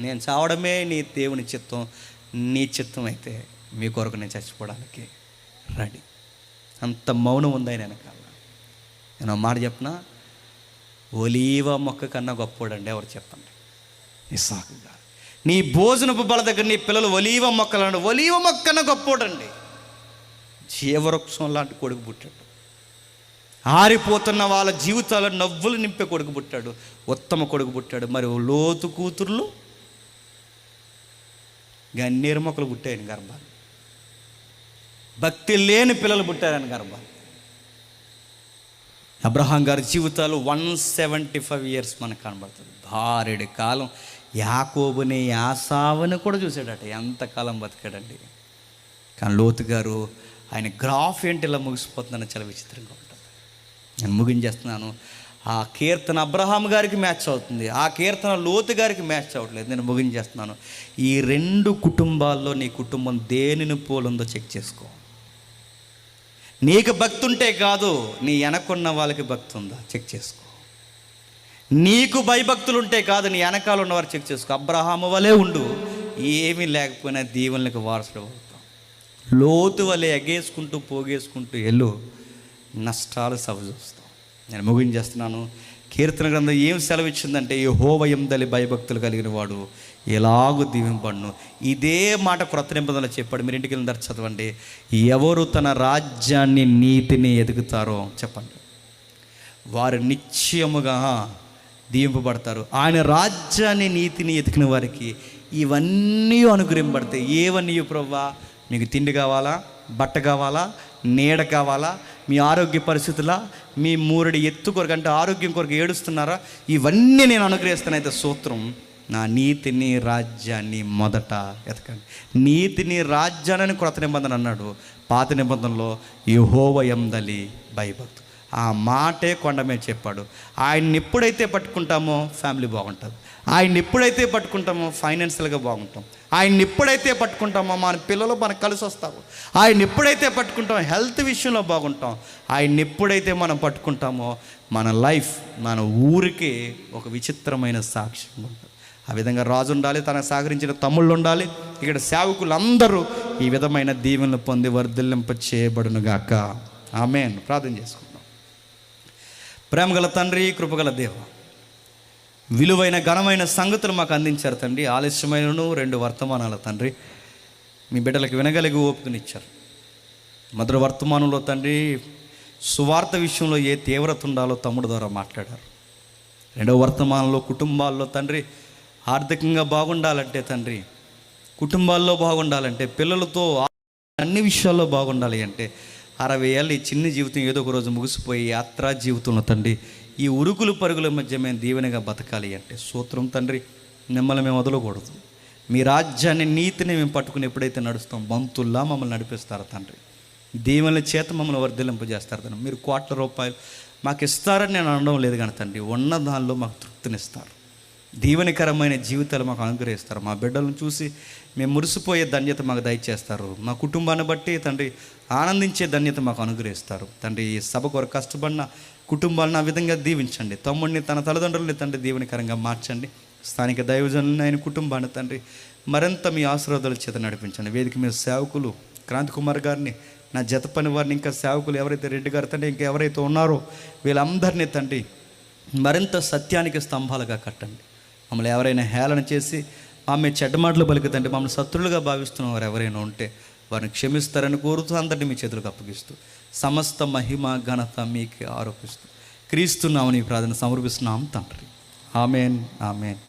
S1: నేను చావడమే నీ దేవుని చిత్తం. నీ చిత్తం అయితే మీ కొరకు నేను చచ్చిపోవడానికి రెడీ. అంత మౌనం ఉంది ఆయన వెనకాల. నేను మాట చెప్పిన, ఒలీవ మొక్క కన్నా గొప్పోడండి ఎవరు చెప్పండి? ఇస్సాకు గారు. నీ భోజనపు బల దగ్గర నీ పిల్లలు ఒలీవ మొక్కలు, ఒలీవ మొక్క కన్నా గొప్పోడండి. జీవవృక్షం లాంటి కొడుకు పుట్టాడు. ఆరిపోతున్న వాళ్ళ జీవితాల్లో నవ్వులు నింపే కొడుకు పుట్టాడు, ఉత్తమ కొడుకు పుట్టాడు. మరి లోతు కూతుర్లు గన్నేరు మొక్కలు పుట్టాయని గర్భాలు, భక్తి లేని పిల్లలు పుట్టారని గర్భాలు. అబ్రహాం గారి జీవితాలు 175 years మనకు కనబడుతుంది. భారెడి కాలం. యాకోబుని యాసావుని కూడా చూశాడట, ఎంతకాలం బతికాడండి. కానీ లోతు గారు ఆయన గ్రాఫ్ ఏంటి ఇలా ముగిసిపోతుందని చాలా విచిత్రంగా ఉంటుంది. నేను ముగించేస్తున్నాను. ఆ కీర్తన అబ్రహాం గారికి మ్యాచ్ అవుతుంది, ఆ కీర్తన లోతు గారికి మ్యాచ్ అవ్వట్లేదు. నేను ముగించేస్తున్నాను. ఈ రెండు కుటుంబాల్లో నీ కుటుంబం దేనిని పోలుందో చెక్ చేసుకో. నీకు భక్తి ఉంటే కాదు, నీ వెనకున్న వాళ్ళకి భక్తి ఉందా చెక్ చేసుకో. నీకు భయభక్తులు ఉంటే కాదు, నీ వెనకాల ఉన్నవారు చెక్ చేసుకో. అబ్రహాము వలే ఉండు, ఏమీ లేకపోయినా దీవెనలకు వారసుడు అవుతాం. లోతు వలె ఎగేసుకుంటూ పోగేసుకుంటూ వెళ్ళు, నష్టాలు చూస్తాం. నేను ముగించేస్తున్నాను. కీర్తన గ్రంథం ఏం సెలవు ఇచ్చిందంటే, యెహోవా యందలి భయభక్తులు కలిగిన వాడు ఎలాగూ దీవింపబడును. ఇదే మాట క్రొత్త నిబంధనలో చెప్పాడు. మీరు ఇంటికి వెళ్ళిన తర్వాత చదవండి. ఎవరు తన రాజ్యాన్ని నీతిని ఎదుగుతారో చెప్పండి, వారు నిశ్చయముగా దీవింపబడతారు. ఆయన రాజ్యాన్ని నీతిని ఎతికిన వారికి ఇవన్నీ అనుగ్రహింపబడతాయి. ఏవన్నీ ప్రభువా? మీకు తిండి కావాలా, బట్ట కావాలా, నీడ కావాలా, మీ ఆరోగ్య పరిస్థితుల, మీ మూరడి ఎత్తు కొరకు అంటే ఆరోగ్యం కొరకు ఏడుస్తున్నారా? ఇవన్నీ నేను అనుగ్రహిస్తానైతే సూత్రం నా నీతిని రాజ్యాన్ని మొదట ఎతకండి. నీతిని రాజ్యాన్ని క్రొత్త నిబంధన అన్నాడు. పాత నిబంధనలో యెహోవా యందలి భయభక్తు. ఆ మాటే కొండ మీద చెప్పాడు. ఆయన్ని ఎప్పుడైతే పట్టుకుంటామో ఫ్యామిలీ బాగుంటుంది. ఆయన్ని ఎప్పుడైతే పట్టుకుంటామో ఫైనాన్షియల్గా బాగుంటాం. ఆయన్ని ఎప్పుడైతే పట్టుకుంటామో మన పిల్లలు మనకు కలిసి వస్తారు. ఆయన్ని ఎప్పుడైతే పట్టుకుంటామో హెల్త్ విషయంలో బాగుంటాం. ఆయన్ని ఎప్పుడైతే మనం పట్టుకుంటామో మన లైఫ్ మన ఊరికి ఒక విచిత్రమైన సాక్ష్యం ఉంటుంది. ఆ విధంగా రాజు ఉండాలి, తనకు సహకరించిన తమ్ముళ్ళు ఉండాలి. ఇక్కడ సేవకులందరూ ఈ విధమైన దీవెనలు పొంది వర్ధిల్లింప చేయబడునుగాక. ఆమేన్. ప్రార్థన చేసుకుందాం. ప్రేమగల తండ్రి, కృపగల దేవ, విలువైన ఘనమైన సంగతులు మాకు అందించారు తండ్రి. ఆలస్యమైనను 2 వర్తమానాల తండ్రి మీ బిడ్డలకు వినగలిగి ఓపికనిచ్చారు. మొదటి వర్తమానంలో తండ్రి సువార్త విషయంలో ఏ తీవ్రత ఉండాలో తమ్ముడు ద్వారా మాట్లాడారు. 2వ వర్తమానంలో కుటుంబాల్లో తండ్రి ఆర్థికంగా బాగుండాలంటే తండ్రి, కుటుంబాల్లో బాగుండాలంటే, పిల్లలతో అన్ని విషయాల్లో బాగుండాలి అంటే 60 ఏళ్ళ ఈ చిన్న జీవితం ఏదో ఒక రోజు ముగిసిపోయి యాత్రా జీవితంలో తండ్రి ఈ ఉరుకులు పరుగుల మధ్య మేము దీవెనగా బతకాలి అంటే సూత్రం తండ్రి, మిమ్మల్ని మేము వదలకూడదు. మీ రాజ్యాన్ని నీతిని మేము పట్టుకుని ఎప్పుడైతే నడుస్తాం బంతుల్లా మమ్మల్ని నడిపిస్తారు తండ్రి. దీవెనల చేత మమ్మల్ని వర్ధిల్లింపజేస్తారు తండ్రి. మీరు కోట్ల రూపాయలు మాకు ఇస్తారని నేను అనడం లేదు కానీ తండ్రి, ఉన్న దానిలో మాకు తృప్తినిస్తారు. దీవెనకరమైన జీవితాలు మాకు అనుగ్రహిస్తారు. మా బిడ్డలను చూసి మేము మురిసిపోయే ధన్యత మాకు దయచేస్తారు. మా కుటుంబాన్ని బట్టి తండ్రి ఆనందించే ధన్యత మాకు అనుగ్రహిస్తారు తండ్రి. ఈ సభ కొరకు కష్టపడిన కుటుంబాలను ఆ విధంగా దీవించండి. తమ్ముడిని తన తల్లిదండ్రులని తండ్రి దీవెనకరంగా మార్చండి. స్థానిక దైవజనులను ఆయన కుటుంబాన్ని తండ్రి మరింత మీ ఆశీర్వాదాల చేత నడిపించండి. వేదిక మీద సేవకులు క్రాంతి కుమార్ గారిని, నా జత పని వారిని, ఇంకా సేవకులు ఎవరైతే రెడ్డి గారు తండ్రి ఇంకా ఎవరైతే ఉన్నారో వీళ్ళందరినీ తండ్రి మరింత సత్యానికి స్తంభాలుగా కట్టండి. మమ్మల్ని ఎవరైనా హేళన చేసి ఆమె చెడ్డ మాటలు పలుకుతండి మమ్మల్ని శత్రులుగా భావిస్తున్న వారు ఎవరైనా ఉంటే వారిని క్షమిస్తారని కోరుతూ అందరినీ మీ చేతులకు అప్పగిస్తూ సమస్త మహిమ ఘనత మీకు ఆరోపిస్తూ క్రీస్తు నామమున ఈ ప్రార్థన సమర్పిస్తున్నాం తండ్రి. Amen, amen.